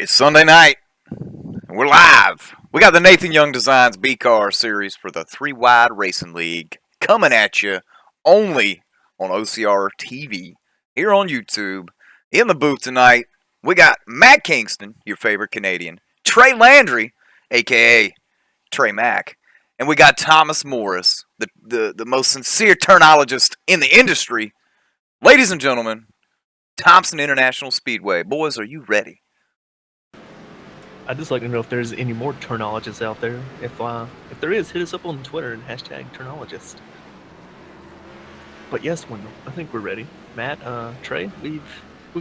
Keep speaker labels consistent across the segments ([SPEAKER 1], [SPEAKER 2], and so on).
[SPEAKER 1] It's Sunday night, and we're live. We got the Nathan Young Designs B-Car Series for the 3-Wide Racing League coming at you only on OCR TV here on YouTube. In the booth tonight, we got Matt Kingston, your favorite Canadian, Trey Landry, a.k.a. Trey Mack, and we got Thomas Morris, the most sincere turnologist in the industry. Ladies and gentlemen, Thompson International Speedway. Boys, are you ready?
[SPEAKER 2] I'd just like to know if there's any more turnologists out there. If there is, hit us up on Twitter and hashtag turnologist. But yes, Wendell, I think we're ready. Matt, Trey, we've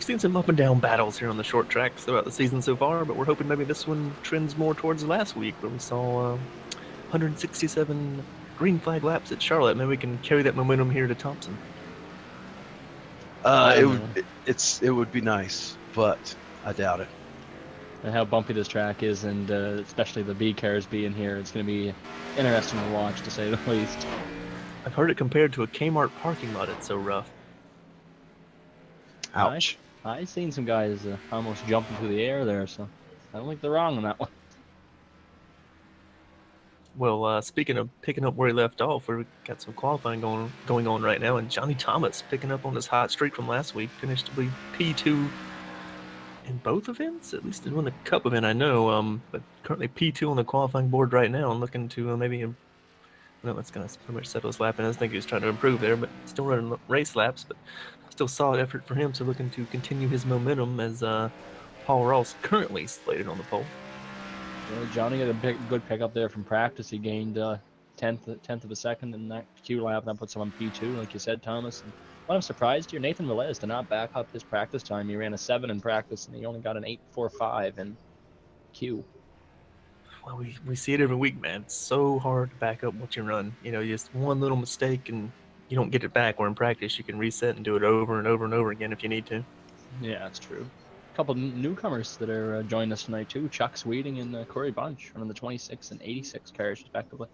[SPEAKER 2] seen some up and down battles here on the short tracks throughout the season so far, but we're hoping maybe this one trends more towards last week where we saw 167 green flag laps at Charlotte. Maybe we can carry that momentum here to Thompson.
[SPEAKER 3] It would be nice, but I doubt it.
[SPEAKER 4] And how bumpy this track is, and especially the B cars being here, it's going to be interesting to watch, to say the least.
[SPEAKER 2] I've heard it compared to a Kmart parking lot. It's so rough.
[SPEAKER 3] Ouch.
[SPEAKER 4] I've seen some guys almost jumping through the air there, so I don't think they're wrong on that one.
[SPEAKER 2] Well, speaking of picking up where he left off, we've got some qualifying going on right now, and Johnny Thomas picking up on his hot streak from last week, finished to be P2 in both events, at least in the Cup event, I know, but currently P2 on the qualifying board right now and looking to that's going to pretty much settle his lap, and I think he was trying to improve there, but still running race laps, but still solid effort for him, so looking to continue his momentum as Paul Ross currently slated on the pole.
[SPEAKER 4] Well, Johnny got a good pickup there from practice. He gained tenth of a second in that Q lap. That puts him on P2, like you said, Thomas. And what I'm surprised here, Nathan Velez did not back up his practice time. He ran a 7 in practice, and he only got an 8.45 in Q.
[SPEAKER 2] Well, we see it every week, man. It's so hard to back up what you run. Just one little mistake and you don't get it back. Where in practice, you can reset and do it over and over and over again if you need to.
[SPEAKER 4] Yeah, that's true. A couple newcomers that are joining us tonight, too. Chuck Sweeting and Corey Bunch running the 26 and 86 cars, respectively.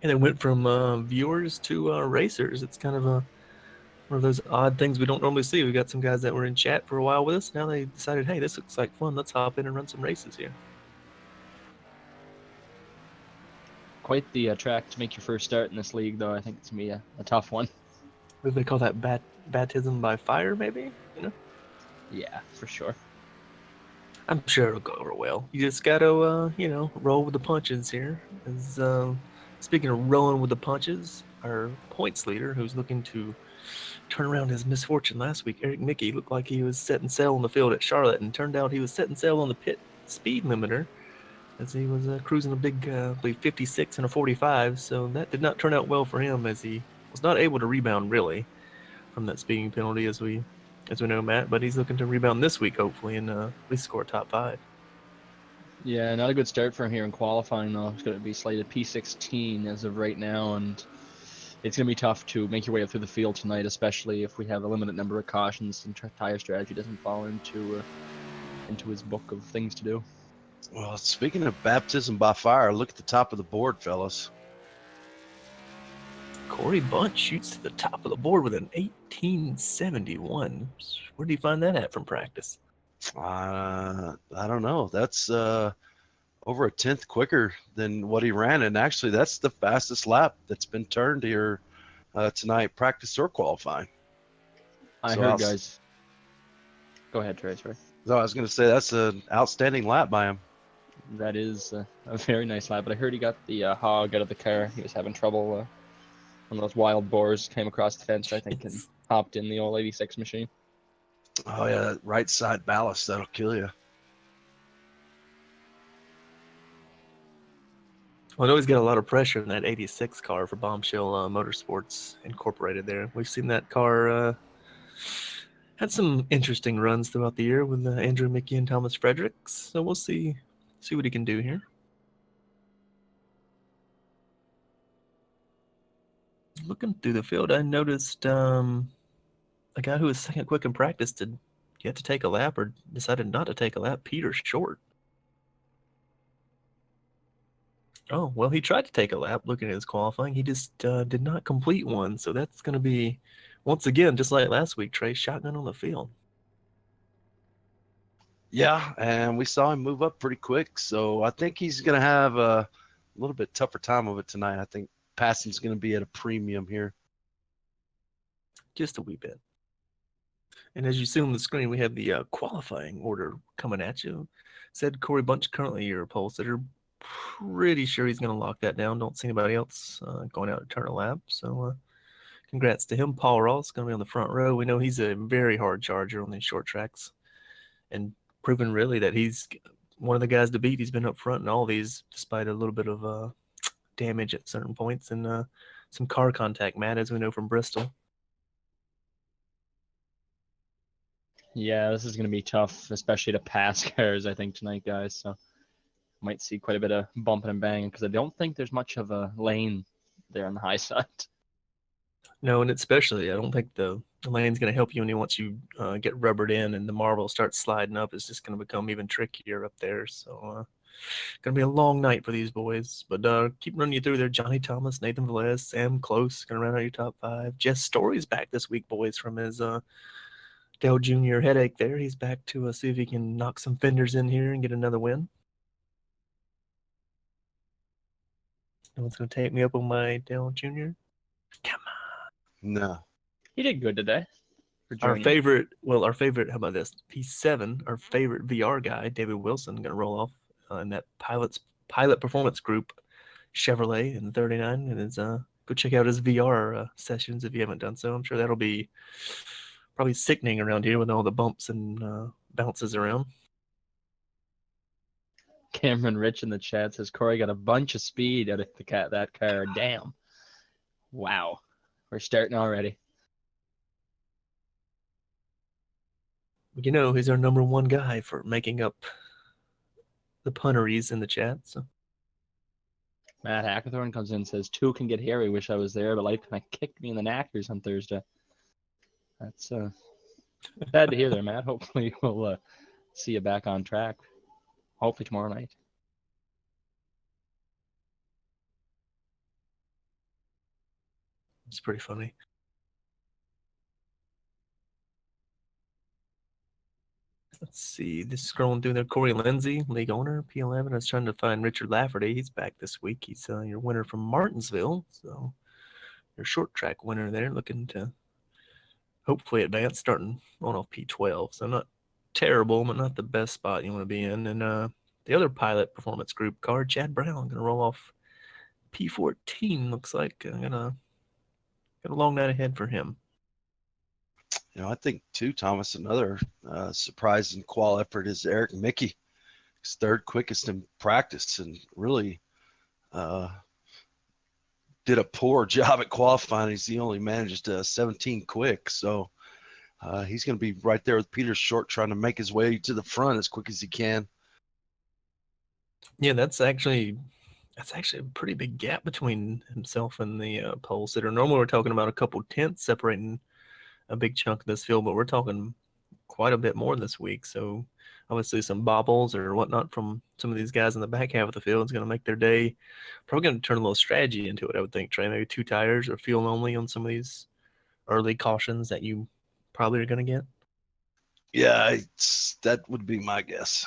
[SPEAKER 2] And it went from viewers to racers. It's kind of one of those odd things we don't normally see. We got some guys that were in chat for a while with us. Now they decided, hey, this looks like fun. Let's hop in and run some races here.
[SPEAKER 4] Quite the track to make your first start in this league, though. I think it's going to be a tough one.
[SPEAKER 2] What do they call that? Baptism by fire, maybe?
[SPEAKER 4] Yeah, for sure.
[SPEAKER 2] I'm sure it'll go over well. You just got to, roll with the punches here. As speaking of rolling with the punches, our points leader, who's looking to turn around his misfortune last week, Eric Mickey, looked like he was setting sail on the field at Charlotte, and turned out he was setting sail on the pit speed limiter as he was cruising a big, I believe, 56 and a 45. So that did not turn out well for him, as he was not able to rebound really from that speeding penalty, as we know, Matt. But he's looking to rebound this week, hopefully, and at least score top 5.
[SPEAKER 4] Yeah, not a good start for him here in qualifying, though. It's going to be slated P16 as of right now, and it's going to be tough to make your way up through the field tonight, especially if we have a limited number of cautions and tire strategy doesn't fall into his book of things to do.
[SPEAKER 3] Well, speaking of baptism by fire, look at the top of the board, fellas.
[SPEAKER 2] Corey Bunch shoots to the top of the board with an 1871. Where do you find that at from practice?
[SPEAKER 3] I don't know. That's over a 10th quicker than what he ran, and actually that's the fastest lap that's been turned here tonight, practice or qualifying.
[SPEAKER 4] I heard, guys. Go ahead, Trey. Sorry.
[SPEAKER 3] So I was going to say that's an outstanding lap by him.
[SPEAKER 4] That is a very nice lap, but I heard he got the hog out of the car. He was having trouble. One of those wild boars came across the fence, I think, and hopped in the old 86 machine.
[SPEAKER 3] Oh, yeah, that right side ballast, that'll kill you.
[SPEAKER 2] Well, I know he's got a lot of pressure in that 86 car for Bombshell Motorsports Incorporated there. We've seen that car had some interesting runs throughout the year with Andrew Mickey and Thomas Fredericks. So we'll see what he can do here. Looking through the field, I noticed a guy who was second quick in practice did yet to take a lap or decided not to take a lap, Peter Short. Oh, well, he tried to take a lap looking at his qualifying. He just did not complete one. So that's going to be, once again, just like last week, Trey, shotgun on the field.
[SPEAKER 3] Yeah, and we saw him move up pretty quick, so I think he's going to have a little bit tougher time of it tonight. I think passing's going to be at a premium here.
[SPEAKER 2] Just a wee bit. And as you see on the screen, we have the qualifying order coming at you. Said Corey Bunch, currently your pole sitter. Pretty sure he's going to lock that down. Don't see anybody else going out to turn a lap. So congrats to him. Paul Ross going to be on the front row. We know he's a very hard charger on these short tracks, and proven really that he's one of the guys to beat. He's been up front in all these, despite a little bit of damage at certain points and some car contact, Matt, as we know from Bristol.
[SPEAKER 4] Yeah, this is going to be tough, especially to pass cars, I think, tonight, guys. So might see quite a bit of bumping and banging because I don't think there's much of a lane there on the high side.
[SPEAKER 2] No, and especially, I don't think the lane's going to help you any once you get rubbered in and the marble starts sliding up. It's just going to become even trickier up there. So, going to be a long night for these boys. But keep running you through there. Johnny Thomas, Nathan Velez, Sam Close, going to round out your top five. Jess Story's back this week, boys, from his Dale Jr. headache there. He's back to see if he can knock some fenders in here and get another win. No one's going to take me up on my Dale Jr. Come on.
[SPEAKER 3] No.
[SPEAKER 4] He did good today.
[SPEAKER 2] Our favorite, how about this? P7, our favorite VR guy, David Wilson, going to roll off in that pilot performance group, Chevrolet in the 39. And it's, go check out his VR sessions if you haven't done so. I'm sure that'll be probably sickening around here with all the bumps and bounces around.
[SPEAKER 4] Cameron Rich in the chat says Corey got a bunch of speed out of that car. Damn. Wow. We're starting already.
[SPEAKER 2] You know, he's our number one guy for making up the punneries in the chat. So.
[SPEAKER 4] Matt Hackathorn comes in and says, 2 can get hairy. Wish I was there, but life kind of kicked me in the knackers on Thursday. That's sad to hear there, Matt. Hopefully we'll see you back on track. Hopefully tomorrow night.
[SPEAKER 2] It's pretty funny. Let's see. This scrolling through there. Corey Lindsay, league owner, P11. I was trying to find Richard Lafferty. He's back this week. He's your winner from Martinsville. So your short track winner there, looking to hopefully advance, starting on off P12. So not terrible, but not the best spot you want to be in. And the other pilot performance group car, Chad Brown, going to roll off P14. Looks like got a long night ahead for him.
[SPEAKER 3] You know, I think too, Thomas, another surprise and qual effort is Eric Mickey. He's third quickest in practice and really did a poor job at qualifying. He only managed 17 quick. So he's going to be right there with Peter Short trying to make his way to the front as quick as he can.
[SPEAKER 2] Yeah, that's actually a pretty big gap between himself and the pole sitter. Normally we're talking about a couple tenths separating a big chunk of this field, but we're talking quite a bit more this week. So obviously some bobbles or whatnot from some of these guys in the back half of the field is going to make their day. Probably going to turn a little strategy into it, I would think, Trey. Maybe 2 tires or fuel only on some of these early cautions that you probably are going to get.
[SPEAKER 3] Yeah, that would be my guess.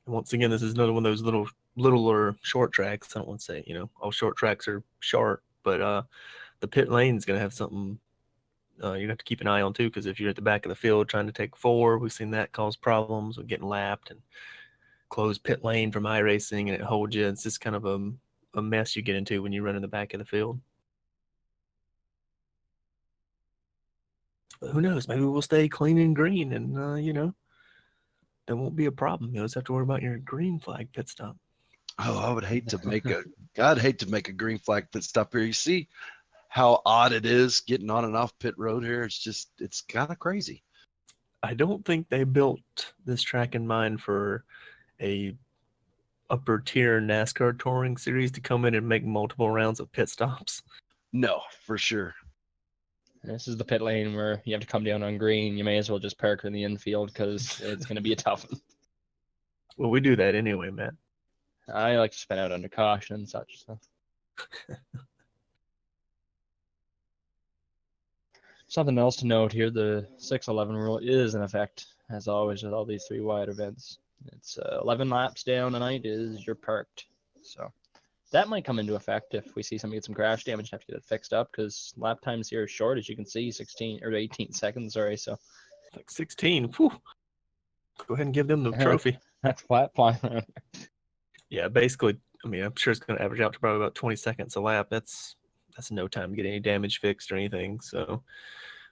[SPEAKER 2] And once again, this is another one of those littler short tracks. I don't want to say, all short tracks are short, but the pit lane is going to have something you have to keep an eye on too, because if you're at the back of the field trying to take 4, we've seen that cause problems with getting lapped and closed pit lane from iRacing, and it holds you. It's just kind of a mess you get into when you run in the back of the field. But who knows? Maybe we'll stay clean and green, and there won't be a problem. You just have to worry about your green flag pit stop.
[SPEAKER 3] Oh, I would hate to make a green flag pit stop here. You see how odd it is getting on and off pit road here. It's kind of crazy.
[SPEAKER 2] I don't think they built this track in mind for a upper tier NASCAR touring series to come in and make multiple rounds of pit stops.
[SPEAKER 3] No, for sure.
[SPEAKER 4] This is the pit lane where you have to come down on green. You may as well just park in the infield because it's going to be a tough one.
[SPEAKER 2] Well, we do that anyway, Matt.
[SPEAKER 4] I like to spin out under caution and such. So. Something else to note here, the 611 rule is in effect as always with all these 3 wide events. It's 11 laps down tonight is you're parked. So that might come into effect if we see somebody get some crash damage and have to get it fixed up, because lap times here are short, as you can see, 16 or 18 seconds. Sorry, so
[SPEAKER 2] Like 16. Whew. Go ahead and give them the trophy.
[SPEAKER 4] that's flat flying.
[SPEAKER 2] Yeah, basically, I mean, I'm sure it's going to average out to probably about 20 seconds a lap. That's no time to get any damage fixed or anything. So,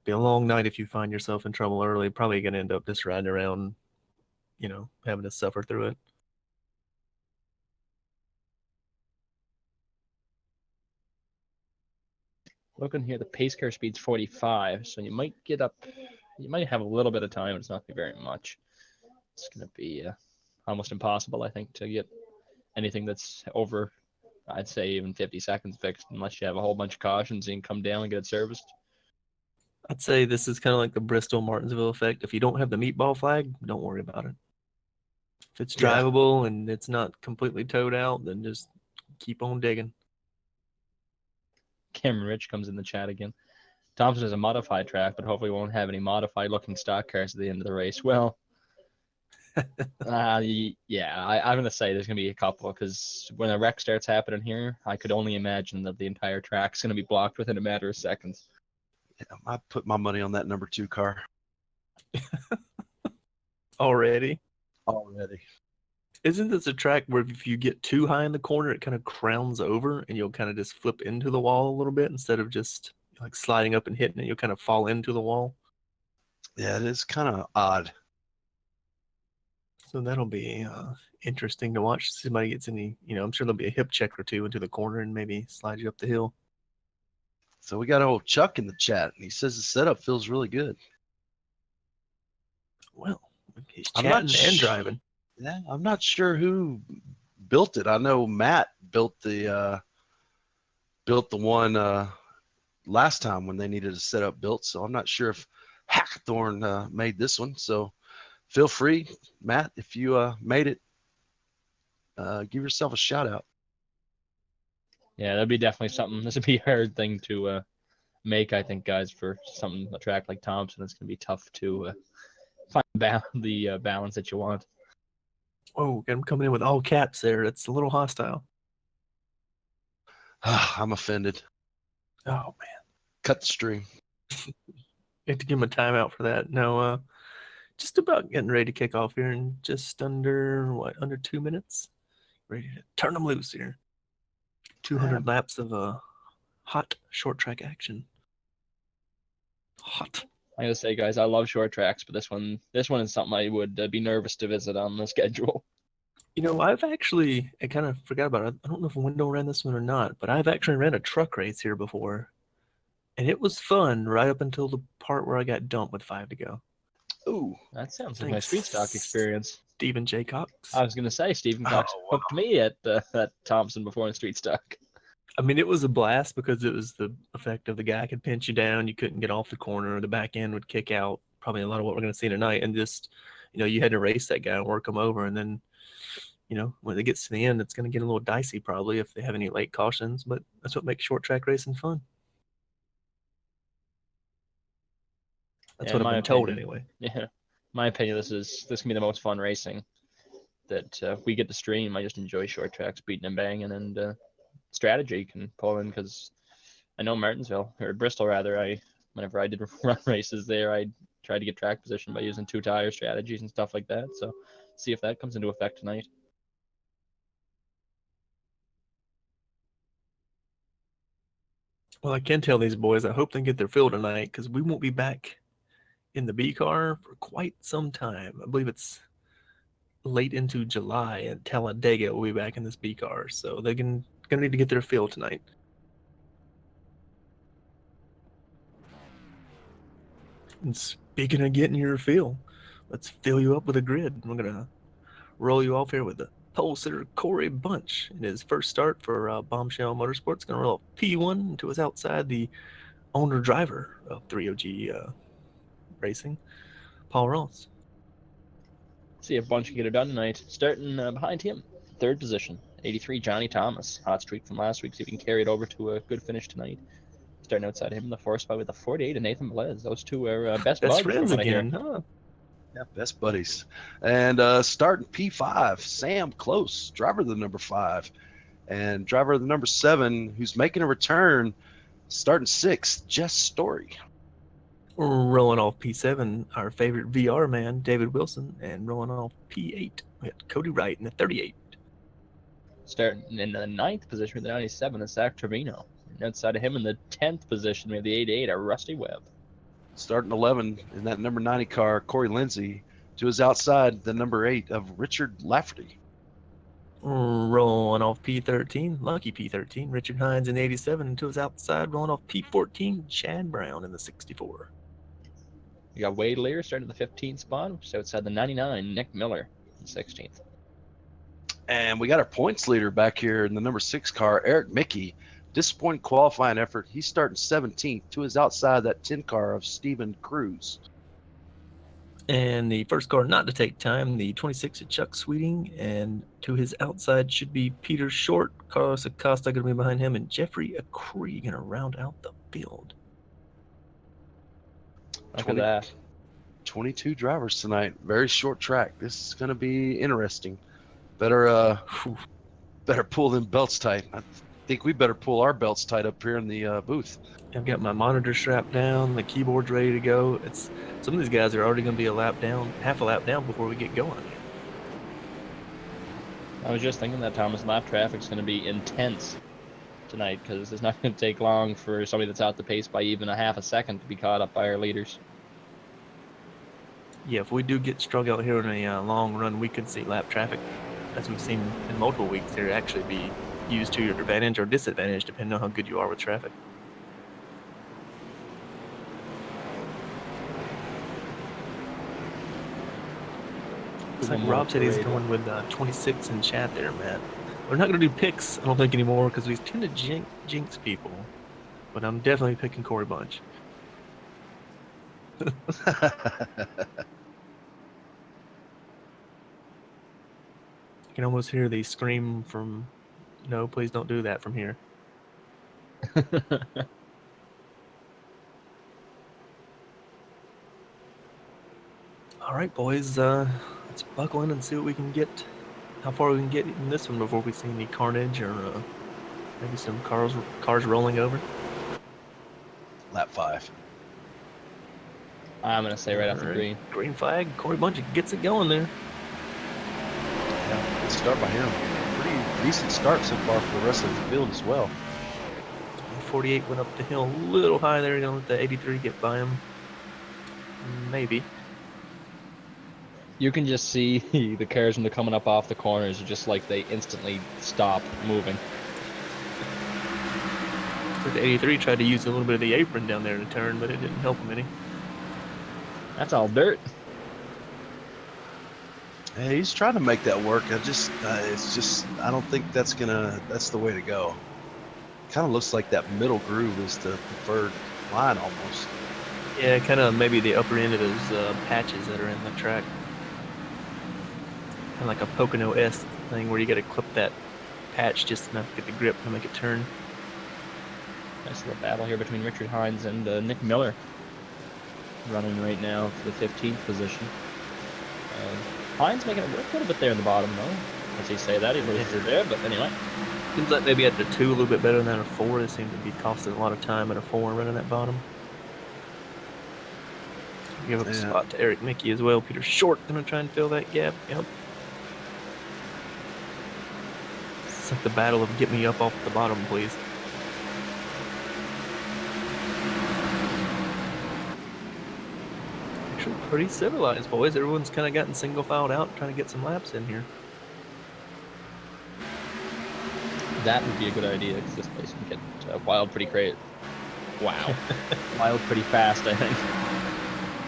[SPEAKER 2] be a long night if you find yourself in trouble early. Probably going to end up just riding around, having to suffer through it.
[SPEAKER 4] Looking here, the pace car speed's 45, so you might get up. You might have a little bit of time, but it's not going to be very much. It's going to be almost impossible, I think, to get anything that's over, I'd say, even 50 seconds fixed, unless you have a whole bunch of cautions and you can come down and get it serviced.
[SPEAKER 2] I'd say this is kind of like the Bristol Martinsville effect. If you don't have the meatball flag, don't worry about it. If it's
[SPEAKER 3] Yeah.
[SPEAKER 2] drivable and it's not completely towed out, then just keep on digging.
[SPEAKER 4] Cameron Rich comes in the chat again. Thompson is a modified track, but hopefully won't have any modified looking stock cars at the end of the race. Well, yeah, I'm going to say there's going to be a couple, because when a wreck starts happening here, I could only imagine that the entire track's going to be blocked within a matter of seconds.
[SPEAKER 3] Yeah, I put my money on that number 2 car
[SPEAKER 2] Already?
[SPEAKER 3] already.
[SPEAKER 2] Isn't this a track where if you get too high in the corner, it kind of crowns over and you'll kind of just flip into the wall a little bit instead of just like sliding up and hitting it? You'll kind of fall into the wall.
[SPEAKER 3] Yeah, it is kind of odd.
[SPEAKER 2] So that'll be interesting to watch. See if somebody gets any, I'm sure there'll be a hip check or two into the corner and maybe slide you up the hill.
[SPEAKER 3] So we got old Chuck in the chat, and he says the setup feels really good.
[SPEAKER 2] Well, he's
[SPEAKER 3] I'm not
[SPEAKER 2] chatting and driving.
[SPEAKER 3] Yeah, I'm not sure who built it. I know Matt built the one last time when they needed a setup built. So I'm not sure if Hackathorn made this one. So feel free, Matt, if you made it, give yourself a shout out.
[SPEAKER 4] Yeah, that'd be definitely something. This would be a hard thing to make, I think, guys, for a track like Thompson. It's going to be tough to find the balance that you want.
[SPEAKER 2] Whoa, I'm coming in with all caps there. It's a little hostile.
[SPEAKER 3] I'm offended.
[SPEAKER 2] Oh, man.
[SPEAKER 3] Cut the stream.
[SPEAKER 2] You have to give him a timeout for that. No, just about getting ready to kick off here in just under 2 minutes. Ready to turn them loose here. 200 laps of hot short track action. Hot.
[SPEAKER 4] I gotta say, guys, I love short tracks, but this one is something I would be nervous to visit on the schedule.
[SPEAKER 2] I've actually, I kind of forgot about it. I don't know if Window ran this one or not, but I've actually ran a truck race here before. And it was fun right up until the part where I got dumped with 5 to go.
[SPEAKER 4] Ooh, that sounds like my
[SPEAKER 2] Thanks,
[SPEAKER 4] street stock experience.
[SPEAKER 2] Stephen J. Cox.
[SPEAKER 4] I was gonna say Stephen Cox hooked me at Thompson before in street stock.
[SPEAKER 2] I mean, it was a blast because it was the effect of the guy could pinch you down. You couldn't get off the corner. The back end would kick out. Probably a lot of what we're going to see tonight. And just, you had to race that guy and work him over. And then, when it gets to the end, it's going to get a little dicey probably if they have any late cautions. But that's what makes short track racing fun. That's what I've been told anyway.
[SPEAKER 4] Yeah, my opinion, this can be the most fun racing that we get to stream. I just enjoy short tracks, beating and banging, and strategy can pull in, because I know Martinsville, or Bristol rather, whenever I did run races there, I tried to get track position by using 2-tire strategies and stuff like that. So see if that comes into effect tonight.
[SPEAKER 2] Well, I can tell these boys, I hope they get their fill tonight, because we won't be back in the B car for quite some time. I believe it's late into July, and Talladega will be back in this B car. So they're going to need to get their fill tonight. And speaking of getting your fill, let's fill you up with a grid. We're going to roll you off here with the pole sitter Corey Bunch in his first start for Bombshell Motorsports. Going to roll a P1 to his outside, the owner-driver of 3OG Racing, Paul Ross.
[SPEAKER 4] See if Bunch can get it done tonight. Starting behind him, third position, 83, Johnny Thomas. Hot streak from last week. See if he can carry it over to a good finish tonight. Starting outside him in the fourth spot with a 48 and Nathan Velez. Those two are best buds
[SPEAKER 2] friends
[SPEAKER 4] from what
[SPEAKER 2] again,
[SPEAKER 4] I hear.
[SPEAKER 2] huh?
[SPEAKER 3] Yeah, best buddies. And starting P5, Sam Close, driver of the number 5. And driver of the number 7, who's making a return, starting 6th, Jess Story.
[SPEAKER 2] Rolling off P7, our favorite VR man, David Wilson, and rolling off P8, we got Cody Wright in the 38.
[SPEAKER 4] Starting in the 9th position with the 97 is Zach Trevino. And outside of him in the 10th position, we have the 88, our Rusty Webb.
[SPEAKER 3] Starting 11 in that number 90 car, Corey Lindsay, to his outside, the number 8 of Richard Lafferty.
[SPEAKER 2] Rolling off P13, lucky P13, Richard Hines in the 87, and to his outside, rolling off P14, Chad Brown in the 64.
[SPEAKER 4] We got Wade Lear starting in the 15th spot, which is outside the 99, Nick Miller in the 16th.
[SPEAKER 3] And we got our points leader back here in the number 6 car, Eric Mickey. Disappointing qualifying effort. He's starting 17th, to his outside, that 10 car of Steven Cruz.
[SPEAKER 2] And the first car not to take time, the 26 of Chuck Sweeting, and to his outside should be Peter Short. Carlos Acosta going to be behind him, and Jeffrey Acree going to round out the field.
[SPEAKER 4] Look at that.
[SPEAKER 3] 22 drivers tonight. Very short track. This is going to be interesting. Better pull them belts tight. I think we better pull our belts tight up here in the booth.
[SPEAKER 2] I've got my monitor strapped down, the keyboard's ready to go. It's some of these guys are already going to be half a lap down before we get going.
[SPEAKER 4] I was just thinking that Thomas lap traffic's going to be intense tonight because it's not going to take long for somebody that's out the pace by even a half a second to be caught up by our leaders.
[SPEAKER 2] Yeah, if we do get strung out here in a long run, we could see lap traffic, as we've seen in multiple weeks, there actually be used to your advantage or disadvantage depending on how good you are with traffic. Looks like Rob said he's going with 26 in chat there, Matt. We're not going to do picks, I don't think, anymore because we tend to jinx people. But I'm definitely picking Corey Bunch. You can almost hear the scream from, no, please don't do that from here. All right, boys, let's buckle in and see what we can get, how far we can get in this one before we see any carnage or maybe some cars rolling over.
[SPEAKER 3] Lap 5.
[SPEAKER 4] I'm going to say right after green.
[SPEAKER 2] Green flag, Corey Bunch gets it going there.
[SPEAKER 3] Yeah, good start by him. Pretty decent start so far for the rest of the field as well.
[SPEAKER 2] 48 went up the hill a little high there. Gonna let the 83 get by him. Maybe.
[SPEAKER 4] You can just see the cars when they're coming up off the corners, just like they instantly stop moving.
[SPEAKER 2] So the 83 tried to use a little bit of the apron down there in the turn, but it didn't help him any.
[SPEAKER 4] That's all dirt.
[SPEAKER 3] Hey, he's trying to make that work. I don't think that's the way to go. Kind of looks like that middle groove is the preferred line almost.
[SPEAKER 2] Yeah, kind of maybe the upper end of those patches that are in the track. Kind of like a Pocono-esque thing where you got to clip that patch just enough to get the grip to make it turn.
[SPEAKER 4] Nice little battle here between Richard Hines and Nick Miller. Running right now for the 15th position. Hines making it work a little bit there in the bottom, though. As you say that, he loses it there, but anyway.
[SPEAKER 2] Seems like maybe at the 2 a little bit better than a 4. They seem to be costing a lot of time at a 4 running that bottom. Give up a spot to Eric Mickey as well. Peter Short going to try and fill that gap. Yep. It's like the battle of get me up off the bottom, please. Actually, pretty civilized, boys. Everyone's kind of gotten single filed out, trying to get some laps in here.
[SPEAKER 4] That would be a good idea, because this place can get wild pretty crazy. Wow. Wild pretty fast, I think.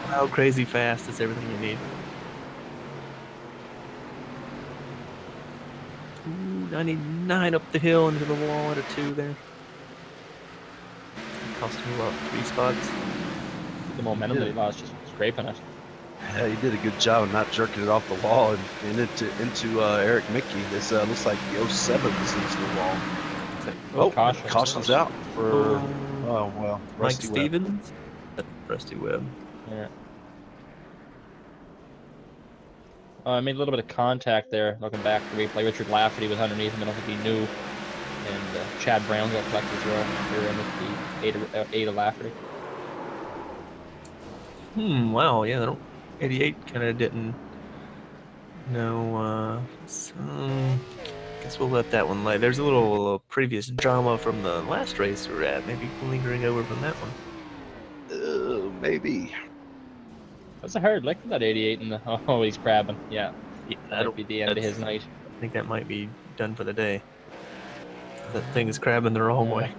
[SPEAKER 2] Wild, crazy, fast. That's everything you need. Ooh, 99 up the hill into the wall at a 2 there. Cost him about 3 spots.
[SPEAKER 4] The momentum that he lost, just scraping it.
[SPEAKER 3] Yeah, he did a good job of not jerking it off the wall and into Eric Mickey. This looks like the 07 is into the wall.
[SPEAKER 4] Oh,
[SPEAKER 3] caution's out for
[SPEAKER 2] Mike Stevens. Rusty Webb.
[SPEAKER 4] Yeah. I made a little bit of contact there. Looking back at the replay, Richard Lafferty was underneath him. I don't think he knew. And Chad Brown got collected as well. Here in with the eight of Lafferty.
[SPEAKER 2] Wow, yeah, I don't, 88 kind of didn't know. Guess we'll let that one lay. There's a little previous drama from the last race we were at, maybe lingering over from that one.
[SPEAKER 3] Maybe.
[SPEAKER 4] That's a hard lick for that 88, and oh, he's crabbing. Yeah,
[SPEAKER 2] Yeah,
[SPEAKER 4] that might be the end of his night.
[SPEAKER 2] I think that might be done for the day. That thing is crabbing the wrong way.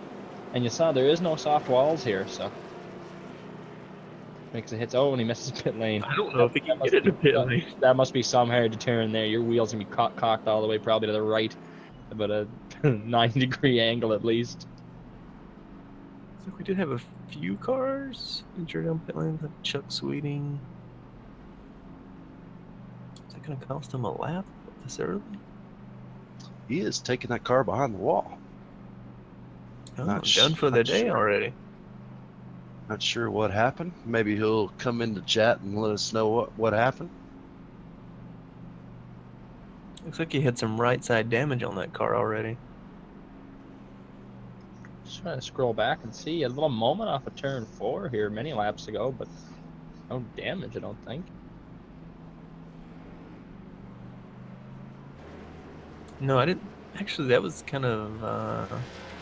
[SPEAKER 4] And you saw there is no soft walls here, so makes it hits. Oh, and he misses pit lane.
[SPEAKER 2] I don't know if he can get into pit lane.
[SPEAKER 4] That must be some hard to turn there. Your wheels gonna be cocked all the way, probably to the right, about a 9-degree angle at least.
[SPEAKER 2] So we did have a few cars injured on pit lane, like Chuck Sweeting. Is that going to cost him a lap this early?
[SPEAKER 3] He is taking that car behind the wall.
[SPEAKER 2] Oh,
[SPEAKER 3] Not
[SPEAKER 2] done for the
[SPEAKER 3] not
[SPEAKER 2] day
[SPEAKER 3] sure.
[SPEAKER 2] already.
[SPEAKER 3] Not sure what happened. Maybe he'll come into chat and let us know what happened.
[SPEAKER 2] Looks like he had some right side damage on that car already.
[SPEAKER 4] Just trying to scroll back and see a little moment off of turn 4 here many laps ago, but no damage, I don't think.
[SPEAKER 2] No, I didn't. Actually, that was kind of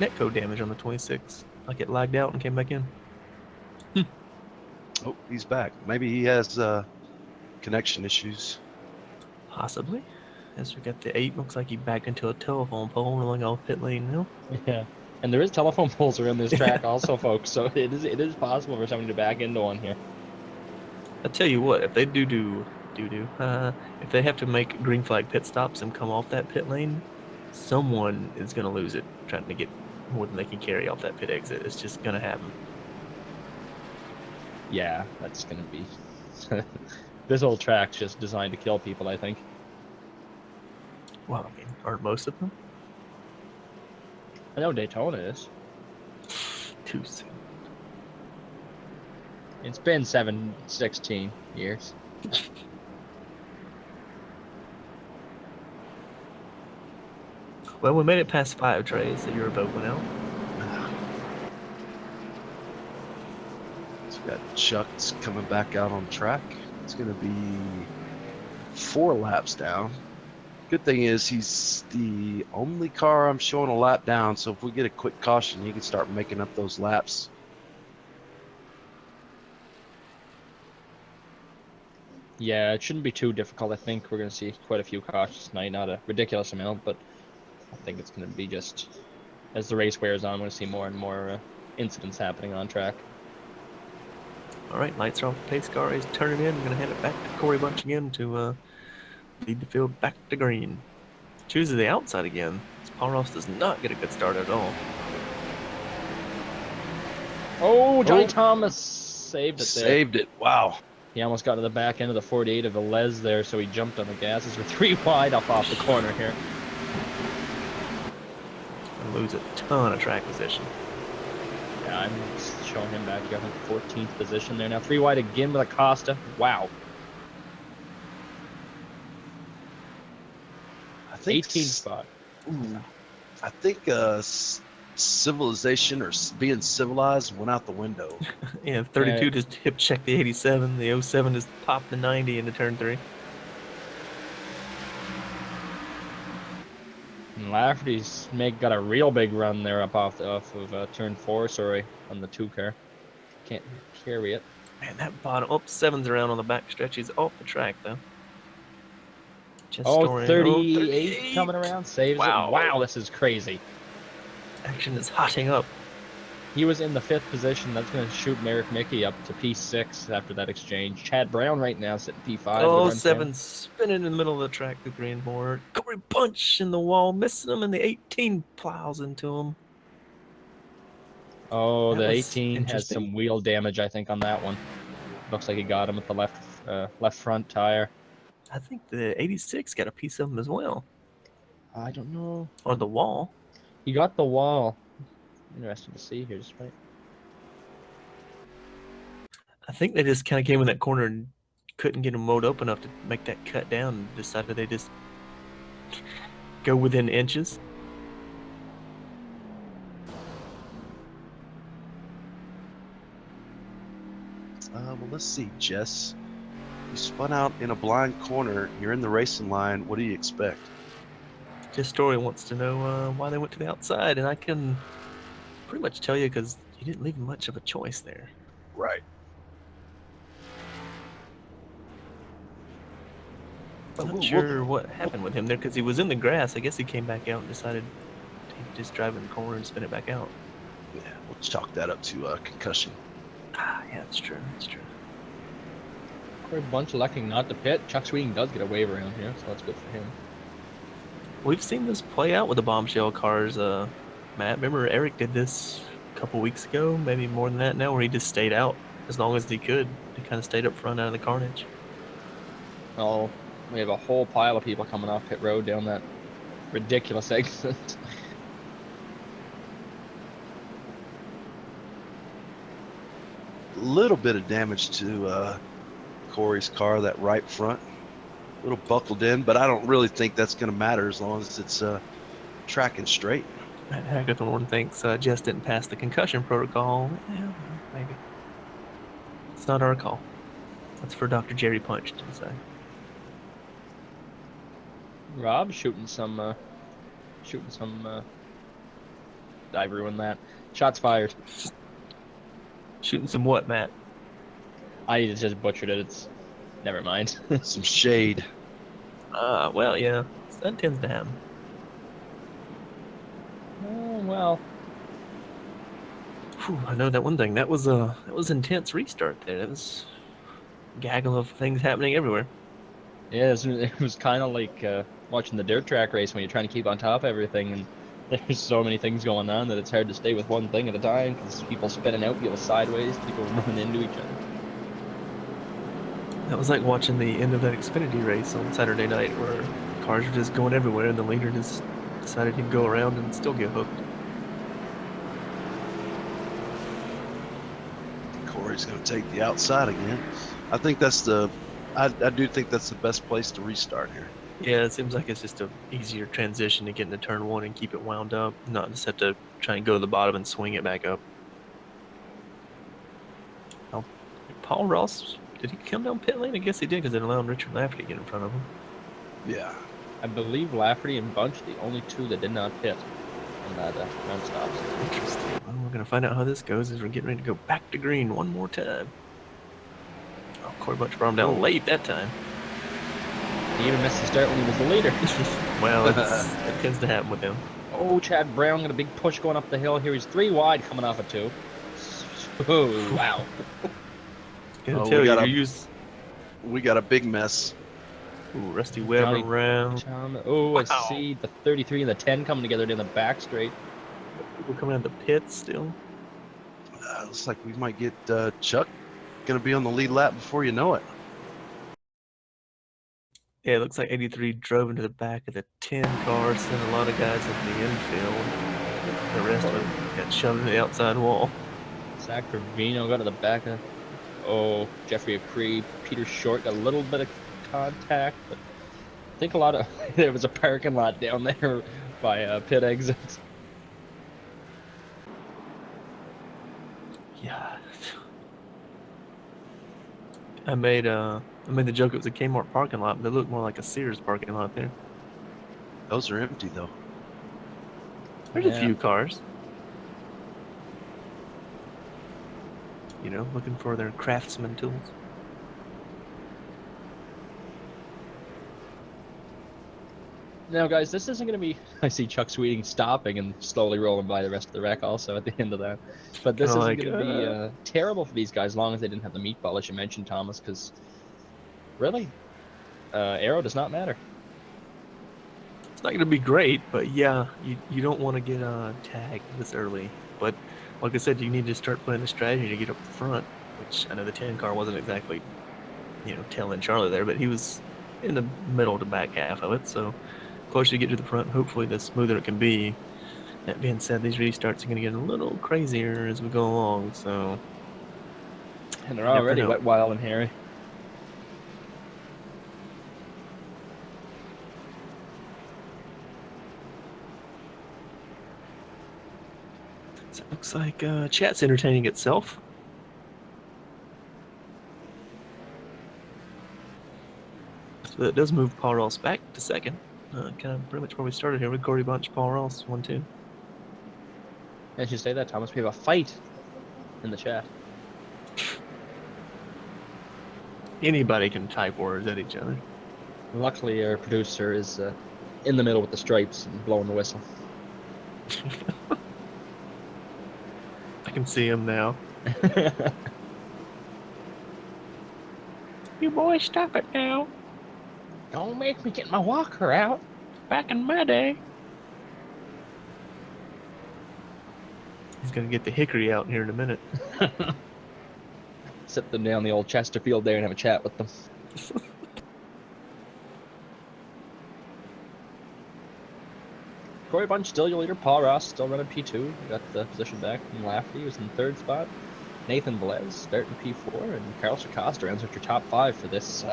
[SPEAKER 2] netcode damage on the 26. Like it lagged out and came back in.
[SPEAKER 3] Oh, he's back. Maybe he has connection issues.
[SPEAKER 2] Possibly. As we got the 8, looks like he backed into a telephone pole rolling off pit lane now.
[SPEAKER 4] Yeah, and there is telephone poles around this track also, folks. So it is possible for somebody to back into one here.
[SPEAKER 2] I'll tell you what, if they if they have to make green flag pit stops and come off that pit lane, someone is going to lose it trying to get more than they can carry off that pit exit. It's just going to happen.
[SPEAKER 4] Yeah, that's gonna be. This whole track's just designed to kill people, I think.
[SPEAKER 2] Well, I mean, aren't most of them?
[SPEAKER 4] I know Daytona is.
[SPEAKER 2] Too soon.
[SPEAKER 4] It's been 16 years.
[SPEAKER 2] Well, we made it past 5 trays that you're voting out.
[SPEAKER 3] So we got Chuck's coming back out on track. It's going to be 4 laps down. Good thing is he's the only car I'm showing a lap down, so if we get a quick caution, he can start making up those laps.
[SPEAKER 4] Yeah, it shouldn't be too difficult. I think we're going to see quite a few cautions tonight. Not a ridiculous amount, but I think it's going to be just as the race wears on, we're going to see more and more incidents happening on track.
[SPEAKER 2] All right, lights are off. The pace car is turning in. I'm going to hand it back to Corey Bunch again to lead the field back to green. Chooses the outside again. Paul Ross does not get a good start at all.
[SPEAKER 4] Oh, Johnny Thomas saved it there.
[SPEAKER 3] Saved it. Wow.
[SPEAKER 4] He almost got to the back end of the 48 of Velez there, so he jumped on the gases for 3 wide off the corner here.
[SPEAKER 2] And lose a ton of track position.
[SPEAKER 4] Yeah, I'm showing him back here. I think 14th position there now. 3 wide again with Acosta. Wow.
[SPEAKER 3] I think
[SPEAKER 4] 18th spot.
[SPEAKER 3] Ooh, I think civilization or being civilized went out the window.
[SPEAKER 2] Yeah, 32 just hip checked the 87. The 07 just popped the 90 into turn 3.
[SPEAKER 4] And Lafferty's got a real big run there off of turn 4, sorry, on the 2 car. Can't carry it.
[SPEAKER 2] Man, that bottom, 7's around on the back stretch. He's off the track, though. Just
[SPEAKER 4] 38 coming around, saves
[SPEAKER 2] Wow.
[SPEAKER 4] it. Wow, this is crazy.
[SPEAKER 2] Action is hotting up.
[SPEAKER 4] He was in the 5th position. That's going to shoot Merrick Mickey up to P6 after that exchange. Chad Brown right now sitting P5.
[SPEAKER 2] 7 spinning in the middle of the track through green board. Corey Bunch in the wall, missing him, and the 18 plows into him.
[SPEAKER 4] Oh,
[SPEAKER 2] That
[SPEAKER 4] the
[SPEAKER 2] was
[SPEAKER 4] 18 has
[SPEAKER 2] interesting.
[SPEAKER 4] some wheel damage, I think, on that one. Looks like he got him at the left front tire.
[SPEAKER 2] I think the 86 got a piece of him as well.
[SPEAKER 4] I don't know.
[SPEAKER 2] Or the wall.
[SPEAKER 4] He got the wall. Interesting to see here, just right.
[SPEAKER 2] I think they just kind of came in that corner and couldn't get them mowed up enough to make that cut down and decided they just go within inches.
[SPEAKER 3] Well, let's see, Jess. You spun out in a blind corner. You're in the racing line. What do you expect?
[SPEAKER 2] Just Story wants to know why they went to the outside, and I can pretty much tell you because you didn't leave much of a choice there.
[SPEAKER 3] Right.
[SPEAKER 2] Not sure what happened with him there because he was in the grass. I guess he came back out and decided to just drive in the corner and spin it back out.
[SPEAKER 3] Yeah, we'll chalk that up to concussion.
[SPEAKER 2] Yeah, that's true. That's true.
[SPEAKER 4] Corey Bunch electing not to pit. Chuck Sweeting does get a waiver around here, so that's good for him.
[SPEAKER 2] We've seen this play out with the bombshell cars, Matt. Remember Eric did this a couple weeks ago, maybe more than that now, where he just stayed out as long as he could. He kind of stayed up front out of the carnage.
[SPEAKER 4] Oh, we have a whole pile of people coming off pit road down that ridiculous exit.
[SPEAKER 3] A little bit of damage to Corey's car, that right front. A little buckled in, but I don't really think that's going to matter as long as it's tracking straight.
[SPEAKER 2] Matt Hagethorn thinks Jess didn't pass the concussion protocol. Yeah, maybe. It's not our call. That's for Dr. Jerry Punch to decide.
[SPEAKER 4] Rob shooting some. I ruined that. Shots fired.
[SPEAKER 2] Shooting some what, Matt?
[SPEAKER 4] I just butchered it. It's never mind.
[SPEAKER 3] Some shade.
[SPEAKER 2] Well, yeah, that tends to happen.
[SPEAKER 4] Oh, well.
[SPEAKER 2] Whew, I know that one thing. That was intense restart there. That was a gaggle of things happening everywhere.
[SPEAKER 4] Yeah, it was kind of like watching the dirt track race when you're trying to keep on top of everything, and there's so many things going on that it's hard to stay with one thing at a time because people spinning out, people sideways, people running into each other.
[SPEAKER 2] That was like watching the end of that Xfinity race on Saturday night where cars were just going everywhere and the leader just decided he'd go around and still get hooked.
[SPEAKER 3] Corey's going to take the outside again. I think that's I do think that's the best place to restart here.
[SPEAKER 2] Yeah, it seems like it's just a easier transition to get into turn one and keep it wound up, not just have to try and go to the bottom and swing it back up. Oh, Paul Ross, did he come down pit lane? I guess he did because it allowed Richard Lafferty to get in front of him.
[SPEAKER 3] Yeah.
[SPEAKER 4] I believe Lafferty and Bunch the only two that did not pit on that round stops.
[SPEAKER 2] Interesting. Well, we're going to find out how this goes as we're getting ready to go back to green one more time. Oh, Corey Bunch brought him down late that time.
[SPEAKER 4] He even missed the start when he was the leader.
[SPEAKER 2] Well, it tends to happen with him.
[SPEAKER 4] Oh, Chad Brown got a big push going up the hill here. He's 3 wide coming off of 2. Oh, wow.
[SPEAKER 3] We got a big mess.
[SPEAKER 2] Ooh, Rusty Webb around.
[SPEAKER 4] Oh,
[SPEAKER 2] wow.
[SPEAKER 4] I see the 33 and the 10 coming together in the back straight.
[SPEAKER 2] People coming out of the pits still.
[SPEAKER 3] Looks like we might get Chuck going to be on the lead lap before you know it.
[SPEAKER 2] Yeah, it looks like 83 drove into the back of the 10 car, sent a lot of guys into the infield. The rest of them got shoved into the outside wall.
[SPEAKER 4] Zach Trevino got to the back of. Oh, Jeffrey Apri, Peter Short got a little bit of contact, but I think a lot of there was a parking lot down there by pit exits.
[SPEAKER 2] Yeah. I made the joke it was a Kmart parking lot, but it looked more like a Sears parking lot there.
[SPEAKER 3] Those are empty though.
[SPEAKER 2] There's a few cars. You know, looking for their craftsman tools.
[SPEAKER 4] Now, guys, this isn't going to be... I see Chuck Sweeting stopping and slowly rolling by the rest of the wreck also at the end of that. But this isn't going to be terrible for these guys as long as they didn't have the meatball, as you mentioned, Thomas, because really, aero does not matter.
[SPEAKER 2] It's not going to be great, but yeah, you don't want to get tagged this early. But like I said, you need to start playing a strategy to get up front, which I know the 10 car wasn't exactly, tailing Charlie there, but he was in the middle to back half of it, so closer you get to the front, hopefully the smoother it can be. That being said, these restarts are going to get a little crazier as we go along, so...
[SPEAKER 4] And they're already wet, wild, and hairy.
[SPEAKER 2] Looks like chat's entertaining itself. So that does move Paul Ross back to second. Kind of pretty much where we started here with Corey Bunch, Paul Ross, 1-2.
[SPEAKER 4] As you say that, Thomas, we have a fight in the chat.
[SPEAKER 2] Anybody can type words at each other.
[SPEAKER 4] Luckily, our producer is in the middle with the stripes and blowing the whistle.
[SPEAKER 2] I can see him now. You boys, stop it now.
[SPEAKER 4] Don't make me get my walker out.
[SPEAKER 2] Back in my day. He's gonna get the hickory out here in a minute.
[SPEAKER 4] Sit them down the old Chesterfield there and have a chat with them. Corey Bunch still your leader. Paul Ross still running P2. We got the position back from Lafferty, who's in the third spot. Nathan Velez starting P4, and Carlos Acosta ends with your top 5 for this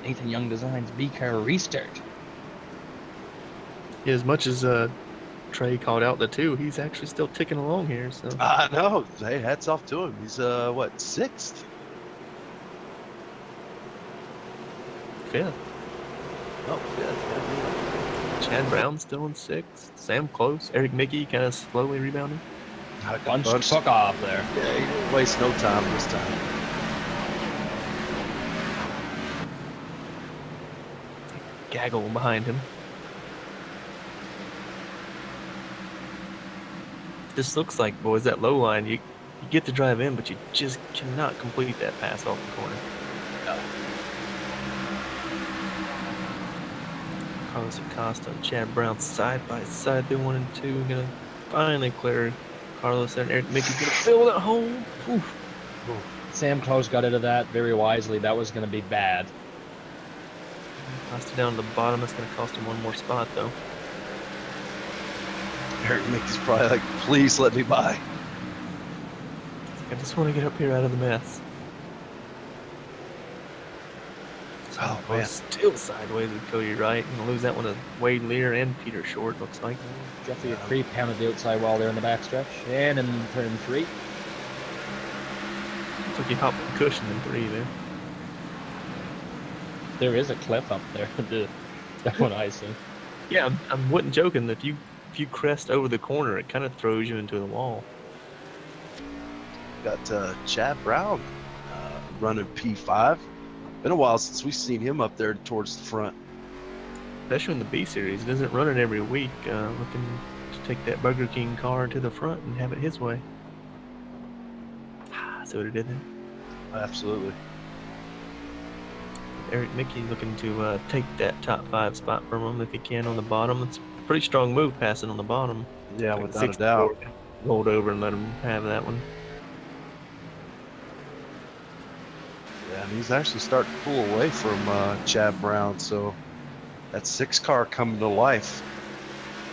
[SPEAKER 4] Nathan Young Designs B-Car restart.
[SPEAKER 2] Yeah, as much as Trey called out the 2, he's actually still ticking along here. So
[SPEAKER 3] I know. Hey, hats off to him. He's what, 6th?
[SPEAKER 2] 5th.
[SPEAKER 3] Oh, 5th.
[SPEAKER 2] Chad Brown still in 6th. Sam close. Eric Mickey kind of slowly rebounding.
[SPEAKER 4] Bunch took off there.
[SPEAKER 3] Yeah, he didn't waste no time this time.
[SPEAKER 2] Gaggle behind him. This looks like, boys, that low line, you get to drive in, but you just cannot complete that pass off the corner.
[SPEAKER 3] No.
[SPEAKER 2] Carlos Acosta and Chad Brown side by side. They're 1 and 2. Gonna finally clear Carlos there, and Eric Mickey's gonna fill that hole. Oof.
[SPEAKER 4] Sam Close got into that very wisely. That was going to be bad.
[SPEAKER 2] Acosta down to the bottom. That's gonna cost him one more spot, though.
[SPEAKER 3] Eric Mickey's probably like, please let me by.
[SPEAKER 2] I just want to get up here out of the mess.
[SPEAKER 3] Oh,
[SPEAKER 2] Oh,
[SPEAKER 3] man.
[SPEAKER 2] still sideways with Cody Wright. Gonna lose that one to Wade Lear and Peter Short, looks like.
[SPEAKER 4] Jeffrey Creep pounded the outside wall there in the backstretch. And in turn 3.
[SPEAKER 2] Looks like he hopped the cushion in 3 there.
[SPEAKER 4] There is a cliff up there. That one I see.
[SPEAKER 2] Yeah, I wasn't joking. If you crest over the corner, it kind of throws you into the wall.
[SPEAKER 3] Got Chad Brown running P5. Been a while since we've seen him up there towards the front.
[SPEAKER 2] Especially in the B series, he doesn't run it every week. Looking to take that Burger King car to the front and have it his way. See what it did there?
[SPEAKER 3] Absolutely.
[SPEAKER 2] Eric Mickey looking to take that top 5 spot from him if he can on the bottom. It's a pretty strong move passing on the bottom.
[SPEAKER 3] Yeah,
[SPEAKER 2] Like
[SPEAKER 3] without a
[SPEAKER 2] 64,
[SPEAKER 3] doubt.
[SPEAKER 2] rolled over and let him have that one.
[SPEAKER 3] Yeah, and he's actually starting to pull away from Chad Brown, so that 6 car coming to life.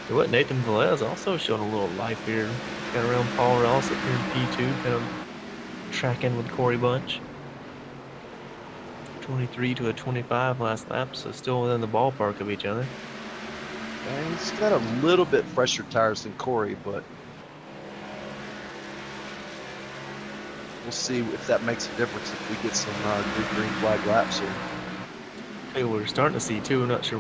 [SPEAKER 2] So what, Nathan Velez also showing a little life here. Got around Paul Ross up here in P2, kind of tracking with Corey Bunch. 23 to a 25 last lap, so still within the ballpark of each other.
[SPEAKER 3] And he's got a little bit fresher tires than Corey, but we'll see if that makes a difference if we get some good green flag laps here.
[SPEAKER 2] Hey, we're starting to see too. I'm not sure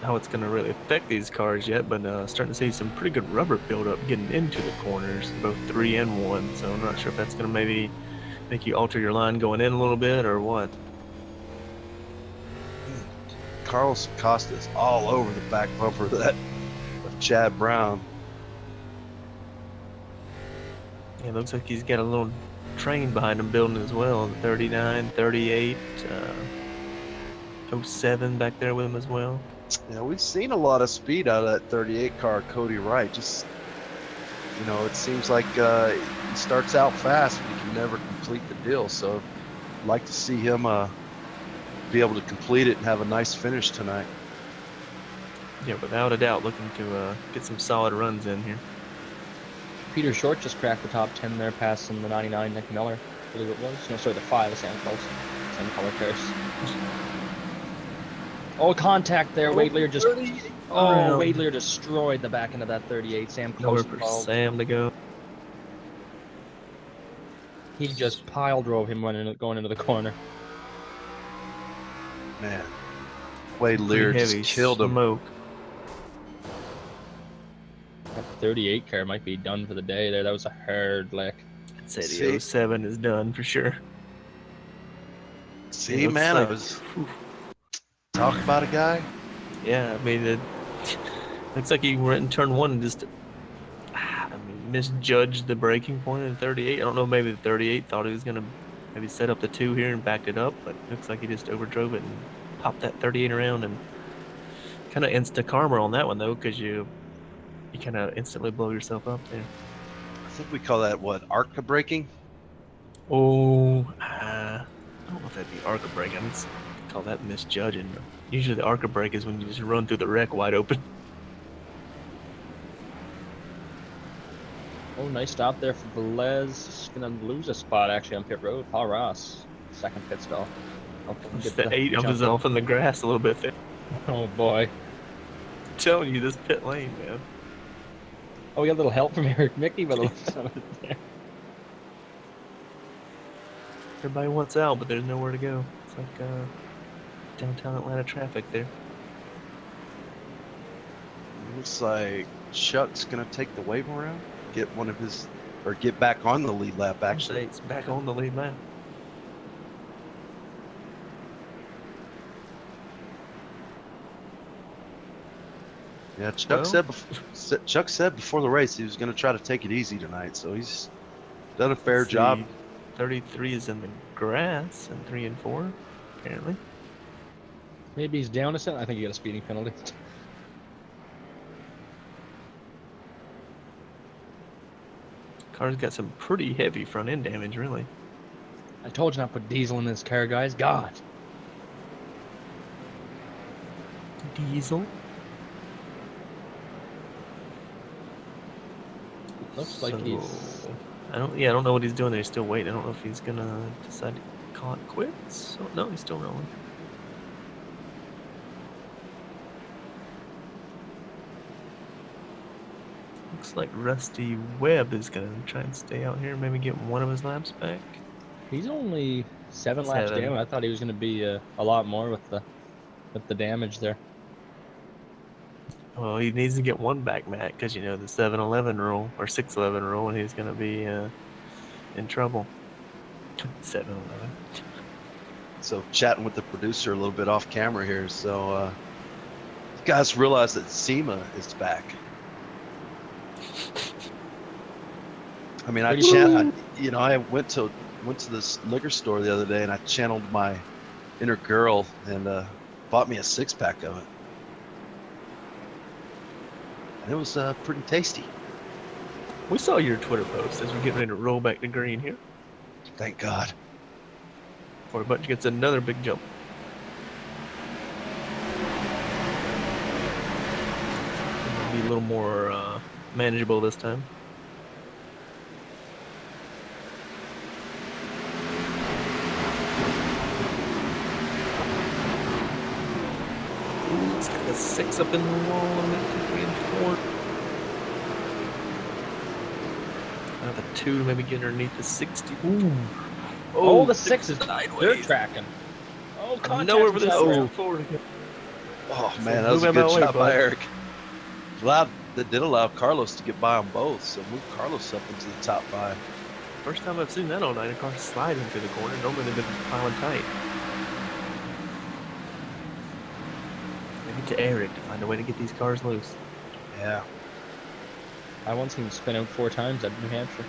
[SPEAKER 2] how it's going to really affect these cars yet, but starting to see some pretty good rubber buildup getting into the corners, both 3 and 1. So I'm not sure if that's going to maybe make you alter your line going in a little bit or what.
[SPEAKER 3] Carlos Acosta is all over the back bumper of Chad Brown.
[SPEAKER 2] Yeah, it looks like he's got a little train behind him building as well. 39, 38, 07 back there with him as well.
[SPEAKER 3] Yeah, we've seen a lot of speed out of that 38 car, Cody Wright. Just, it seems like he starts out fast, but he can never complete the deal. So I'd like to see him be able to complete it and have a nice finish tonight.
[SPEAKER 2] Yeah, without a doubt, looking to get some solid runs in here.
[SPEAKER 4] Peter Short just cracked the top 10 there, passing the 99 Nick Miller, I believe it was. No, sorry, the 5, Sam Close. Same color pairs. Oh, contact there. Wade Lear just. Oh, Wade Lear destroyed the back end of that 38. Sam
[SPEAKER 2] Nowhere
[SPEAKER 4] Close
[SPEAKER 2] for
[SPEAKER 4] involved.
[SPEAKER 2] Sam to go.
[SPEAKER 4] He just pile drove him going into the corner.
[SPEAKER 3] Man, Wade
[SPEAKER 2] Pretty
[SPEAKER 3] Lear
[SPEAKER 2] heavy
[SPEAKER 3] just killed him.
[SPEAKER 2] smoke.
[SPEAKER 4] That 38 car might be done for the day there. That was a hard lick.
[SPEAKER 2] I'd say
[SPEAKER 3] See?
[SPEAKER 2] the 07 is done for sure.
[SPEAKER 3] See,
[SPEAKER 2] looks
[SPEAKER 3] man,
[SPEAKER 2] like-
[SPEAKER 3] I was
[SPEAKER 2] Whew.
[SPEAKER 3] talk about a guy.
[SPEAKER 2] Yeah, I mean, it looks like he went in turn one and just, misjudged the braking point in 38. I don't know, maybe the 38 thought he was going to maybe set up the 2 here and backed it up, but looks like he just overdrove it and popped that 38 around and kind of insta-karma on that one, though, because you kind of instantly blow yourself up there.
[SPEAKER 3] I think we call that what, ARCA braking?
[SPEAKER 2] Oh, I don't know if that'd be arca brake. I mean, call that misjudging. Usually the arca brake is when you just run through the wreck wide open.
[SPEAKER 4] Oh, nice stop there for Velez. He's gonna lose a spot actually on pit road. Paul Ross, second pit stall. Hope he can
[SPEAKER 2] It's
[SPEAKER 4] get
[SPEAKER 2] the 8 of
[SPEAKER 4] jump
[SPEAKER 2] us
[SPEAKER 4] in.
[SPEAKER 2] off in the grass a little bit there.
[SPEAKER 4] Oh boy.
[SPEAKER 2] I'm telling you, this pit lane, man.
[SPEAKER 4] Oh, we got a little help from Eric Mickey by the looks of it there.
[SPEAKER 2] Everybody wants out, but there's nowhere to go. It's like downtown Atlanta traffic there.
[SPEAKER 3] Looks like Chuck's gonna take the wave around, get one of his, or get back on the lead lap. Actually,
[SPEAKER 2] It's back on the lead lap.
[SPEAKER 3] yeah. Chuck
[SPEAKER 2] Well-
[SPEAKER 3] said before the race he was gonna try to take it easy tonight, so he's done a fair
[SPEAKER 2] Let's see,
[SPEAKER 3] job.
[SPEAKER 2] 33 is in the grass, and 3 and 4, apparently.
[SPEAKER 4] Maybe he's down a set. I think he got a speeding penalty.
[SPEAKER 2] Car's got some pretty heavy front end damage, really.
[SPEAKER 4] I told you not to put diesel in this car, guys. God.
[SPEAKER 2] Diesel.
[SPEAKER 4] Looks like he's.
[SPEAKER 2] I don't know what he's doing there. He's still waiting. I don't know if he's gonna decide to call it quits. Oh, no, he's still rolling. Looks like Rusty Webb is gonna try and stay out here, maybe get one of his laps back.
[SPEAKER 4] He's only 7 laps
[SPEAKER 2] 7.
[SPEAKER 4] down. I thought he was going to be a lot more with the damage there.
[SPEAKER 2] Well, he needs to get one back, Matt, because the 7-11 rule or 6-11 rule, and he's gonna be in trouble. 7-11.
[SPEAKER 3] So chatting with the producer a little bit off camera here. So you guys realize that SEMA is back. I mean, I went to this liquor store the other day and I channeled my inner girl and bought me a 6-pack of it. And it was pretty tasty.
[SPEAKER 2] We saw your Twitter post as we're getting ready to roll back to green here.
[SPEAKER 3] Thank God.
[SPEAKER 2] Before Bunch gets another big jump. Be a little more manageable this time. Ooh, it's got a 6 up in the wall and then 3 and 4. Another 2 to maybe get underneath the 60. Ooh.
[SPEAKER 4] Oh, the 6 is
[SPEAKER 2] sideways.
[SPEAKER 4] they're tracking. Oh, contact
[SPEAKER 2] Nowhere for this
[SPEAKER 4] himself.
[SPEAKER 2] forward.
[SPEAKER 3] Oh
[SPEAKER 2] So
[SPEAKER 3] man, that was a
[SPEAKER 2] move him
[SPEAKER 3] good
[SPEAKER 2] out of the way,
[SPEAKER 3] job by
[SPEAKER 2] bud.
[SPEAKER 3] Eric. That did allow Carlos to get by on both, so move Carlos up into the top 5.
[SPEAKER 2] First time I've seen that all night. A car sliding through the corner. Normally they've been piling tight. Maybe to Eric to find a way to get these cars loose.
[SPEAKER 3] Yeah.
[SPEAKER 4] I once seen him spin out 4 times at New Hampshire.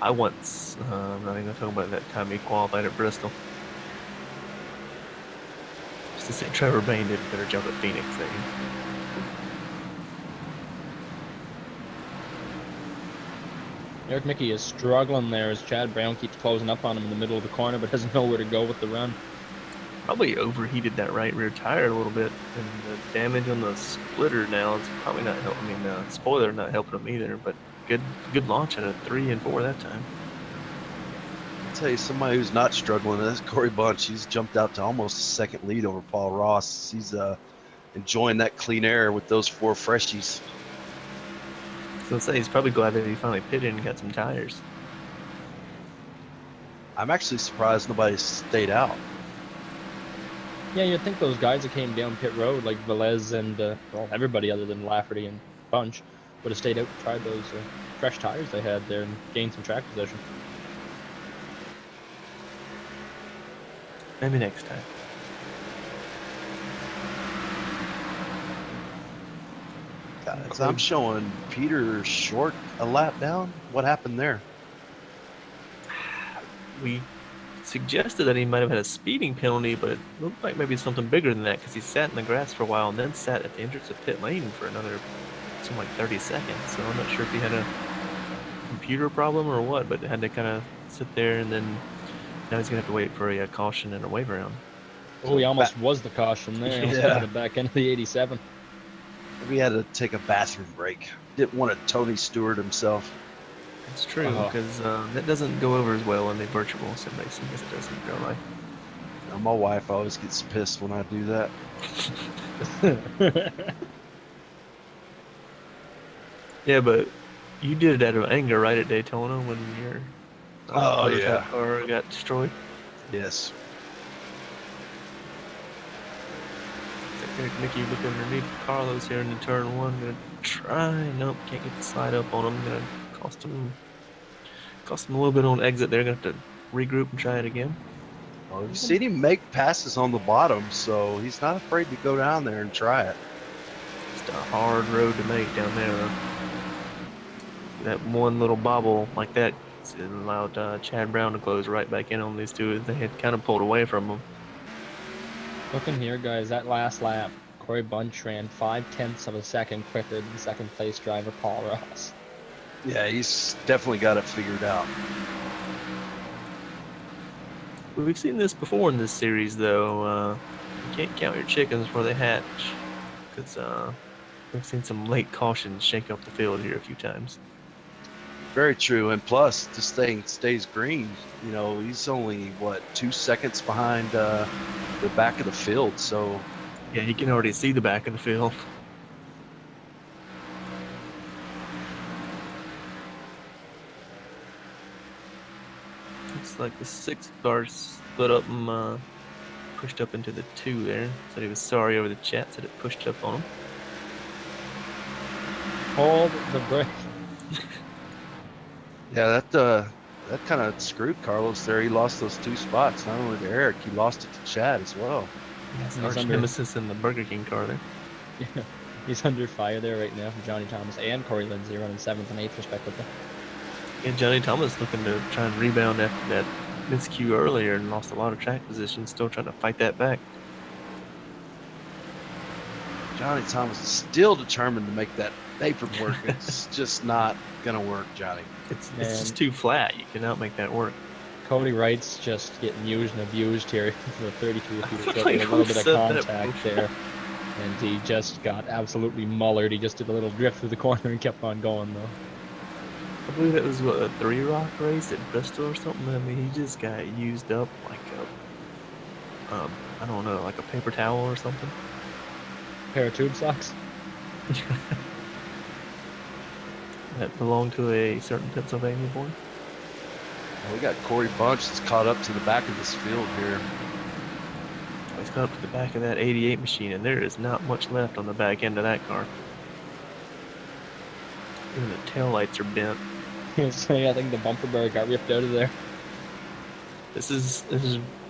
[SPEAKER 2] I once, I'm not even going to talk about that time he qualified at Bristol. Just to say Trevor Bain did a better job at Phoenix that year.
[SPEAKER 4] Eric Mickey is struggling there as Chad Brown keeps closing up on him in the middle of the corner, but doesn't know where to go with the run.
[SPEAKER 2] Probably overheated that right rear tire a little bit, and the damage on the splitter now is probably not helping. I mean, spoiler not helping him either, but good launch at a 3 and 4 that time.
[SPEAKER 3] I'll tell you, somebody who's not struggling, that's Corey Bunch. He's jumped out to almost a second lead over Paul Ross. He's enjoying that clean air with those 4 freshies.
[SPEAKER 2] So I'd say he's probably glad that he finally pitted and got some tires.
[SPEAKER 3] I'm actually surprised nobody stayed out.
[SPEAKER 4] Yeah, you'd think those guys that came down pit road, like Velez and well, everybody other than Lafferty and Bunch, would have stayed out and tried those fresh tires they had there and gained some track position.
[SPEAKER 2] Maybe next time.
[SPEAKER 3] Guys, I'm showing Peter Short a lap down. What happened there?
[SPEAKER 2] We suggested that he might have had a speeding penalty, but it looked like maybe something bigger than that because he sat in the grass for a while and then sat at the entrance of pit lane for another, something like 30 seconds. So I'm not sure if he had a computer problem or what, but had to kind of sit there, and then now he's gonna have to wait for a caution and a wave around.
[SPEAKER 4] Oh, he almost was the caution there. He almost
[SPEAKER 3] Yeah.
[SPEAKER 4] got the back end of the 87.
[SPEAKER 3] We had to take a bathroom break. Didn't want to Tony Stewart himself.
[SPEAKER 2] It's true
[SPEAKER 4] Oh.
[SPEAKER 2] because that doesn't go over as well in the virtual sim racing as it does in real life.
[SPEAKER 3] Now, my wife always gets pissed when I do that.
[SPEAKER 2] Yeah, but you did it out of anger, right, at Daytona when your prototype car got destroyed?
[SPEAKER 3] Yes.
[SPEAKER 2] Eric Mickey looking underneath Carlos here into turn one. Gonna try. Nope, can't get the slide up on him. Gonna cost him a little bit on exit there. Gonna have to regroup and try it again.
[SPEAKER 3] Well, you've seen him make passes on the bottom, so he's not afraid to go down there and try it.
[SPEAKER 2] Just a hard road to make down there, though. That one little bobble like that allowed Chad Brown to close right back in on these two. They had kind of pulled away from him.
[SPEAKER 4] Looking here, guys, that last lap, Corey Bunch ran 0.5 of a second quicker than second place driver Paul Ross.
[SPEAKER 3] Yeah, he's definitely got it figured out.
[SPEAKER 2] We've seen this before in this series, though. You can't count your chickens before they hatch, because we've seen some late cautions shake up the field here a few times.
[SPEAKER 3] Very true. And plus, this thing stays green. You know, he's only, 2 seconds behind the back of the field. So,
[SPEAKER 2] Yeah, you can already see the back of the field. Looks like the 6 cars split up and pushed up into the 2 there. Said he was sorry over the chat, said it pushed up on him.
[SPEAKER 4] Hold the brake.
[SPEAKER 3] yeah, that kind of screwed Carlos there. He lost those 2 spots. Not only to Eric, he lost it to Chad as well.
[SPEAKER 2] Yes,
[SPEAKER 4] He's
[SPEAKER 2] arch
[SPEAKER 4] under-
[SPEAKER 2] nemesis in the Burger King car there.
[SPEAKER 4] Yeah, he's under fire there right now from Johnny Thomas and Corey Lindsay running 7th and 8th respectively.
[SPEAKER 2] Yeah, Johnny Thomas looking to try and rebound after that miscue earlier and lost a lot of track position, still trying to fight that back.
[SPEAKER 3] Johnny Thomas is still determined to make that apron work. It's just not going to work, Johnny.
[SPEAKER 2] It's
[SPEAKER 4] Man.
[SPEAKER 2] just too flat. You cannot make that work.
[SPEAKER 4] Cody Wright's just getting used and abused here for the 33 feet of
[SPEAKER 2] Like
[SPEAKER 4] short, with a little
[SPEAKER 2] we've
[SPEAKER 4] bit of
[SPEAKER 2] said that
[SPEAKER 4] contact
[SPEAKER 2] before.
[SPEAKER 4] there. And he just got absolutely mullered. He just did a little drift through the corner and kept on going, though.
[SPEAKER 2] I believe it was a 3 Rock race at Bristol or something. I mean, he just got used up like a, I don't know, like a paper towel or something.
[SPEAKER 4] Pair of tube socks.
[SPEAKER 2] That belonged to a certain Pennsylvania boy.
[SPEAKER 3] We got Corey Bunch that's caught up to the back of this field here.
[SPEAKER 2] He's got up to the back of that 88 machine, and there is not much left on the back end of that car. Even the taillights are bent.
[SPEAKER 4] So yeah, I think the bumper bar got ripped out of there.
[SPEAKER 2] This is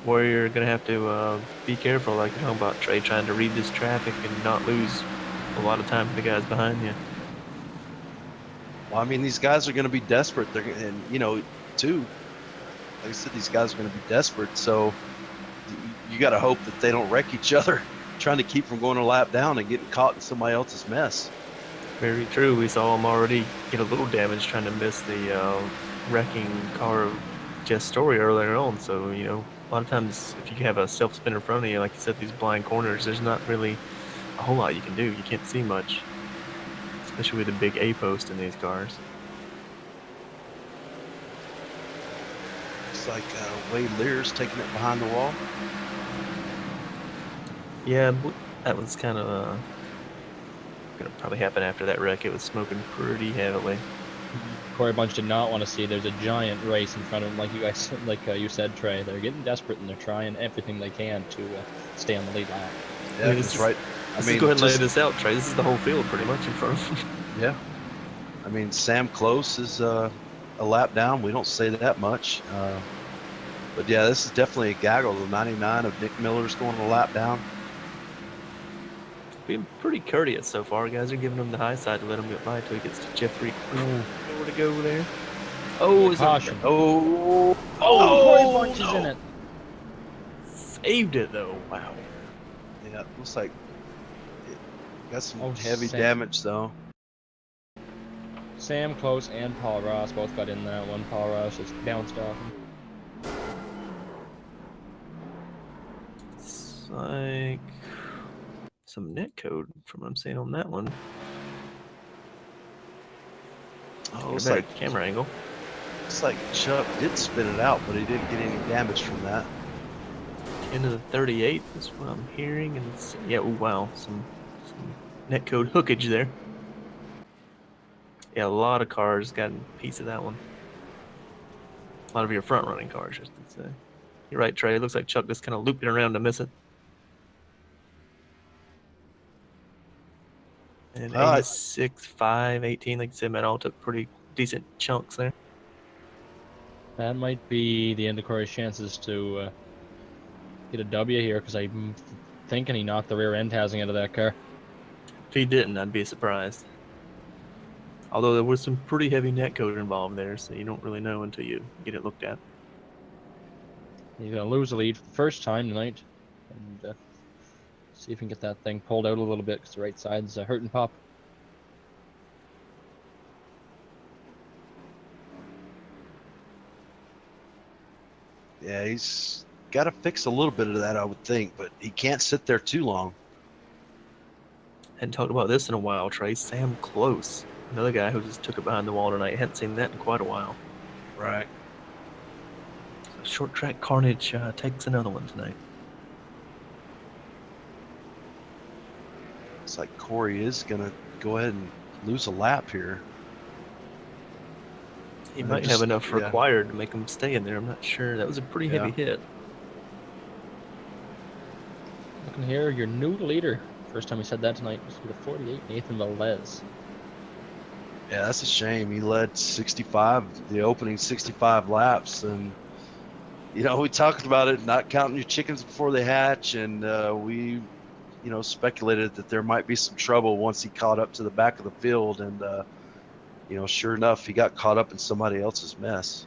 [SPEAKER 2] where you're gonna have to be careful, like you're talking about, Trey, trying to read this traffic and not lose a lot of time for the guys behind you.
[SPEAKER 3] Well, I mean, these guys are going to be desperate. And too, like I said, these guys are going to be desperate. So you got to hope that they don't wreck each other, trying to keep from going a lap down and getting caught in somebody else's mess.
[SPEAKER 2] Very true. We saw him already get a little damage trying to miss the wrecking car of Jess Story earlier on. So, a lot of times if you have a self-spin in front of you, like you said, these blind corners, there's not really a whole lot you can do. You can't see much, especially with the big A-post in these cars.
[SPEAKER 3] It's like Wade Lear's taking it behind the wall.
[SPEAKER 2] Yeah, that was kind of gonna probably happen after that wreck. It was smoking pretty heavily.
[SPEAKER 4] Corey Bunch did not want to see. There's a giant race in front of him, like you guys, you said, Trey. They're getting desperate and they're trying everything they can to stay on the lead lap.
[SPEAKER 3] Yeah,
[SPEAKER 2] mean,
[SPEAKER 3] because
[SPEAKER 2] this is- Let's just go ahead and lay this out, Trey. This is the whole field pretty much in front of him.
[SPEAKER 3] Yeah. I mean, Sam Close is a lap down. We don't say that much. But yeah, this is definitely a gaggle. The 99 of Nick Miller's going a lap down.
[SPEAKER 2] Being pretty courteous so far. Guys are giving him the high side to let him get by until he gets to Jeffrey. Nowhere to go there. Oh, is
[SPEAKER 4] Caution.
[SPEAKER 3] Oh,
[SPEAKER 4] Corey Bunch is in it.
[SPEAKER 2] Saved it though. Wow.
[SPEAKER 3] Yeah, it looks like it got some
[SPEAKER 4] Oh,
[SPEAKER 3] heavy
[SPEAKER 4] Sam.
[SPEAKER 3] damage though.
[SPEAKER 4] Sam Close and Paul Ross both got in that one. Paul Ross just bounced off him.
[SPEAKER 2] It's like some net code from what I'm seeing on that one.
[SPEAKER 3] Oh,
[SPEAKER 2] Get a
[SPEAKER 3] looks
[SPEAKER 2] better
[SPEAKER 3] like
[SPEAKER 2] camera angle.
[SPEAKER 3] Chuck did spin it out, but he didn't get any damage from that.
[SPEAKER 2] Into the 38 is what I'm hearing, and it's, yeah, oh, wow, some netcode hookage there. Yeah, a lot of cars got a piece of that one. A lot of your front running cars, I should say. You're right, Trey. It looks like Chuck just kind of looped it around to miss it. And 86, 5, 18, like you said, man, all took pretty decent chunks there.
[SPEAKER 4] That might be the end of Corey's chances to get a W here, because I'm thinking he knocked the rear end housing out of that car.
[SPEAKER 2] If he didn't, I'd be surprised. Although there was some pretty heavy netcode involved there, so you don't really know until you get it looked at.
[SPEAKER 4] He's going to lose the lead for the first time tonight. And see if we can get that thing pulled out a little bit, because the right side's hurting Pop.
[SPEAKER 3] Yeah, he's got to fix a little bit of that, I would think, but he can't sit there too long.
[SPEAKER 2] Hadn't talked about this in a while, Trey. Sam Close, another guy who just took it behind the wall tonight. Hadn't seen that in quite a while.
[SPEAKER 3] Right.
[SPEAKER 2] So short track carnage takes another one tonight.
[SPEAKER 3] It's like Corey is going to go ahead and lose a lap here.
[SPEAKER 2] He
[SPEAKER 3] And
[SPEAKER 2] might
[SPEAKER 3] just-
[SPEAKER 2] have enough
[SPEAKER 3] yeah.
[SPEAKER 2] required to make him stay in there. I'm not sure. That was a pretty heavy hit.
[SPEAKER 4] Looking here, your new leader. First time we said that tonight was with a 48, Nathan Velez.
[SPEAKER 3] Yeah, that's a shame. He led 65, the opening 65 laps. And, you know, we talked about it, not counting your chickens before they hatch. And we, you know, speculated that there might be some trouble once he caught up to the back of the field. And, you know, sure enough, he got caught up in somebody else's mess.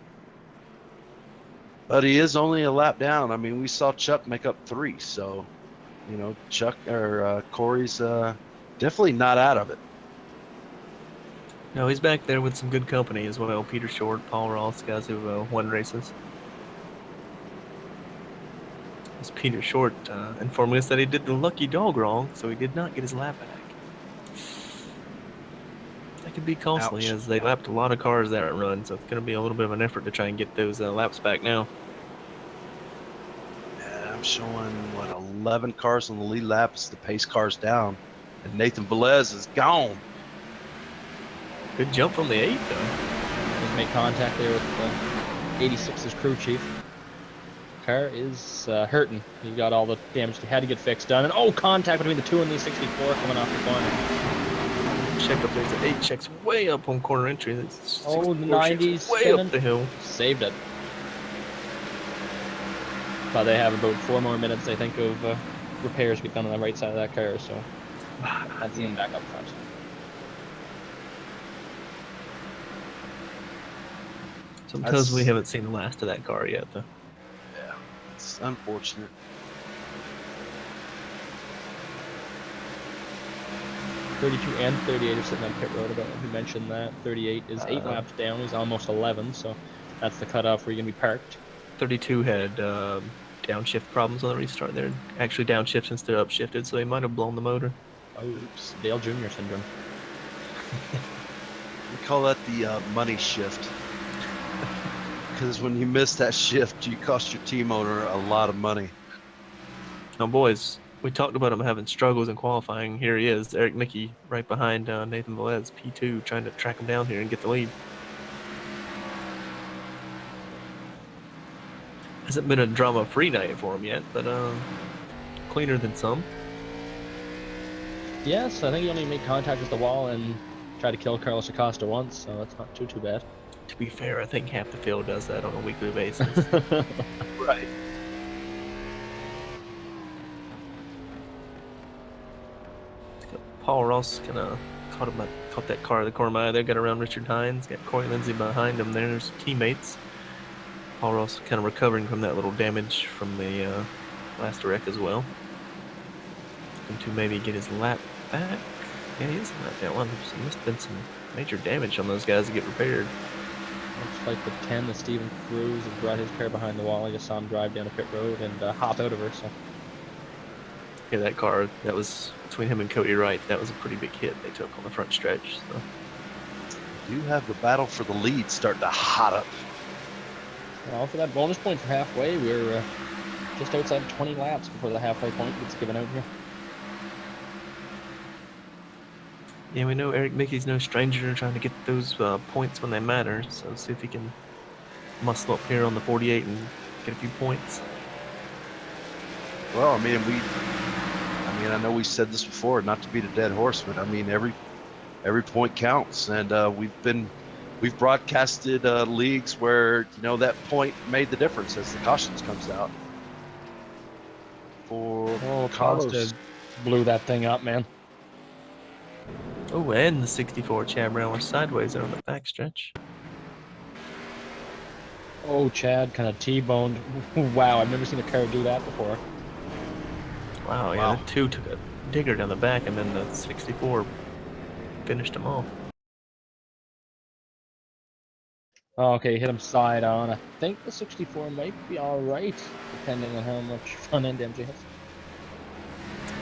[SPEAKER 3] But he is only a lap down. I mean, we saw Chuck make up 3. So, you know, Corey's definitely not out of it.
[SPEAKER 2] No, he's back there with some good company as well. Peter Short, Paul Ross, guys who won races. As Peter Short informing us that he did the lucky dog wrong, so he did not get his lap back. That could be costly,
[SPEAKER 3] Ouch.
[SPEAKER 2] as they lapped a lot of cars that run, so it's going to be a little bit of an effort to try and get those laps back now.
[SPEAKER 3] Yeah, I'm showing, 11 cars on the lead lap as the pace car's down. And Nathan Velez is gone.
[SPEAKER 2] Good jump from the 8, though.
[SPEAKER 4] He's made contact there with 86's crew chief. Car is hurting. He got all the damage he had to get fixed done. And contact between the 2 and the 64 coming off the corner.
[SPEAKER 2] Check up, there's an 8 checks way up on corner entry.
[SPEAKER 4] The
[SPEAKER 2] 64 checks
[SPEAKER 4] 90s
[SPEAKER 2] way
[SPEAKER 4] spinning.
[SPEAKER 2] up the hill.
[SPEAKER 4] Saved it. But they have about 4 more minutes, I think, of repairs to get done on the right side of that car, so that's him back up front.
[SPEAKER 2] Sometimes we haven't seen the last of that car yet, though.
[SPEAKER 3] Yeah, it's unfortunate.
[SPEAKER 4] 32 and 38 are sitting on pit road. I don't know if you mentioned that. 38 is 8 laps down. He's almost 11, so that's the cutoff where you're going to be parked.
[SPEAKER 2] 32 had downshift problems on the restart there. Actually downshifted instead of upshifted, so he might have blown the motor.
[SPEAKER 4] Oops, Dale Jr. syndrome.
[SPEAKER 3] We call that the money shift. Because when you miss that shift, you cost your team owner a lot of money.
[SPEAKER 2] Now, boys, we talked about him having struggles in qualifying. Here he is, Eric Mickey, right behind Nathan Velez, P2, trying to track him down here and get the lead. Hasn't been a drama-free night for him yet, but cleaner than some.
[SPEAKER 4] Yes, I think he only made contact with the wall and tried to kill Carlos Acosta once, so that's not too bad.
[SPEAKER 2] To be fair, I think half the field does that on a weekly basis.
[SPEAKER 3] Right.
[SPEAKER 2] Paul Ross kind of caught that car at the corner of my eye there, got around Richard Hines, got Corey Lindsey behind him there. There's teammates. Paul Ross kind of recovering from that little damage from the last wreck as well. Looking to maybe get his lap back. Yeah, he is in that one. There must have been some major damage on those guys to get repaired.
[SPEAKER 4] Looks like the 10, the Stephen Cruz, has brought his car behind the wall. I just saw him drive down a pit road and hop out of her, so...
[SPEAKER 2] Yeah, that car, that was between him and Cody Wright. That was a pretty big hit they took on the front stretch. So.
[SPEAKER 3] You have the battle for the lead starting to hot up.
[SPEAKER 4] Well, for that bonus point for halfway, we're just outside 20 laps before the halfway point gets given out here.
[SPEAKER 2] Yeah, we know Eric Mickey's no stranger trying to get those points when they matter. So see if he can muscle up here on the 48 and get a few points.
[SPEAKER 3] Well, I know we said this before, not to beat a dead horse, but I mean every point counts, and we've broadcasted leagues where that point made the difference as the cautions comes out. For Carlos,
[SPEAKER 4] Costa blew that thing up, man.
[SPEAKER 2] Oh, and the 64 Chad Brown was sideways there on the backstretch.
[SPEAKER 4] Oh, Chad kind of T-boned. Wow, I've never seen a car do that before.
[SPEAKER 2] Wow, yeah, the 2 took a digger down the back, and then the 64 finished him off.
[SPEAKER 4] Oh, okay, hit him side on. I think the 64 might be all right, depending on how much front end damage he has.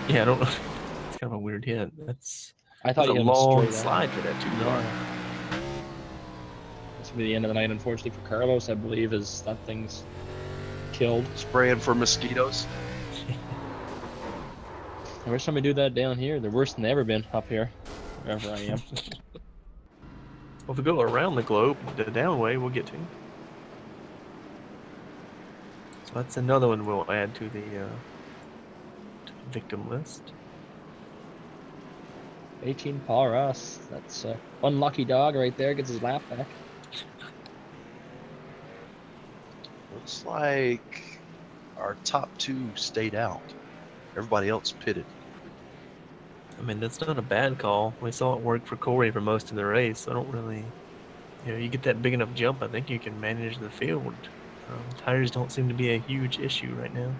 [SPEAKER 2] Yeah, I don't know. It's kind of a weird hit.
[SPEAKER 4] I thought
[SPEAKER 2] That's a
[SPEAKER 4] he hit him
[SPEAKER 2] long
[SPEAKER 4] straight
[SPEAKER 2] slide for that 2 car.
[SPEAKER 4] This will be the end of the night, unfortunately, for Carlos, I believe, as that thing's killed.
[SPEAKER 3] spraying for mosquitoes.
[SPEAKER 4] Every time we do that down here, they're worse than they've ever been up here, wherever I am.
[SPEAKER 2] Well, if we go around the globe, the downway, we'll get to. So that's another one we'll add to the victim list.
[SPEAKER 4] 18 Paul Ross. That's one lucky dog right there, gets his lap back.
[SPEAKER 3] Looks like our top 2 stayed out. Everybody else pitted.
[SPEAKER 2] I mean, that's not a bad call. We saw it work for Corey for most of the race. I don't really... you get that big enough jump, I think you can manage the field. Tires don't seem to be a huge issue right now.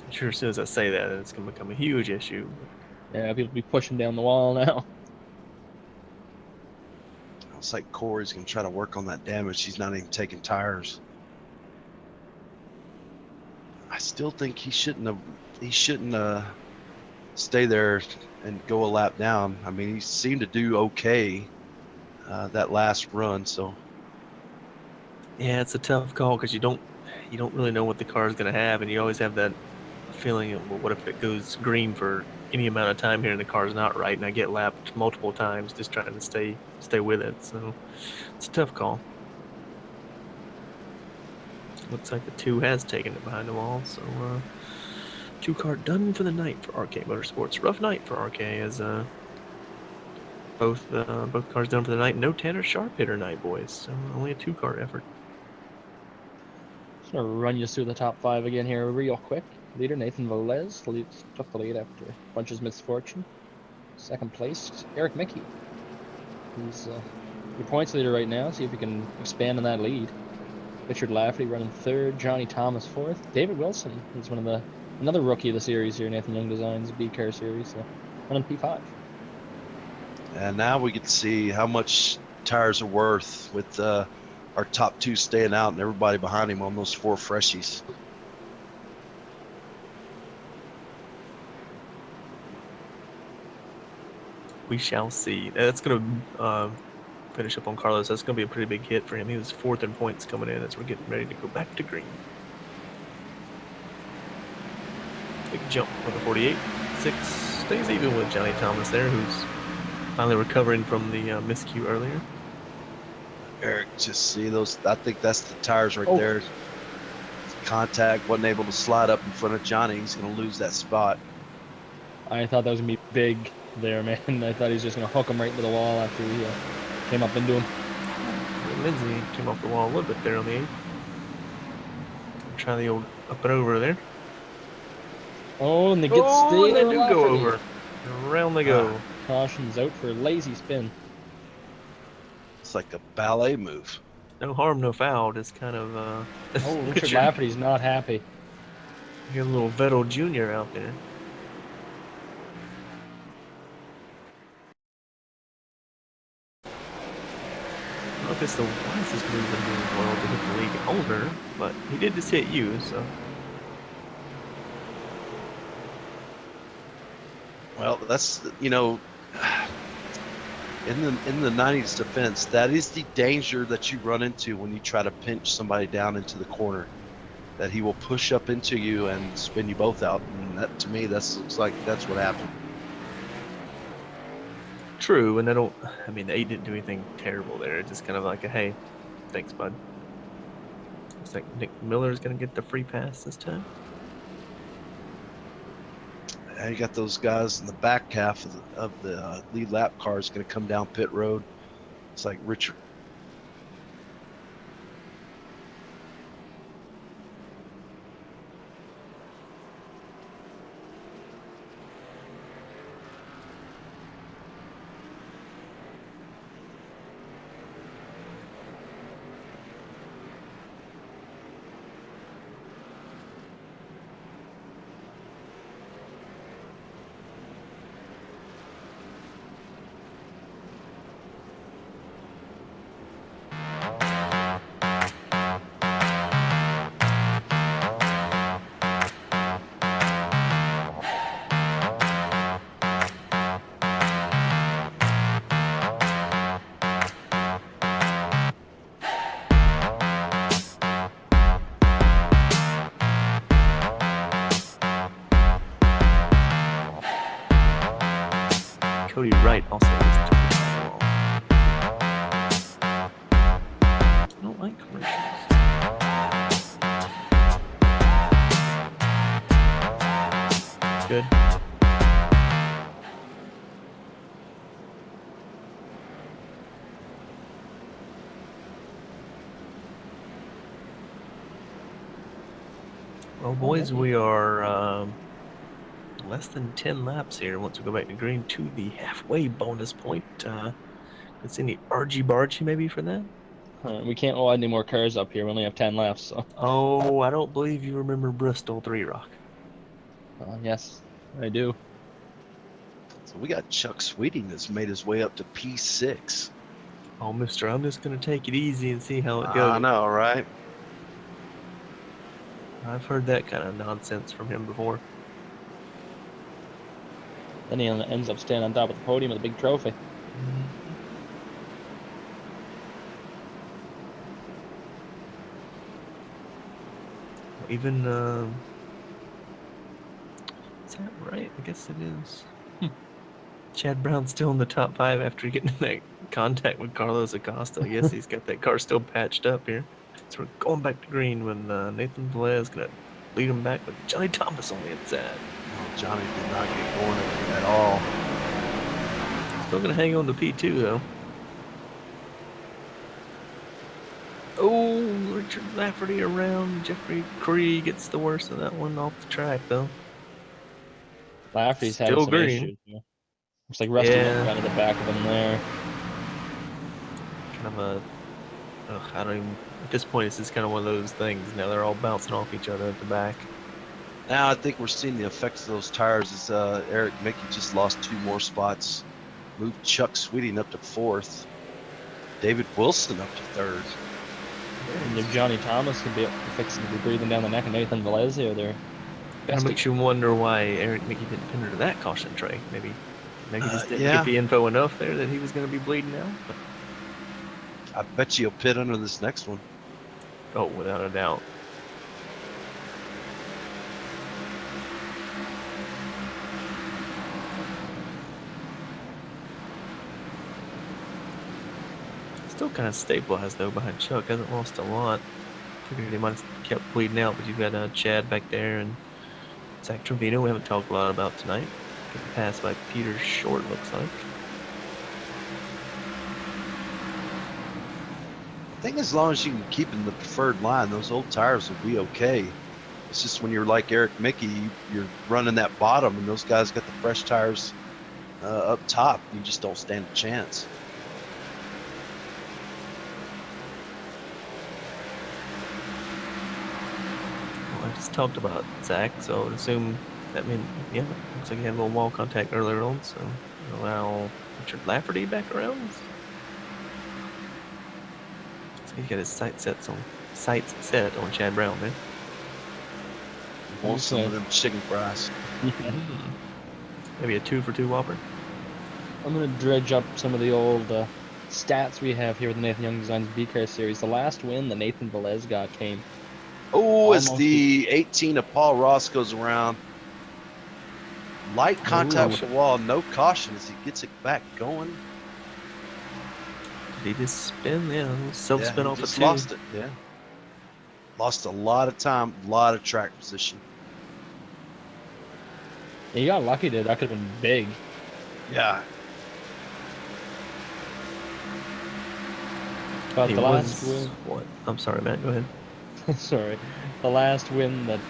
[SPEAKER 2] I'm sure as soon as I say that, it's going to become a huge issue.
[SPEAKER 4] Yeah, people be pushing down the wall now.
[SPEAKER 3] Looks like Corey's gonna try to work on that damage. He's not even taking tires. I still think he shouldn't stay there and go a lap down. I mean, he seemed to do okay that last run. So
[SPEAKER 2] Yeah, it's a tough call because you don't really know what the car is going to have, and you always have that feeling of, well, what if it goes green for any amount of time here and the car's not right, and I get lapped multiple times just trying to stay with it. So it's a tough call. Looks like the 2 has taken it behind the wall, so 2 car done for the night for RK Motorsports. Rough night for RK as both cars done for the night. No Tanner Sharp hitter night, boys. So only a 2 car effort.
[SPEAKER 4] Just gonna run you through the top 5 again here real quick. Leader Nathan Velez took the lead after Bunch's misfortune. Second place, Eric Mickey. He's your points leader right now. See if he can expand on that lead. Richard Lafferty running 3rd, Johnny Thomas 4th. David Wilson is another rookie of the series here, Nathan Young Designs B-Car Series, so running P5.
[SPEAKER 3] and now we get to see how much tires are worth with our top 2 staying out and everybody behind him on those 4 freshies.
[SPEAKER 2] We shall see. That's going to finish up on Carlos. That's going to be a pretty big hit for him. He was 4th in points coming in as we're getting ready to go back to green. Big jump on the 48. 6 stays even with Johnny Thomas there, who's finally recovering from the miscue earlier.
[SPEAKER 3] Eric, just see those. I think that's the tires right
[SPEAKER 4] Oh.
[SPEAKER 3] there. Contact, wasn't able to slide up in front of Johnny. He's going to lose that spot.
[SPEAKER 4] I thought that was gonna be big there, man. I thought he was just gonna hook him right into the wall after he came up into him.
[SPEAKER 2] Lindsay came off the wall a little bit there on the 8. Try the old up and over there.
[SPEAKER 4] Oh, and they get
[SPEAKER 2] Oh, and they
[SPEAKER 4] Taylor
[SPEAKER 2] do go
[SPEAKER 4] Lafferty.
[SPEAKER 2] over. Around they go.
[SPEAKER 4] Caution's out for lazy spin.
[SPEAKER 3] It's like a ballet move.
[SPEAKER 2] No harm, no foul. Just kind of
[SPEAKER 4] Oh, Richard Lafferty's not happy.
[SPEAKER 2] You got a little Vettel Jr. out there. I don't know if it's the wisest move in the world to hit the league owner, but he did just hit you, so.
[SPEAKER 3] Well, that's, you know, in the 90s defense, that is the danger that you run into when you try to pinch somebody down into the corner. That he will push up into you and spin you both out. And that, to me, that looks like that's what happened.
[SPEAKER 2] True, and I mean, the 8 didn't do anything terrible there. It's just kind of like a, hey, thanks, bud. Looks like Nick Miller's going to get the free pass this time.
[SPEAKER 3] And you got those guys in the back half of the lead lap cars going to come down pit road. It's like Richard.
[SPEAKER 2] Cody Wright also was to the wall. I don't like commercials. Good. Well, boys, we are less than 10 laps here. Once we go back to green to the halfway bonus point. Let's see any argy-bargy maybe for that?
[SPEAKER 4] We can't load any more cars up here. We only have 10 laps. So.
[SPEAKER 2] Oh, I don't believe you remember Bristol 3 Rock.
[SPEAKER 4] Yes, I do.
[SPEAKER 3] So we got Chuck Sweeting that's made his way up to P6.
[SPEAKER 2] Oh, mister, I'm just going to take it easy and see how it goes.
[SPEAKER 3] I know, right?
[SPEAKER 2] I've heard that kind of nonsense from him before.
[SPEAKER 4] Then he ends up standing on top of the podium with a big trophy.
[SPEAKER 2] Even, is that right? I guess it is. Chad Brown's still in the top 5 after getting that contact with Carlos Acosta. I guess he's got that car still patched up here. So we're going back to green with Nathan Velez going to lead him back with Johnny Thomas on the inside.
[SPEAKER 3] Well, Johnny did not get going at all.
[SPEAKER 2] Still going to hang on to P2, though. Oh, Richard Lafferty around. Jeffrey Cree gets the worst of that one off the track, though.
[SPEAKER 4] Lafferty's
[SPEAKER 2] Still
[SPEAKER 4] having some
[SPEAKER 2] green.
[SPEAKER 4] issues. Yeah. Looks like Rusty
[SPEAKER 2] Yeah.
[SPEAKER 4] got to the back of him there.
[SPEAKER 2] Kind of a... I don't even... At this point, it's just kind of one of those things. Now they're all bouncing off each other at the back.
[SPEAKER 3] Now I think we're seeing the effects of those tires as Eric Mickey just lost 2 more spots. Moved Chuck Sweeting up to 4th. David Wilson up to 3rd.
[SPEAKER 4] And if Johnny Thomas could be fixing to be breathing down the neck of Nathan Velez here, they're
[SPEAKER 2] Kind of makes you wonder why Eric Mickey didn't pin her to that caution tray. Maybe he just didn't
[SPEAKER 3] yeah.
[SPEAKER 2] get the info enough there that he was going to be bleeding out. But...
[SPEAKER 3] I bet you he'll pit under this next one.
[SPEAKER 2] Oh, without a doubt. Still still kind of stabilized though behind Chuck. Hasn't lost a lot. Figured he might have kept bleeding out, but you've got Chad back there and Zach Trevino. We haven't talked a lot about tonight. Getting passed by Peter Short, looks like.
[SPEAKER 3] I think as long as you can keep in the preferred line, those old tires will be okay. It's just when you're like Eric Mickey, you're running that bottom, and those guys got the fresh tires up top. You just don't stand a chance.
[SPEAKER 2] Well, I just talked about Zach, so I would assume that means, yeah, looks like he had a little wall contact earlier on, so allow Richard Lafferty back around. So he's got his sights set on Chad Brown, man.
[SPEAKER 3] You want some of them chicken fries.
[SPEAKER 2] Maybe a 2-for-2 Whopper.
[SPEAKER 4] I'm going to dredge up some of the old stats we have here with the Nathan Young Designs B-Car Series. The last win that Nathan Velez got came.
[SPEAKER 3] Oh, as
[SPEAKER 4] Almost
[SPEAKER 3] the 18 of Paul Ross goes around. Light contact with the wall, no caution as he gets it back going.
[SPEAKER 2] Did he just spin? Yeah, self-spin off
[SPEAKER 3] he
[SPEAKER 2] a
[SPEAKER 3] just
[SPEAKER 2] 2.
[SPEAKER 3] lost it, yeah. Lost a lot of time, a lot of track position.
[SPEAKER 4] Yeah, you got lucky there. That could have been big.
[SPEAKER 3] Yeah.
[SPEAKER 4] But
[SPEAKER 2] He
[SPEAKER 4] the last
[SPEAKER 2] was,
[SPEAKER 4] win...
[SPEAKER 2] what? I'm sorry, Matt, go ahead.
[SPEAKER 4] Sorry. The last win that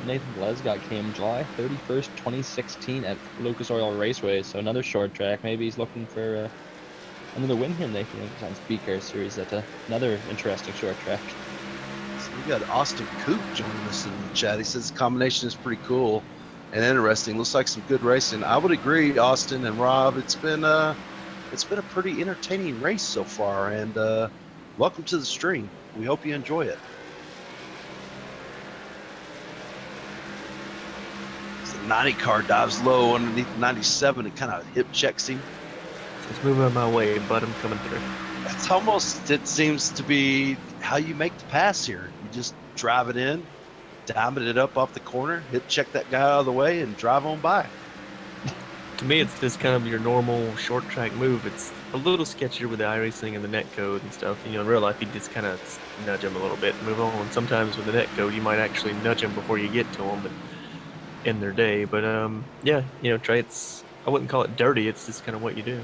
[SPEAKER 4] Nathan Velez got came July 31st, 2016 at Lucas Oil Raceway. So another short track. Maybe he's looking for another win here in the Nathan Young Designs B-Car Series at another interesting short track.
[SPEAKER 3] So we got Austin Coop joining us in the chat. He says the combination is pretty cool and interesting. Looks like some good racing. I would agree, Austin and Rob. It's been a pretty entertaining race so far, and welcome to the stream. We hope you enjoy it. As the 90 car dives low underneath the 97 and kind of hip checks him.
[SPEAKER 2] Just move out of my way, bud. I'm coming through.
[SPEAKER 3] That's almost, it seems to be how you make the pass here. You just drive it in, diamond it up off the corner, hip check that guy out of the way, and drive on by.
[SPEAKER 2] To me, it's just kind of your normal short track move. It's a little sketchier with the iRacing and the net code and stuff. In real life, you just kind of nudge them a little bit and move on. And sometimes with the net code, you might actually nudge them before you get to them, but in their day. But yeah, Trey, I wouldn't call it dirty. It's just kind of what you do.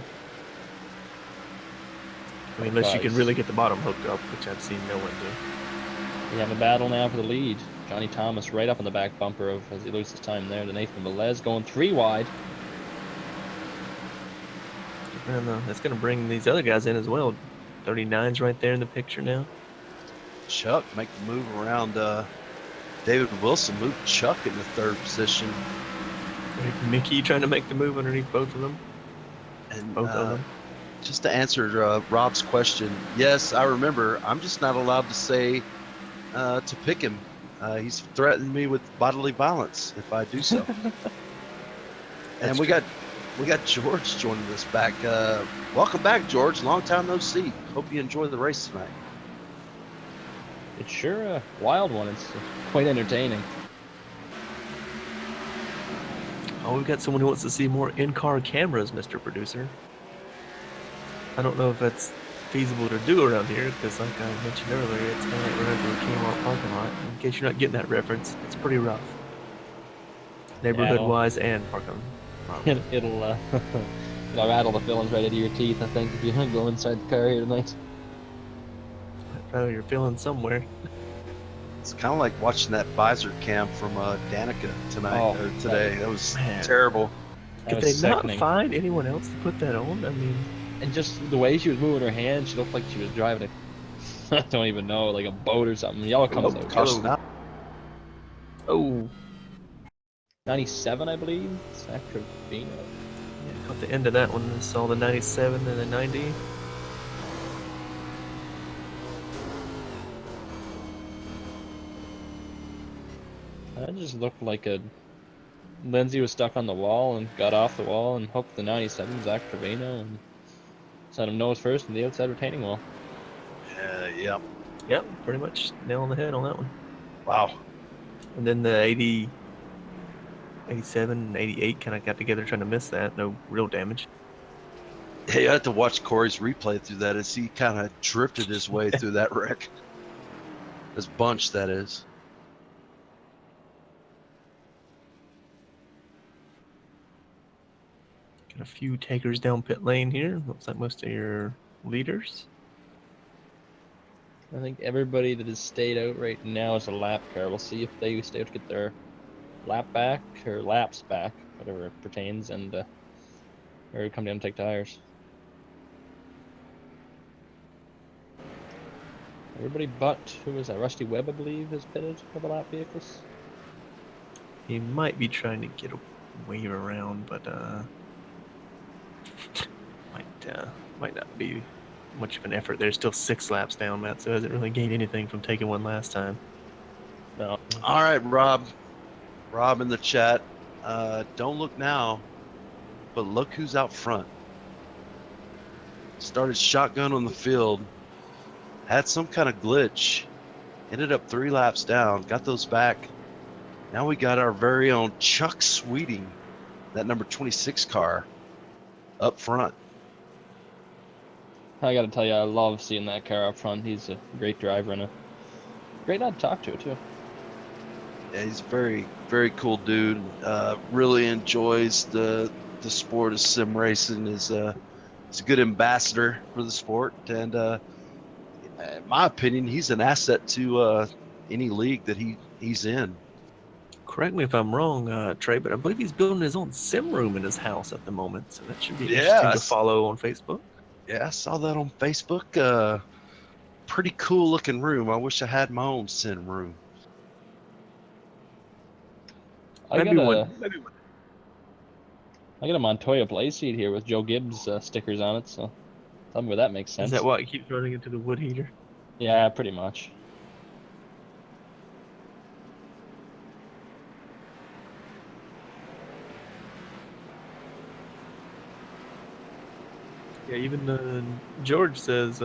[SPEAKER 2] I mean, unless you can really get the bottom hooked up, which I've seen no one do.
[SPEAKER 4] We have a battle now for the lead. Johnny Thomas right up in the back bumper as he loses time there to Nathan Velez, going 3 wide.
[SPEAKER 2] And that's going to bring these other guys in as well. 39's right there in the picture now.
[SPEAKER 3] Chuck make the move around David Wilson, moved Chuck in the 3rd position.
[SPEAKER 2] Mickey trying to make the move underneath both of them.
[SPEAKER 3] And
[SPEAKER 2] both of them.
[SPEAKER 3] Just to answer Rob's question, yes, I remember. I'm just not allowed to say to pick him. He's threatened me with bodily violence if I do so. And we got George joining us back. Welcome back, George. Long time no see. Hope you enjoy the race tonight.
[SPEAKER 4] It's sure a wild one. It's quite entertaining.
[SPEAKER 2] Oh, we've got someone who wants to see more in-car cameras, Mr. Producer. I don't know if that's feasible to do around here, because like I mentioned earlier, it's kind of like running through a Kmart parking lot. In case you're not getting that reference, it's pretty rough. Neighborhood-wise and parking.
[SPEAKER 4] It'll rattle the fillings right out of your teeth, I think, if you go inside the car here tonight.
[SPEAKER 2] Oh, you're feeling somewhere.
[SPEAKER 3] It's kind of like watching that visor cam from Danica tonight or today. That was terrible.
[SPEAKER 2] Could they not find anyone else to put that on? I mean,
[SPEAKER 4] and just the way she was moving her hand, she looked like she was driving I don't even know, like a boat or something. Yellow comes out.
[SPEAKER 2] Oh.
[SPEAKER 4] 97, I believe. Zach Trevino.
[SPEAKER 2] Yeah, caught the end of that one. I saw the 97 and the 90.
[SPEAKER 4] That just looked like Lindsay was stuck on the wall and got off the wall and hooked the 97 Zach Trevino and sent him nose first in the outside retaining wall.
[SPEAKER 3] Yeah.
[SPEAKER 2] Yep, pretty much nail on the head on that one.
[SPEAKER 3] Wow.
[SPEAKER 2] And then the 80, 87, and 88 kind of got together trying to miss that. No real damage.
[SPEAKER 3] Hey, you have to watch Corey's replay through that as he kind of drifted his way through that wreck. This bunch, that is.
[SPEAKER 2] Got a few takers down pit lane here. Looks like most of your leaders.
[SPEAKER 4] I think everybody that has stayed out right now is a lap car. We'll see if they stay out to get their lap back or laps back, whatever it pertains, and or come down and take tires. Everybody but who was that? Rusty Webb, I believe, is pitted for the lap vehicles.
[SPEAKER 2] He might be trying to get a wave around, but might not be much of an effort. There's still 6 laps down, Matt, so hasn't really gained anything from taking one last time.
[SPEAKER 4] No.
[SPEAKER 3] All right, Rob. Rob in the chat. Don't look now, but look who's out front. Started shotgun on the field. Had some kind of glitch. Ended up 3 laps down. Got those back. Now we got our very own Chuck Sweeting, that number 26 car, up front.
[SPEAKER 4] I gotta tell you, I love seeing that car up front. He's a great driver and a great guy to talk to, too.
[SPEAKER 3] Yeah, he's a very, very cool dude. Really enjoys the sport of sim racing. He's a good ambassador for the sport, and in my opinion, he's an asset to any league that he's in.
[SPEAKER 2] Correct me if I'm wrong, Trey, but I believe he's building his own sim room in his house at the moment, so that should be interesting to follow on Facebook.
[SPEAKER 3] Yeah, I saw that on Facebook. Pretty cool looking room. I wish I had my own sim room.
[SPEAKER 4] I got a Montoya play seat here with Joe Gibbs stickers on it, so tell me where that makes sense.
[SPEAKER 2] Is that why it keeps running into the wood heater?
[SPEAKER 4] Yeah, pretty much.
[SPEAKER 2] Yeah, even George says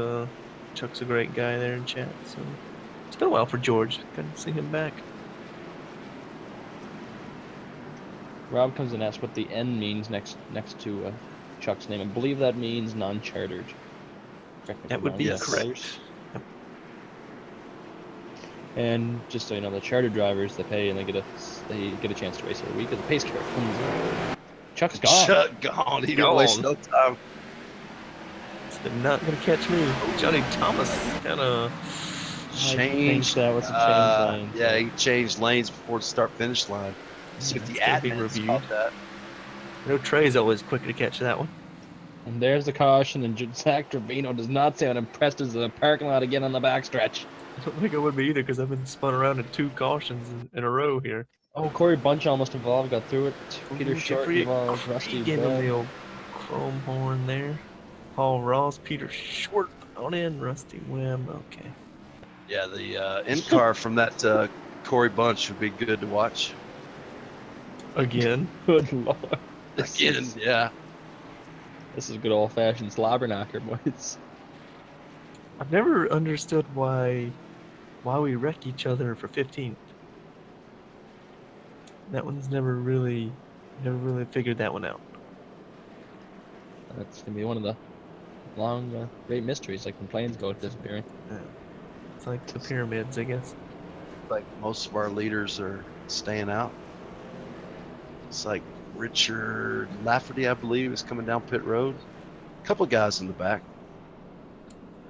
[SPEAKER 2] Chuck's a great guy there in chat, so it's been a while for George. Good to see him back.
[SPEAKER 4] Rob comes and asks what the N means next to Chuck's name. I believe that means non-chartered.
[SPEAKER 2] That would be correct.
[SPEAKER 4] Yep. And just so you know, the chartered drivers they pay and they get a chance to race every week. As the pace car comes in. Chuck's gone.
[SPEAKER 3] Chuck gone. He didn't waste no time.
[SPEAKER 2] It's not gonna catch me. Johnny Thomas kind of
[SPEAKER 3] changed
[SPEAKER 4] that with some change lanes.
[SPEAKER 3] Yeah, he changed lanes before the start-finish line. See if the admins caught that.
[SPEAKER 2] I know Trey's always quick to catch that one.
[SPEAKER 4] And there's the caution, and Zach Trevino does not sound impressed as the parking lot again on the backstretch.
[SPEAKER 2] I don't think I would be either, because I've been spun around in 2 cautions in a row here.
[SPEAKER 4] Oh, Corey Bunch almost involved, got through it. Peter Short involved, Rusty
[SPEAKER 2] Getting on the old chrome horn there. Paul Ross, Peter Short on in, Rusty Webb, okay.
[SPEAKER 3] Yeah, the in-car from that Corey Bunch would be good to watch.
[SPEAKER 2] Again?
[SPEAKER 4] Good lord.
[SPEAKER 3] Yeah.
[SPEAKER 4] This is good old-fashioned slobberknocker, boys.
[SPEAKER 2] I've never understood why we wreck each other for 15th. That one's never really figured that one out.
[SPEAKER 4] That's gonna be one of the long, great mysteries, like when planes go disappearing.
[SPEAKER 2] Yeah. It's like the pyramids, I guess.
[SPEAKER 3] Like most of our leaders are staying out. It's like Richard Lafferty, I believe, is coming down pit road. A couple of guys in the back.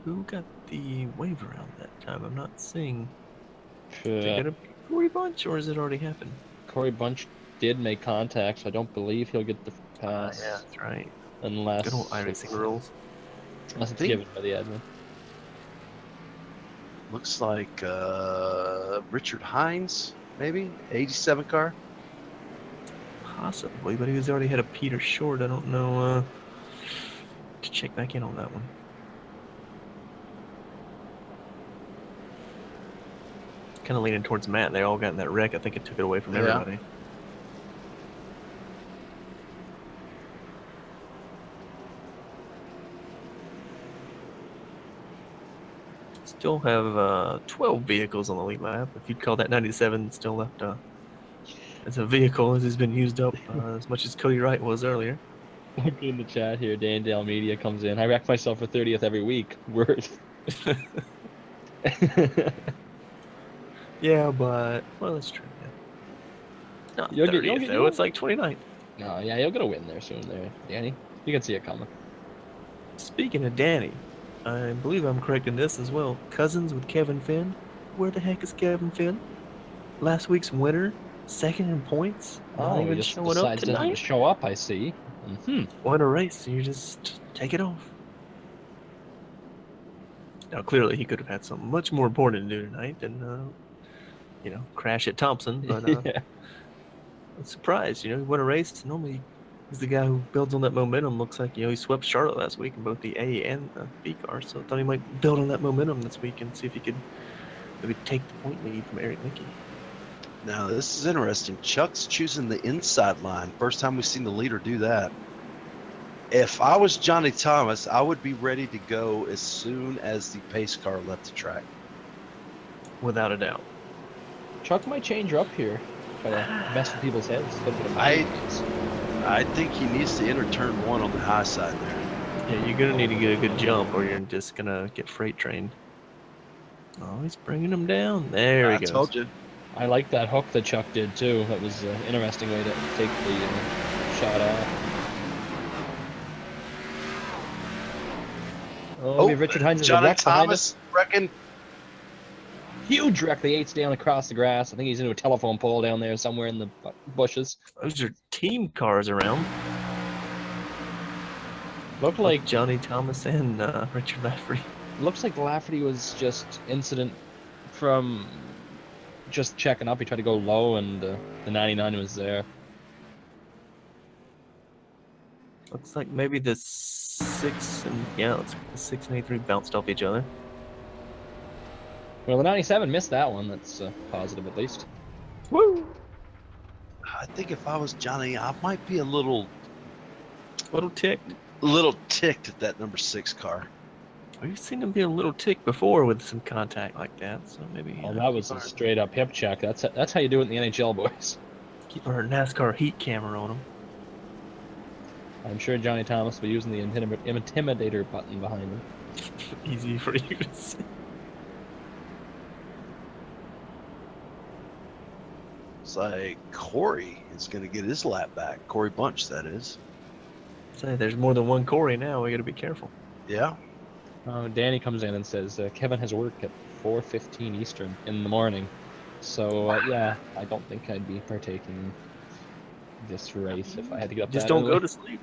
[SPEAKER 2] Who got the wave around that time? I'm not seeing. Is
[SPEAKER 4] Yeah.
[SPEAKER 2] it gonna be Corey Bunch, or has it already happened?
[SPEAKER 4] Corey Bunch did make contact, so I don't believe he'll get the pass.
[SPEAKER 2] Yeah, that's right.
[SPEAKER 4] Unless
[SPEAKER 2] Good old iRacing rules.
[SPEAKER 4] Unless it's given by the admin.
[SPEAKER 3] Looks like Richard Hines, maybe 87 car.
[SPEAKER 2] Possibly, but he's already had a Peter Short. I don't know. To check back in on that one. Kind of leaning towards Matt. They all got in that wreck. I think it took it away from everybody. Still have 12 vehicles on the lead lap. If you'd call that 97 still left as a vehicle, as has been used up as much as Cody Wright was earlier.
[SPEAKER 4] Look in the chat here. Dan Dale Media comes in. I rack myself for 30th every week. Word.
[SPEAKER 2] Yeah, but well, that's true. Yeah, not
[SPEAKER 4] You'll
[SPEAKER 2] 30th
[SPEAKER 4] get
[SPEAKER 2] though. It's like 29th.
[SPEAKER 4] No, yeah, you'll get a win there soon, there, Danny. You can see it coming.
[SPEAKER 2] Speaking of Danny, I believe I'm correct in this as well. Cousins with Kevin Finn. Where the heck is Kevin Finn? Last week's winner, second in points, not
[SPEAKER 4] Oh, he
[SPEAKER 2] even
[SPEAKER 4] just
[SPEAKER 2] showing up
[SPEAKER 4] decides to
[SPEAKER 2] tonight.
[SPEAKER 4] show up. I see.
[SPEAKER 2] Won a race, you just take it off. Now, clearly, he could have had something much more important to do tonight than, crash at Thompson. But
[SPEAKER 4] Yeah.
[SPEAKER 2] I'm surprised. He won a race. Normally, he's the guy who builds on that momentum. Looks like he swept Charlotte last week in both the A and the B cars. So I thought he might build on that momentum this week and see if he could maybe take the point lead from Eric Mickey.
[SPEAKER 3] Now, this is interesting. Chuck's choosing the inside line. First time we've seen the leader do that. If I was Johnny Thomas, I would be ready to go as soon as the pace car left the track.
[SPEAKER 2] Without a doubt.
[SPEAKER 4] Chuck might change her up here. Try to mess with people's heads. Get a bit of
[SPEAKER 3] I think he needs to enter turn 1 on the high side there.
[SPEAKER 2] Yeah, you're going to need to get a good jump or you're just going to get freight trained. Oh, he's bringing him down. There he goes.
[SPEAKER 3] I told you.
[SPEAKER 4] I like that hook that Chuck did too. That was an interesting way to take the shot off. Oh, we have Richard Hines as a
[SPEAKER 3] Johnny
[SPEAKER 4] wreck behind us.
[SPEAKER 3] Thomas, reckon.
[SPEAKER 4] Huge wreck. The 8's down across the grass. I think he's into a telephone pole down there somewhere in the bushes.
[SPEAKER 2] Those are team cars around.
[SPEAKER 4] Looked like
[SPEAKER 2] Johnny Thomas and Richard Lafferty.
[SPEAKER 4] Looks like Lafferty was just incident from just checking up. He tried to go low, and the 99 was there.
[SPEAKER 2] Looks like maybe the 6 and the 6 and A3 bounced off each other.
[SPEAKER 4] Well, the 97 missed that one. That's positive, at least.
[SPEAKER 2] Woo!
[SPEAKER 3] I think if I was Johnny, I might be a little
[SPEAKER 2] ticked.
[SPEAKER 3] A little ticked at that number 6 car.
[SPEAKER 2] We've seen him be a little ticked before with some contact like that, so maybe.
[SPEAKER 4] Oh, that was a straight up hip check. That's how you do it in the NHL, boys.
[SPEAKER 2] Keep our NASCAR heat camera on him.
[SPEAKER 4] I'm sure Johnny Thomas will be using the intimidator button behind him.
[SPEAKER 2] Easy for you to see.
[SPEAKER 3] It's like Corey is going to get his lap back. Corey Bunch, that is.
[SPEAKER 2] Say, there's more than one Corey now. We got to be careful.
[SPEAKER 3] Yeah.
[SPEAKER 4] Danny comes in and says Kevin has work at 4:15 Eastern in the morning. So yeah, I don't think I'd be partaking in this race if I had to get up.
[SPEAKER 2] Just
[SPEAKER 4] that
[SPEAKER 2] don't
[SPEAKER 4] early.
[SPEAKER 2] go to sleep.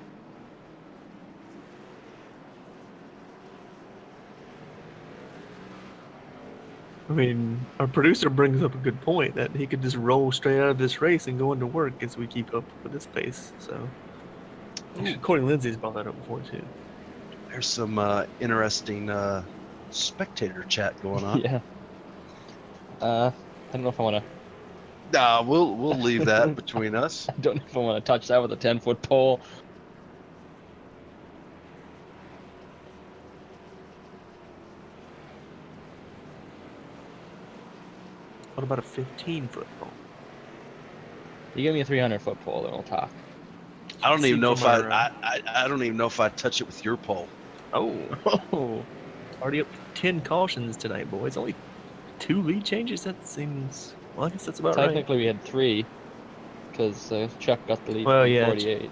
[SPEAKER 2] I mean, our producer brings up a good point that he could just roll straight out of this race and go into work as we keep up with this pace. So, actually, Corey Lindsay's brought that up before too.
[SPEAKER 3] There's some interesting spectator chat going on.
[SPEAKER 4] Yeah. I don't know if I want to.
[SPEAKER 3] Nah, we'll leave that between us.
[SPEAKER 4] I don't know if I want to touch that with a 10-foot pole.
[SPEAKER 2] What about a 15-foot pole?
[SPEAKER 4] You give me a 300-foot pole, then we'll talk.
[SPEAKER 3] I don't even know if
[SPEAKER 2] our,
[SPEAKER 3] I don't even know if I'd touch it with your pole.
[SPEAKER 2] Oh, already up to 10 cautions tonight, boys. Only 2 lead changes. That seems. Well, I guess that's about right.
[SPEAKER 4] Technically, we had 3 because Chuck got the lead.
[SPEAKER 2] Well,
[SPEAKER 4] from
[SPEAKER 2] yeah.
[SPEAKER 4] 48.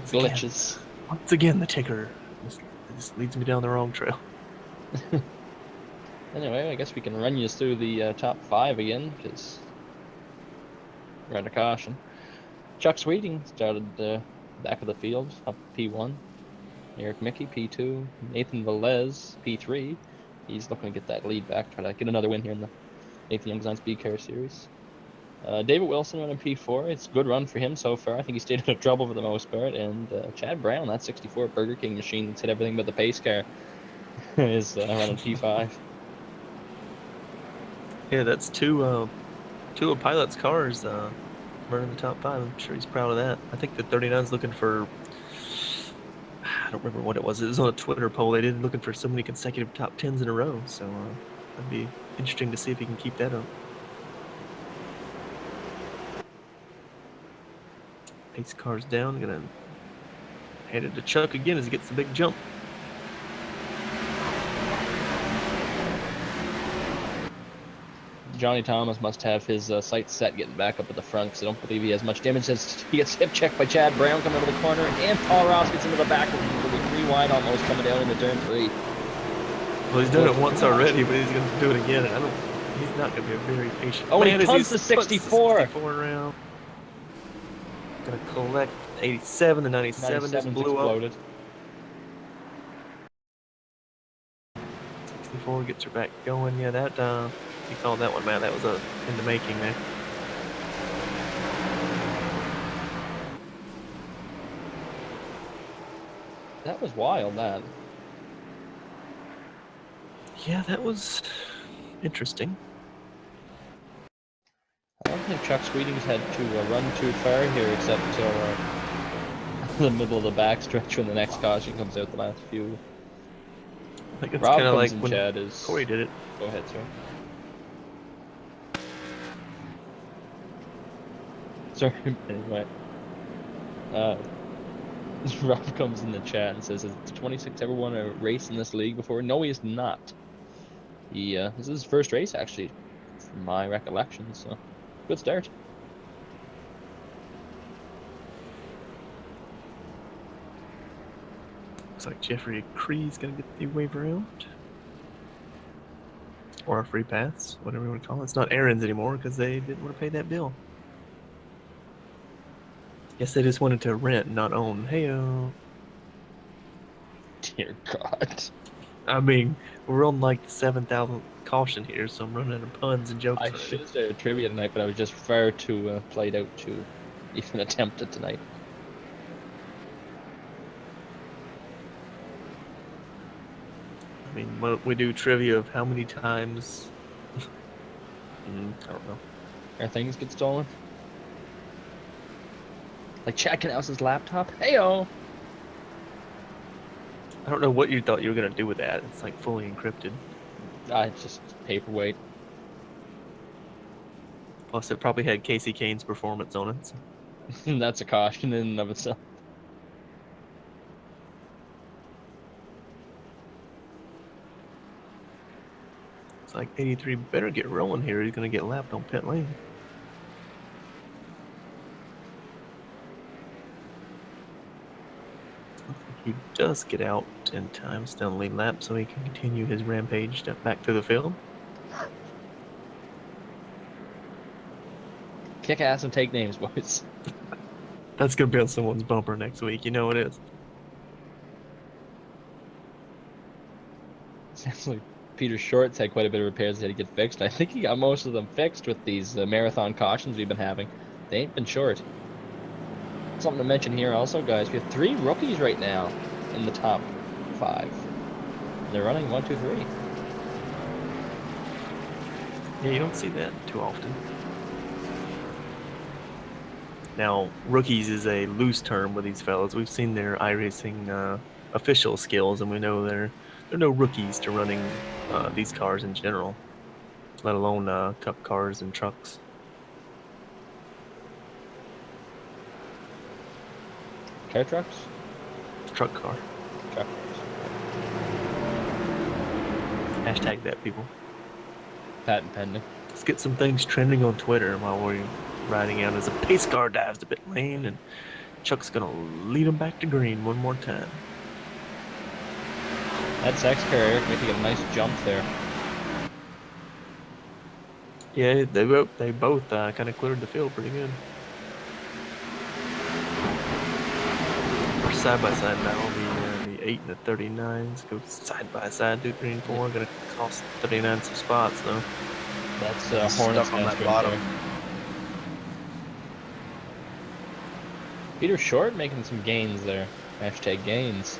[SPEAKER 4] Glitches.
[SPEAKER 2] Once again, the ticker. This leads me down the wrong trail.
[SPEAKER 4] Anyway, I guess we can run you through the top 5 again because we're under caution. Chuck Sweeting started back of the field, up P1. Eric Mickey, P2. Nathan Velez, P3. He's looking to get that lead back, try to get another win here in the Nathan Young Designs B-Car Series. David Wilson running P4. It's a good run for him so far. I think he stayed out of trouble for the most part. And Chad Brown, that 64 Burger King machine that's hit everything but the pace car, is running P5.
[SPEAKER 2] Yeah, that's two of Pilot's cars running the top 5. I'm sure he's proud of that. I think the 39's looking for. I don't remember what it was. It was on a Twitter poll. They did looking for so many consecutive top 10s in a row. So that'd be interesting to see if he can keep that up. Pace car's down. Gonna hand it to Chuck again as he gets the big jump.
[SPEAKER 4] Johnny Thomas must have his sights set getting back up at the front because I don't believe he has much damage as he gets hip checked by Chad Brown coming over the corner, and Paul Ross gets into the back of him. He'll be 3 wide almost coming down into turn 3.
[SPEAKER 2] Well, he's done it once already, but he's going to do it again. And he's not going to be a very patient.
[SPEAKER 4] Oh, and
[SPEAKER 2] man
[SPEAKER 4] he
[SPEAKER 2] as
[SPEAKER 4] punts the 64.
[SPEAKER 2] 64 around. Going to collect 87. The 97 just blew
[SPEAKER 4] exploded.
[SPEAKER 2] up. 64 gets her back going. Yeah, that you called that one, man. That was in the making there.
[SPEAKER 4] That was wild, that.
[SPEAKER 2] Yeah, that was interesting.
[SPEAKER 4] I don't think Chuck Sweeting's had to run too far here except until the middle of the backstretch when the next caution comes out the last few.
[SPEAKER 2] I think it's
[SPEAKER 4] Rob
[SPEAKER 2] kind of like
[SPEAKER 4] comes in,
[SPEAKER 2] when
[SPEAKER 4] Chad is...
[SPEAKER 2] Corey did it.
[SPEAKER 4] Go ahead, sir. Sorry, anyway. Rob comes in the chat and says, has 26 ever won a race in this league before? No, he is not. This is his first race, actually, from my recollection, so good start.
[SPEAKER 2] Looks like Jeffrey Cree's going to get the waiver out. Or a free pass, whatever you want to call it. It's not Aaron's anymore because they didn't want to pay that bill. Guess they just wanted to rent, not own. Heyo.
[SPEAKER 4] Dear God.
[SPEAKER 2] I mean, we're on like the 7,000th caution here, so I'm running out of puns and jokes.
[SPEAKER 4] I should have started trivia tonight, but I was just far too played out to even attempt it tonight.
[SPEAKER 2] I mean, we do trivia of how many times. I don't know.
[SPEAKER 4] Our things get stolen. Like Chad Canales' laptop. Heyo.
[SPEAKER 2] I don't know what you thought you were gonna do with that. It's like fully encrypted.
[SPEAKER 4] It's just paperweight.
[SPEAKER 2] Plus, it probably had Casey Kane's performance on it. So.
[SPEAKER 4] That's a caution in and of itself.
[SPEAKER 2] It's like 83 better get rolling here. He's gonna get lapped on pit lane. He does get out in time, still lead lap, so he can continue his rampage back through the field.
[SPEAKER 4] Kick ass and take names, boys.
[SPEAKER 2] That's gonna be on someone's bumper next week. You know it is.
[SPEAKER 4] Sounds like Peter Short's had quite a bit of repairs that he had to get fixed. I think he got most of them fixed with these marathon cautions we've been having. They ain't been short. Something to mention here also, guys. We have 3 rookies right now in the top 5. They're running 1, 2, 3.
[SPEAKER 2] Yeah, you don't see that too often. Now, rookies is a loose term with these fellas. We've seen their iRacing official skills, and we know they're no rookies to running these cars in general, let alone cup cars and trucks.
[SPEAKER 4] Car trucks?
[SPEAKER 2] Truck car.
[SPEAKER 4] Truck.
[SPEAKER 2] Hashtag that, people.
[SPEAKER 4] Patent pending.
[SPEAKER 2] Let's get some things trending on Twitter while we're riding out as a pace car dives to pit lane, and Chuck's gonna lead him back to green one more time.
[SPEAKER 4] That's X-Car, Eric, making a nice jump there.
[SPEAKER 2] Yeah, they both kind of cleared the field pretty good. We're side by side now. The 8 and the 39s go side by side. 2, 3, and 4. Gonna cost 39 some spots though.
[SPEAKER 4] That's Hornets
[SPEAKER 3] stuck on that
[SPEAKER 4] right
[SPEAKER 3] bottom.
[SPEAKER 4] there. Peter Short making some gains there. Hashtag gains.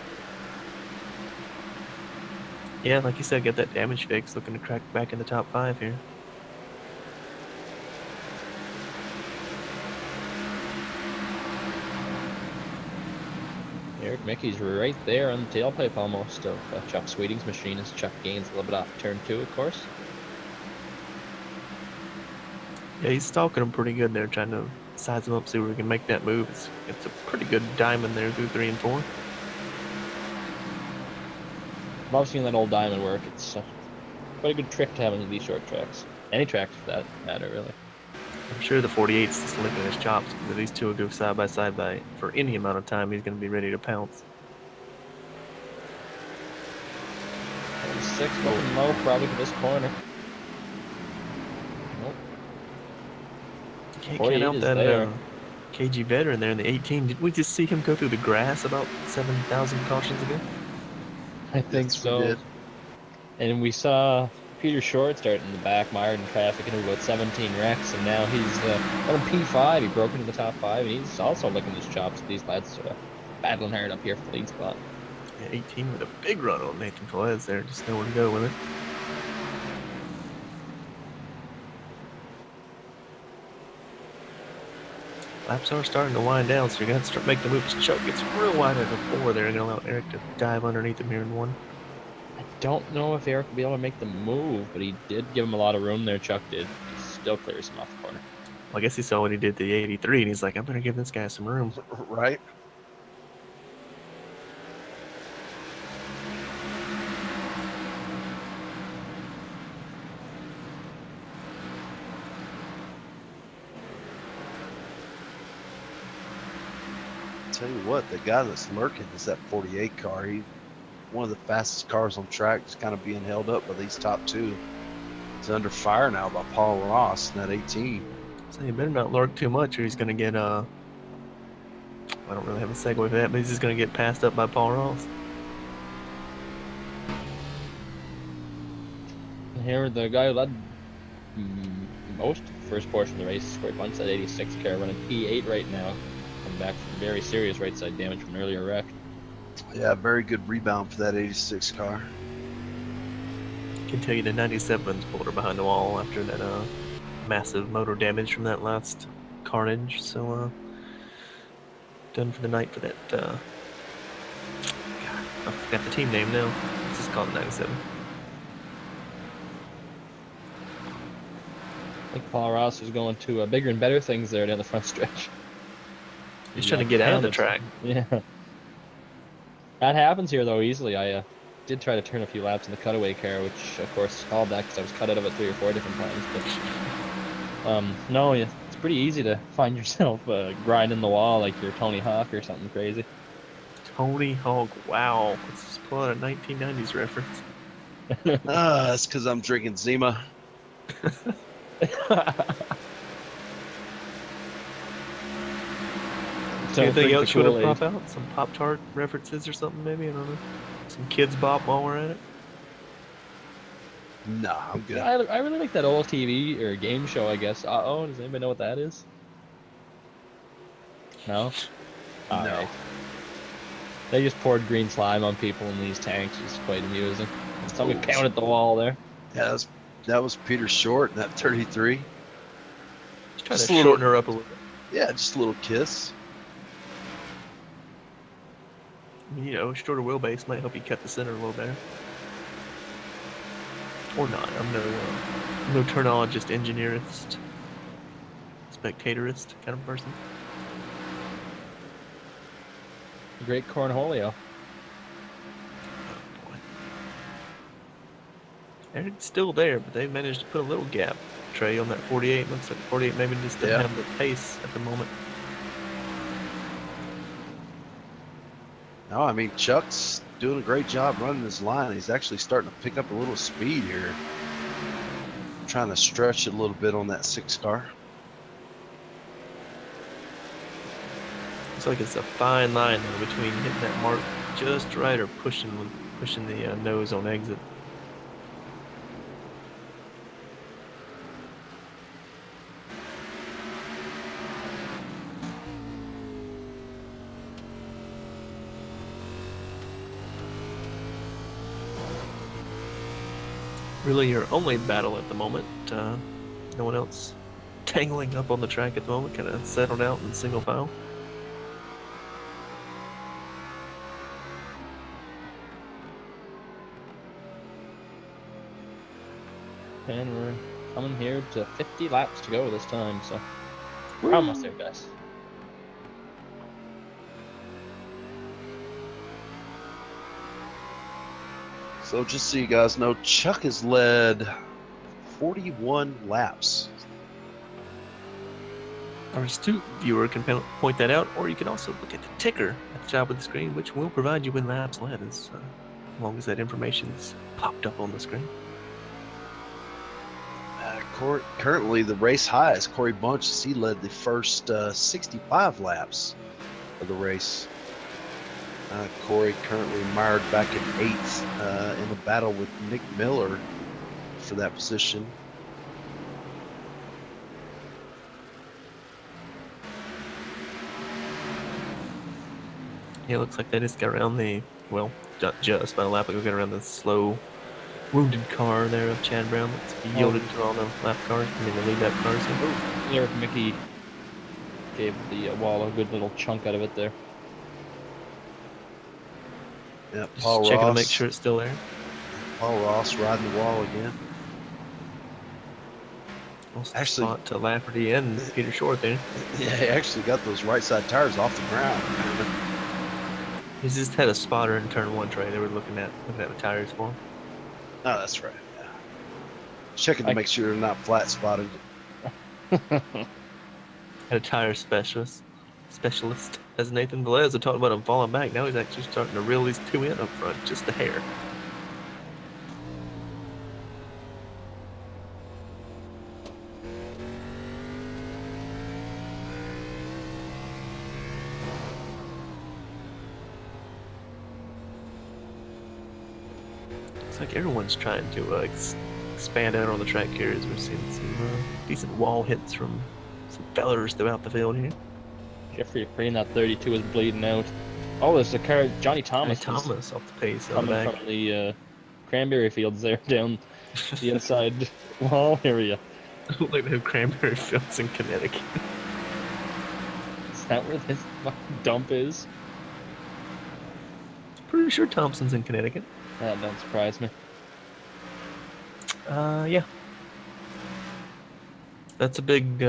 [SPEAKER 2] Yeah, like you said, get that damage fix. Looking to crack back in the top 5 here.
[SPEAKER 4] Eric Mickey's right there on the tailpipe almost of Chuck Sweeting's machine as Chuck gains a little bit off turn 2, of course.
[SPEAKER 2] Yeah, he's stalking him pretty good there, trying to size him up, see where we can make that move. It's a pretty good diamond there through 3 and 4.
[SPEAKER 4] Love seeing that old diamond work. It's quite a good trick to have into these short tracks. Any track for that matter, really.
[SPEAKER 2] I'm sure the 48's just licking his chops because if these two will go side by side for any amount of time, he's going to be ready to pounce.
[SPEAKER 4] 46 going low, probably for this corner. Nope.
[SPEAKER 2] Can't
[SPEAKER 4] 48
[SPEAKER 2] count out
[SPEAKER 4] is
[SPEAKER 2] that
[SPEAKER 4] there.
[SPEAKER 2] KG veteran there in the 18. Did we just see him go through the grass about 7,000 cautions ago?
[SPEAKER 4] I think
[SPEAKER 3] Yes, we
[SPEAKER 4] so.
[SPEAKER 3] did.
[SPEAKER 4] And we saw Peter Short starting in the back, mired in traffic, into about 17 wrecks, and now he's on P5. He broke into the top 5, and he's also licking his chops. These lads battling hard up here for the lead spot.
[SPEAKER 2] Yeah, 18 with a big run on Nathan Velez there. Just nowhere to go with it. Laps are starting to wind down, so you're going to have to make the moves. Chuck gets real wide at the 4 there. Going to allow Eric to dive underneath him here in 1.
[SPEAKER 4] I don't know if Eric will be able to make the move, but he did give him a lot of room there, Chuck did. He still clears him off the corner.
[SPEAKER 2] Well, I guess he saw what he did to the 83, and he's like, I better give this guy some room.
[SPEAKER 3] Right? Tell you what, the guy that's lurking is that 48 car. He one of the fastest cars on track, just kind of being held up by these top two. He's under fire now by Paul Ross in that 18.
[SPEAKER 2] So you better not lurk too much, or he's going to get, I don't really have a segue for that, but he's just going to get passed up by Paul Ross.
[SPEAKER 4] And here, the guy who led most of the first portion of the race scored once that 86 car, running P8 right now. Coming back from very serious right side damage from an earlier wreck.
[SPEAKER 3] Yeah, very good rebound for that 86 car.
[SPEAKER 2] Can tell you the 97's pulled her behind the wall after that massive motor damage from that last carnage. So done for the night for that. God, I forgot the team name now. Let's just call it 97.
[SPEAKER 4] I think Paul Ross is going to bigger and better things there down the front stretch.
[SPEAKER 2] He's trying to get out of the track.
[SPEAKER 4] Yeah. That happens here, though, easily. I did try to turn a few laps in the cutaway car, which, of course, called that because I was cut out of it 3 or 4 different times. But no, yeah, it's pretty easy to find yourself grinding the wall like you're Tony Hawk or something crazy.
[SPEAKER 2] Tony Hawk, wow. Let's just pull out a 1990s reference.
[SPEAKER 3] That's because I'm drinking Zima.
[SPEAKER 2] Anything else you want to pop out? Some Pop-Tart references or something, maybe? I don't know. Some Kids Bop while we're at it?
[SPEAKER 3] No, I'm good.
[SPEAKER 4] I really like that old TV or game show, I guess. Uh-oh, does anybody know what that is? No?
[SPEAKER 3] No.
[SPEAKER 4] Alright. They just poured green slime on people in these tanks. It's quite amusing. Someone counted the wall there.
[SPEAKER 3] Yeah, that was Peter Short in that 33.
[SPEAKER 2] Just trying to shorten her up a little bit.
[SPEAKER 3] Yeah, just a little kiss.
[SPEAKER 2] You know, shorter wheelbase might help you cut the center a little better. Or not. I'm no turnologist, engineerist, spectatorist kind of person.
[SPEAKER 4] Great cornholio.
[SPEAKER 2] Oh boy. Eric's still there, but they've managed to put a little gap. Trey on that 48. Looks like 48 maybe just doesn't have the pace at the moment.
[SPEAKER 3] No, I mean, Chuck's doing a great job running his line. He's actually starting to pick up a little speed here. Trying to stretch it a little bit on that 6 car.
[SPEAKER 2] Looks like it's a fine line though, between hitting that mark just right or pushing the nose on exit. Really your only battle at the moment. No one else tangling up on the track at the moment, kind of settled out in single file.
[SPEAKER 4] And we're coming here to 50 laps to go this time, so. We're almost there, guys.
[SPEAKER 3] So just so you guys know, Chuck has led 41 laps.
[SPEAKER 2] Our astute viewer can point that out, or you can also look at the ticker at the top of the screen, which will provide you with laps led as long as that information's popped up on the screen.
[SPEAKER 3] Currently, the race high is Corey Bunch as he led the first 65 laps of the race. Corey currently mired back in 8th in a battle with Nick Miller for that position.
[SPEAKER 2] Yeah, it looks like they just got around the, well, not just, but a lap ago got around the slow, wounded car there of Chad Brown that's yielded to all the lap cars, the lead lap cars.
[SPEAKER 4] Eric Mickey gave the wall a good little chunk out of it there.
[SPEAKER 3] Yeah,
[SPEAKER 2] Just
[SPEAKER 3] Paul
[SPEAKER 2] checking
[SPEAKER 3] Ross.
[SPEAKER 2] to make sure it's still there.
[SPEAKER 3] Paul Ross riding the wall again.
[SPEAKER 2] Also
[SPEAKER 3] Actually-
[SPEAKER 2] spot to Lafferty and Peter Short there.
[SPEAKER 3] Yeah, he actually got those right side tires off the ground.
[SPEAKER 2] He's just had a spotter in turn 1 Trey. They were looking at the tires for him.
[SPEAKER 3] Oh, that's right. Yeah. Checking to
[SPEAKER 4] I-
[SPEAKER 3] make sure they're not flat spotted.
[SPEAKER 2] Had a tire specialist as Nathan Velez had talked about him falling back. Now he's actually starting to reel these two in up front, just a hair. Looks like everyone's trying to expand out on the track here as we're seeing some decent wall hits from some fellers throughout the field here.
[SPEAKER 4] Jeffrey Green, that 32 is bleeding out. Oh, there's a car. Johnny Thomas,
[SPEAKER 2] Thomas off the pace on the
[SPEAKER 4] coming
[SPEAKER 2] back.
[SPEAKER 4] from the cranberry fields there down the inside wall area.
[SPEAKER 2] Look at the cranberry fields in Connecticut.
[SPEAKER 4] Is that where this fucking dump is?
[SPEAKER 2] Pretty sure Thompson's in Connecticut.
[SPEAKER 4] That don't surprise me.
[SPEAKER 2] Yeah. That's a big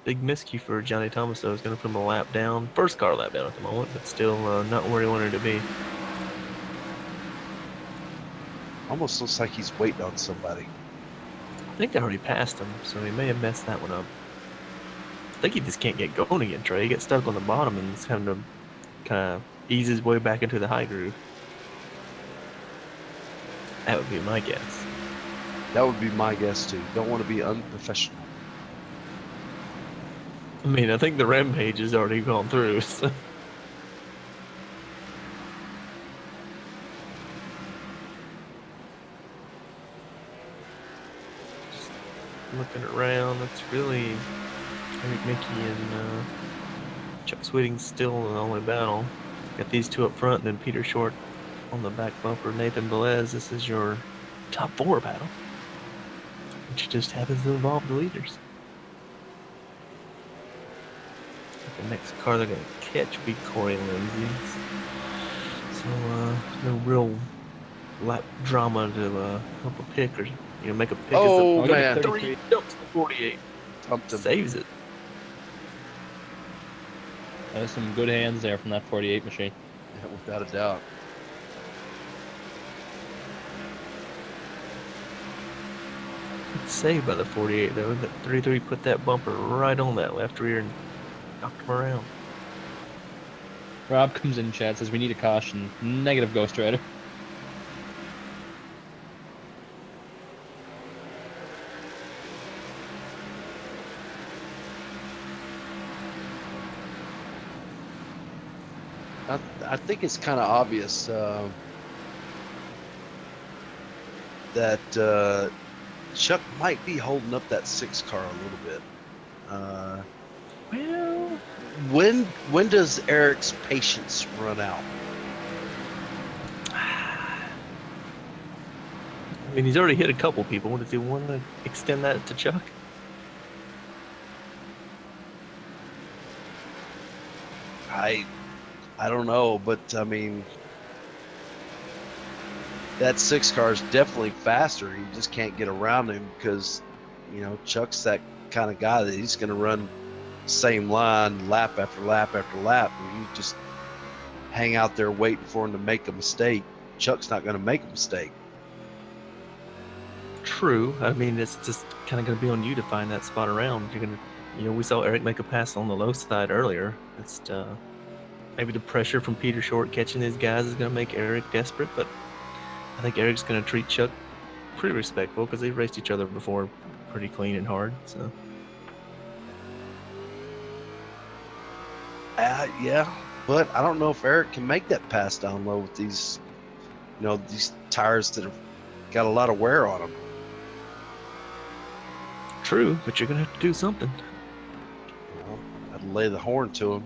[SPEAKER 2] miscue for Johnny Thomas, though. He's going to put him a lap down. First car lap down at the moment, but still not where he wanted to be.
[SPEAKER 3] Almost looks like he's waiting on somebody.
[SPEAKER 2] I think they already passed him, so he may have messed that one up. I think he just can't get going again, Trey. He gets stuck on the bottom and he's having to kind of ease his way back into the high groove. That would be my guess.
[SPEAKER 3] That would be my guess too. Don't want to be unprofessional.
[SPEAKER 2] I mean, I think the rampage has already gone through, so. Just looking around, it's really Eric Mickey and Chuck Sweeting still in the only battle. Got these two up front, and then Peter Short on the back bumper. Nathan Velez, this is your top 4 battle, which just happens to involve the leaders. The next car they're going to catch will be Corey Lindsay. So, no real lap drama to help a pick or make a pick.
[SPEAKER 3] Oh,
[SPEAKER 2] as the
[SPEAKER 3] man.
[SPEAKER 2] 3 dumps the 48.
[SPEAKER 3] Pumped him.
[SPEAKER 2] Saves it.
[SPEAKER 4] There's some good hands there from that 48 machine.
[SPEAKER 3] Yeah, without a doubt.
[SPEAKER 2] It's saved by the 48 though. That 33 put that bumper right on that left rear and knocked him around.
[SPEAKER 4] Rob comes in, chat, says we need a caution. Negative, Ghost Rider.
[SPEAKER 3] I think it's kind of obvious that Chuck might be holding up that 6 car a little bit.
[SPEAKER 2] Well,
[SPEAKER 3] When does Eric's patience run out?
[SPEAKER 2] I mean, he's already hit a couple people. Does he want to extend that to Chuck?
[SPEAKER 3] I don't know, but I mean, that 6 car is definitely faster. You just can't get around him because, Chuck's that kind of guy that he's going to run same line lap after lap after lap. And you just hang out there waiting for him to make a mistake. Chuck's not going to make a mistake.
[SPEAKER 2] True. I mean, it's just kind of going to be on you to find that spot around. You're going to, we saw Eric make a pass on the low side earlier. It's maybe the pressure from Peter Short catching these guys is going to make Eric desperate, but I think Eric's going to treat Chuck pretty respectful because they've raced each other before pretty clean and hard. So
[SPEAKER 3] Yeah, but I don't know if Eric can make that pass down low with these, these tires that have got a lot of wear on them.
[SPEAKER 2] true, but you're going to have to do something.
[SPEAKER 3] Well, I'd lay the horn to him.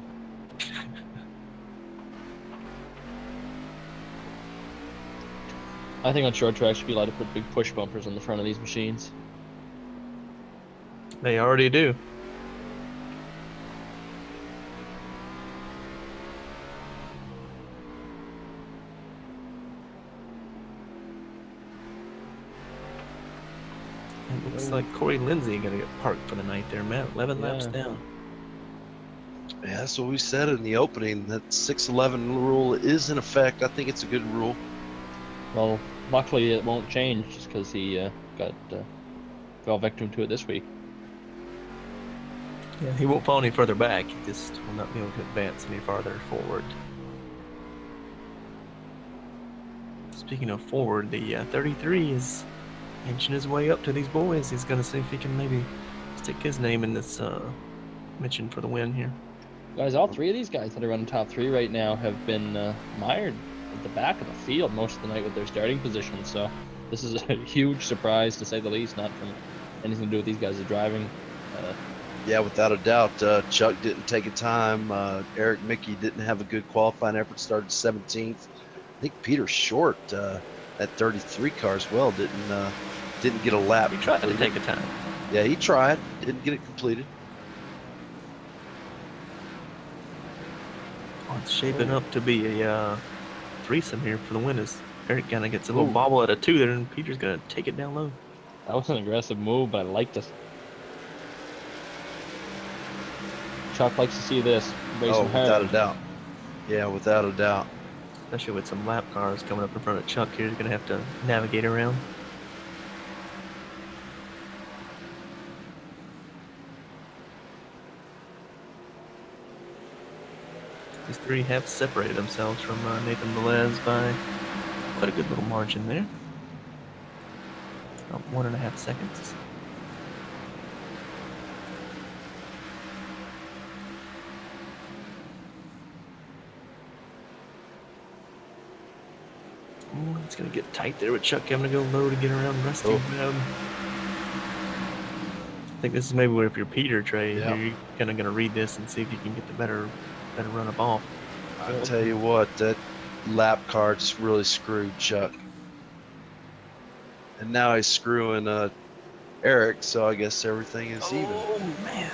[SPEAKER 4] I think on short tracks should be allowed to put big push bumpers on the front of these machines.
[SPEAKER 2] They already do. It looks like Corey Lindsay going to get parked for the night there, Matt. 11 laps down.
[SPEAKER 3] Yeah, that's what we said in the opening. That 6:11 rule is in effect. I think it's a good rule.
[SPEAKER 4] Well, luckily it won't change just because he fell victim to it this week.
[SPEAKER 2] Yeah, he won't fall any further back. He just will not be able to advance any farther forward. Speaking of forward, the 33 is inching his way up to these boys. He's going to see if he can maybe stick his name in this mention for the win here.
[SPEAKER 4] Guys, all three of these guys that are running top three right now have been mired at the back of the field most of the night with their starting positions. So this is a huge surprise, to say the least, not from anything to do with these guys' driving.
[SPEAKER 3] Yeah, without a doubt. Chuck didn't take a time. Eric Mickey didn't have a good qualifying effort, started 17th. I think Peter Short, that 33 car as well, didn't get a lap.
[SPEAKER 2] He tried to take a time.
[SPEAKER 3] Yeah, he tried. Didn't get it completed.
[SPEAKER 2] Oh, it's shaping up to be a threesome here for the win as Eric kind of gets a little bobble at a 2 there, and Peter's going to take it down low.
[SPEAKER 4] That was an aggressive move, but I liked it. Chuck likes to see this.
[SPEAKER 3] Oh, without a doubt. Yeah, without a doubt.
[SPEAKER 2] Especially with some lap cars coming up in front of Chuck here, he's going to have to navigate around. These three have separated themselves from Nathan Velez by quite a good little margin there. About 1.5 seconds. Ooh, it's going to get tight there with Chuck having to go low to get around Rusty. I think this is maybe where if you're Peter, Trey,
[SPEAKER 3] Yeah.
[SPEAKER 2] you're kind of going to read this and see if you can get the better run up off.
[SPEAKER 3] I tell you what, that lap car just really screwed Chuck. And now he's screwing Eric, so I guess everything is even.
[SPEAKER 2] Oh, man.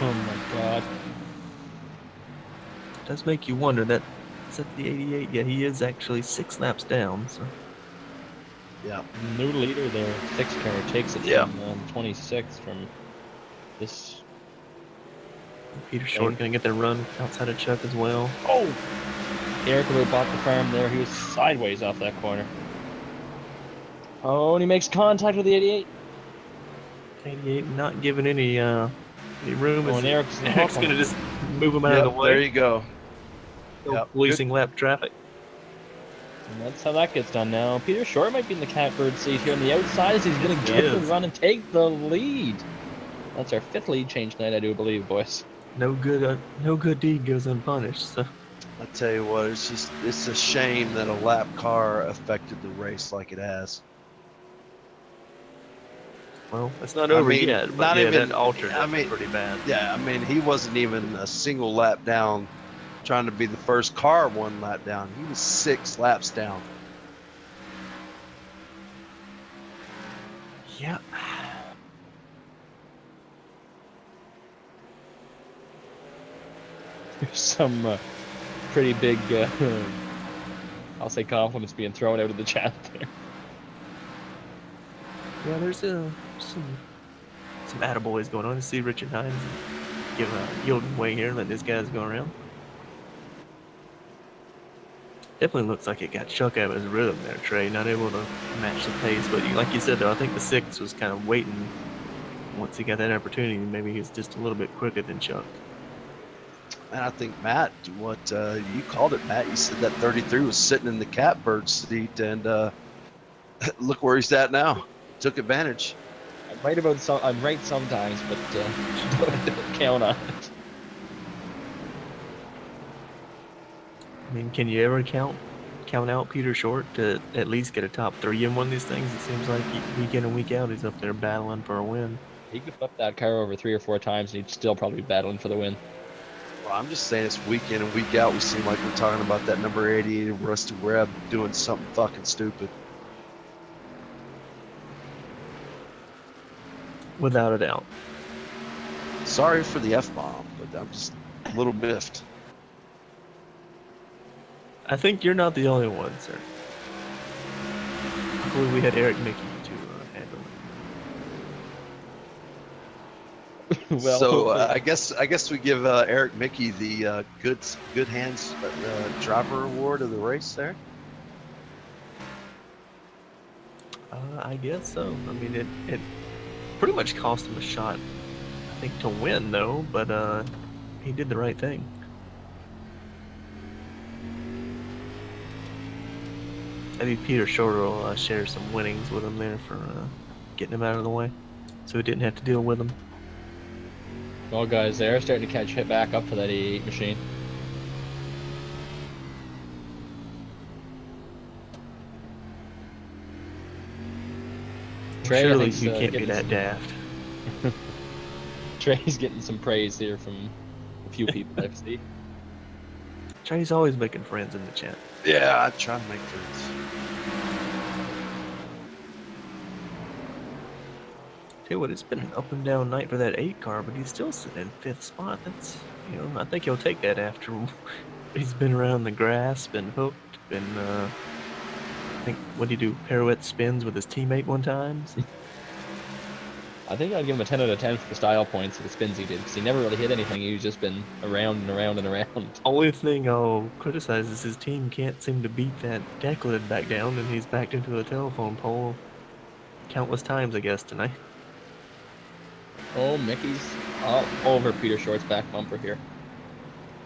[SPEAKER 4] Oh my god.
[SPEAKER 2] It does make you wonder that is that the 88? Yeah, he is actually 6 laps down. So
[SPEAKER 3] Yeah.
[SPEAKER 4] New leader there. 6 car takes it
[SPEAKER 3] Yeah.
[SPEAKER 4] from 26 from this.
[SPEAKER 2] Peter Short going to get the run outside of Chuck as well.
[SPEAKER 4] Oh! Eric would have bought the farm there. He was sideways off that corner. Oh, and he makes contact with the 88.
[SPEAKER 2] 88 not giving any room.
[SPEAKER 4] Oh,
[SPEAKER 2] as
[SPEAKER 4] and Eric's
[SPEAKER 2] going to just move him out of the way.
[SPEAKER 3] There you go.
[SPEAKER 2] No
[SPEAKER 3] Yep.
[SPEAKER 2] policing lap traffic.
[SPEAKER 4] And that's how that gets done now. Peter Short might be in the catbird seat here on the outside as he's going to
[SPEAKER 2] Yes,
[SPEAKER 4] get
[SPEAKER 2] he
[SPEAKER 4] the
[SPEAKER 2] is.
[SPEAKER 4] run and take the lead. That's our 5th lead change tonight, I do believe, boys.
[SPEAKER 2] No good deed goes unpunished. So
[SPEAKER 3] I tell you what, it's a shame that a lap car affected the race like it has.
[SPEAKER 2] well, it's not over yet. But
[SPEAKER 3] not
[SPEAKER 2] yeah,
[SPEAKER 3] even-
[SPEAKER 2] that altered
[SPEAKER 3] I
[SPEAKER 2] it
[SPEAKER 3] mean,
[SPEAKER 2] pretty bad.
[SPEAKER 3] Yeah, I mean, he wasn't even a single lap down trying to be the first car 1 lap down. He was 6 laps down.
[SPEAKER 2] Yeah.
[SPEAKER 4] There's some pretty big, I'll say, compliments being thrown out of the chat there.
[SPEAKER 2] Yeah, there's some some attaboys going on. You see Richard Hines giving yielding way here, letting these guys go around. Definitely looks like it got Chuck out of his rhythm there, Trey. Not able to match the pace. But like you said, though, I think the 6 was kind of waiting. Once he got that opportunity, maybe he's just a little bit quicker than Chuck.
[SPEAKER 3] And I think, Matt, what you called it, Matt, you said that 33 was sitting in the catbird seat, and look where he's at now. Took advantage.
[SPEAKER 4] I'm right sometimes, but don't count on it.
[SPEAKER 2] I mean, can you ever count out Peter Short to at least get a top 3 in one of these things? It seems like week in and week out he's up there battling for a win.
[SPEAKER 4] He could flip that car over 3 or 4 times, and he'd still probably be battling for the win.
[SPEAKER 3] Well, I'm just saying, it's week in and week out. We seem like we're talking about that number 88 Rusty Webb doing something fucking stupid.
[SPEAKER 2] Without a doubt.
[SPEAKER 3] Sorry for the F-bomb, but I'm just a little miffed.
[SPEAKER 2] I think you're not the only one, sir. Hopefully we had Eric Mickey to handle it.
[SPEAKER 4] Well,
[SPEAKER 3] so I guess we give Eric Mickey the good hands driver award of the race there.
[SPEAKER 2] I guess so. I mean, it pretty much cost him a shot, I think, to win, though, but he did the right thing. Maybe Peter Shorter will share some winnings with him there for getting him out of the way, so he didn't have to deal with them.
[SPEAKER 4] well, guys, they're starting to catch back up to that 88 machine. Trey, I
[SPEAKER 2] Surely
[SPEAKER 4] think's,
[SPEAKER 2] you can't be
[SPEAKER 4] getting
[SPEAKER 2] that
[SPEAKER 4] some-
[SPEAKER 2] daft.
[SPEAKER 4] Trey's getting some praise here from a few people I see.
[SPEAKER 2] Trey's always making friends in the chat.
[SPEAKER 3] Yeah, I try to make friends.
[SPEAKER 2] Tell you what, it's been an up and down night for that 8 car, but he's still sitting in 5th spot. That's, I think he'll take that after he's been around the grass, been hooked, been, I think, what did he do? Pirouette spins with his teammate one time? So,
[SPEAKER 4] I think I'd give him a 10 out of 10 for the style points of the spins he did, because he never really hit anything. He's just been around and around and around.
[SPEAKER 2] only thing I'll criticize is his team can't seem to beat that deck lid back down, and he's backed into a telephone pole countless times, I guess, tonight.
[SPEAKER 4] Oh, Mickey's all over Peter Short's back bumper here.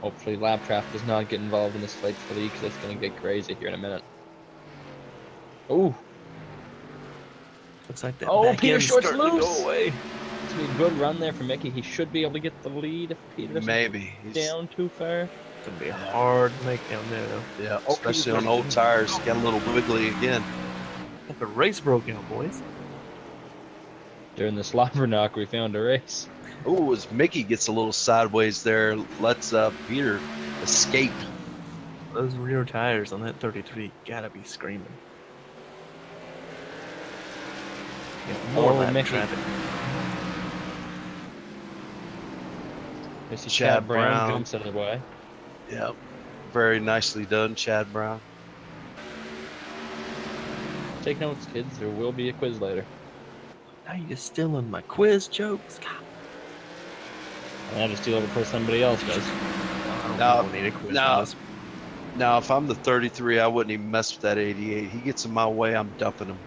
[SPEAKER 4] Hopefully lap traffic does not get involved in this fight for the lead, because it's going to get crazy here in a minute. Ooh.
[SPEAKER 2] Looks like that
[SPEAKER 4] Oh,
[SPEAKER 2] back
[SPEAKER 4] Peter
[SPEAKER 2] end's
[SPEAKER 4] Short's
[SPEAKER 2] starting to
[SPEAKER 4] loose!
[SPEAKER 2] go away.
[SPEAKER 4] It's going to be a good run there for Mickey. He should be able to get the lead if Peter doesn't
[SPEAKER 3] Maybe.
[SPEAKER 4] down too far.
[SPEAKER 2] It's going to be a hard make down there, though.
[SPEAKER 3] Yeah,
[SPEAKER 4] Oh,
[SPEAKER 3] especially
[SPEAKER 4] Peter
[SPEAKER 3] on old tires. Got a little wiggly again.
[SPEAKER 2] Got the race broke out, boys.
[SPEAKER 4] During the slobber knock, we found a race.
[SPEAKER 3] Oh, as Mickey gets a little sideways there, lets Peter escape.
[SPEAKER 2] Those rear tires on that 33 gotta be screaming. Yeah, more
[SPEAKER 4] Oh,
[SPEAKER 2] lap
[SPEAKER 4] Mickey.
[SPEAKER 2] traffic.
[SPEAKER 4] This is
[SPEAKER 3] Chad
[SPEAKER 4] Chad Brown.
[SPEAKER 3] Brown.
[SPEAKER 4] Jumps out of the way.
[SPEAKER 3] Yep. Very nicely done, Chad Brown.
[SPEAKER 4] Take notes, kids. There will be a quiz later.
[SPEAKER 2] Now you're stealing my quiz jokes. God,
[SPEAKER 4] And I'll just steal it before somebody else does.
[SPEAKER 2] I don't
[SPEAKER 3] No,
[SPEAKER 2] think we'll need a quiz
[SPEAKER 3] no.
[SPEAKER 2] on this.
[SPEAKER 3] Now, if I'm the 33, I wouldn't even mess with that 88. He gets in my way, I'm dumping him.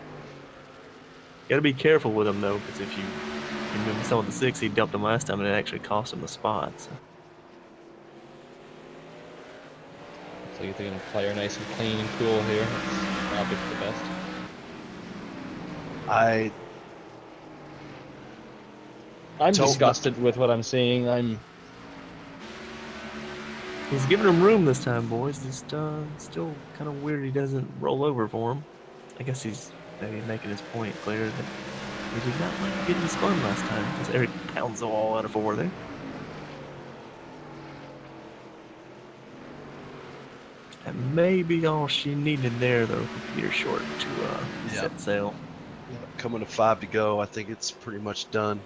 [SPEAKER 2] Gotta be careful with him, though, because if you remember some of the 6, he dumped him last time and it actually cost him the spot. So.
[SPEAKER 4] Looks like they're going to play her nice and clean and cool here. That's probably for the best. I'm
[SPEAKER 3] Don't-
[SPEAKER 4] disgusted with what I'm seeing.
[SPEAKER 2] He's giving him room this time, boys. Just still kind of weird he doesn't roll over for him. I guess he's maybe making his point clear that he did not like getting spun last time, because Eric pounds the wall out of 4 there. That may be all she needed there, though, for Peter Short to
[SPEAKER 3] Yeah.
[SPEAKER 2] set sail.
[SPEAKER 3] Coming to 5 to go, I think it's pretty much done.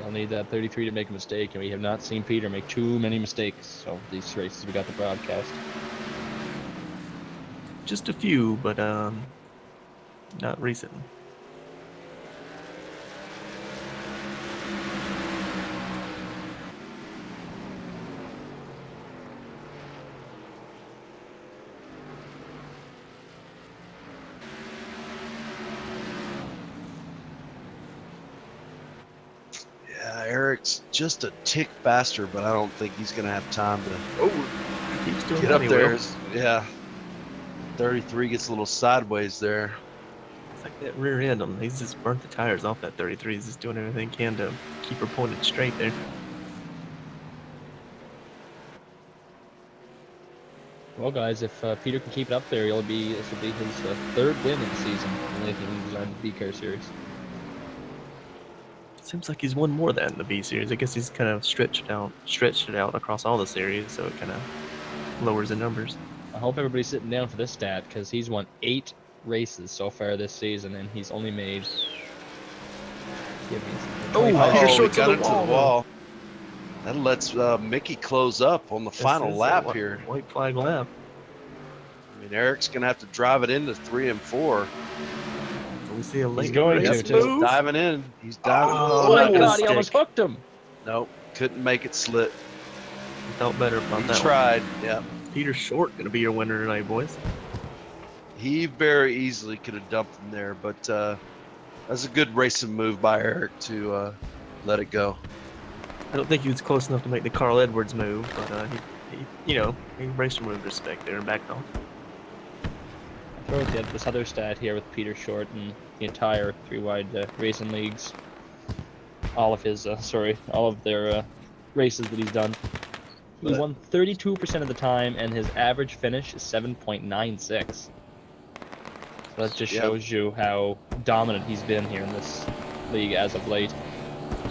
[SPEAKER 4] I'll need that 33 to make a mistake, and we have not seen Peter make too many mistakes over these races we got the broadcast.
[SPEAKER 2] Just a few, but not recently.
[SPEAKER 3] Yeah, Eric's just a tick faster, but I don't think he's going to have time to
[SPEAKER 2] Oh, keeps doing
[SPEAKER 3] get
[SPEAKER 2] that,
[SPEAKER 3] up
[SPEAKER 2] he
[SPEAKER 3] there.
[SPEAKER 2] will.
[SPEAKER 3] Yeah, 33 gets a little sideways there.
[SPEAKER 2] It's like that rear end. He's just burnt the tires off that 33. He's just doing everything he can to keep her pointed straight there.
[SPEAKER 4] Well, guys, if Peter can keep it up there, this will be his third win of the season in the Nathan Young Designs B-Car Series.
[SPEAKER 2] Seems like he's won more of that in the B series. I guess he's kind of stretched it out across all the series, so it kind of lowers the numbers.
[SPEAKER 4] I hope everybody's sitting down for this stat because he's won 8 races so far this season, and he's only made. Give me
[SPEAKER 2] Oh,
[SPEAKER 4] 25
[SPEAKER 2] Peter
[SPEAKER 3] Oh, he
[SPEAKER 2] Short's
[SPEAKER 3] got
[SPEAKER 2] on the
[SPEAKER 3] into the
[SPEAKER 2] wall.
[SPEAKER 3] wall. That lets Mickey close up on the final lap here.
[SPEAKER 2] White flag lap.
[SPEAKER 3] I mean, Eric's going to have to drive it into 3 and 4.
[SPEAKER 2] So we see a late
[SPEAKER 4] going
[SPEAKER 2] race
[SPEAKER 4] to, too.
[SPEAKER 2] move.
[SPEAKER 3] Diving in. He's diving.
[SPEAKER 2] Oh,
[SPEAKER 4] my
[SPEAKER 2] not gonna
[SPEAKER 4] God, he almost
[SPEAKER 2] stick.
[SPEAKER 4] hooked him.
[SPEAKER 3] Nope, couldn't make it slip.
[SPEAKER 2] He felt better about
[SPEAKER 3] He
[SPEAKER 2] that
[SPEAKER 3] tried. Yeah,
[SPEAKER 2] one. Peter Short gonna be your winner tonight, boys.
[SPEAKER 3] he very easily could have dumped him there, but that's a good racing move by Eric to let it go.
[SPEAKER 2] I don't think he was close enough to make the Carl Edwards move, but he raced him with respect there and backed off.
[SPEAKER 4] I'll throw out this other stat here with Peter Short and the entire 3-wide racing leagues. All of their races that he's done. He won 32% of the time, and his average finish is 7.96. So that just shows you how dominant he's been here in this league as of late.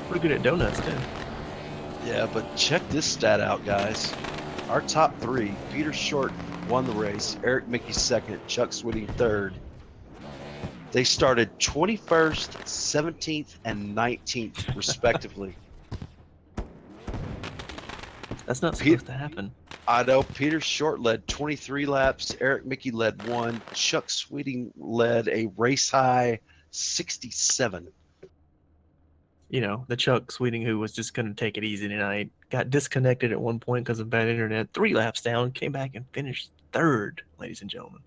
[SPEAKER 2] Pretty good at donuts too.
[SPEAKER 3] Yeah, but check this stat out, guys. Our top 3, Peter Short won the race, Eric Mickey second, Chuck Sweeting third. They started 21st, 17th, and 19th, respectively.
[SPEAKER 2] That's not supposed to happen.
[SPEAKER 3] I know Peter Short led 23 laps, Eric Mickey led 1, Chuck Sweeting led a race high 67.
[SPEAKER 2] You know, the Chuck Sweeting who was just gonna take it easy tonight got disconnected at one point because of bad internet. 3 laps down, came back and finished third, ladies and gentlemen.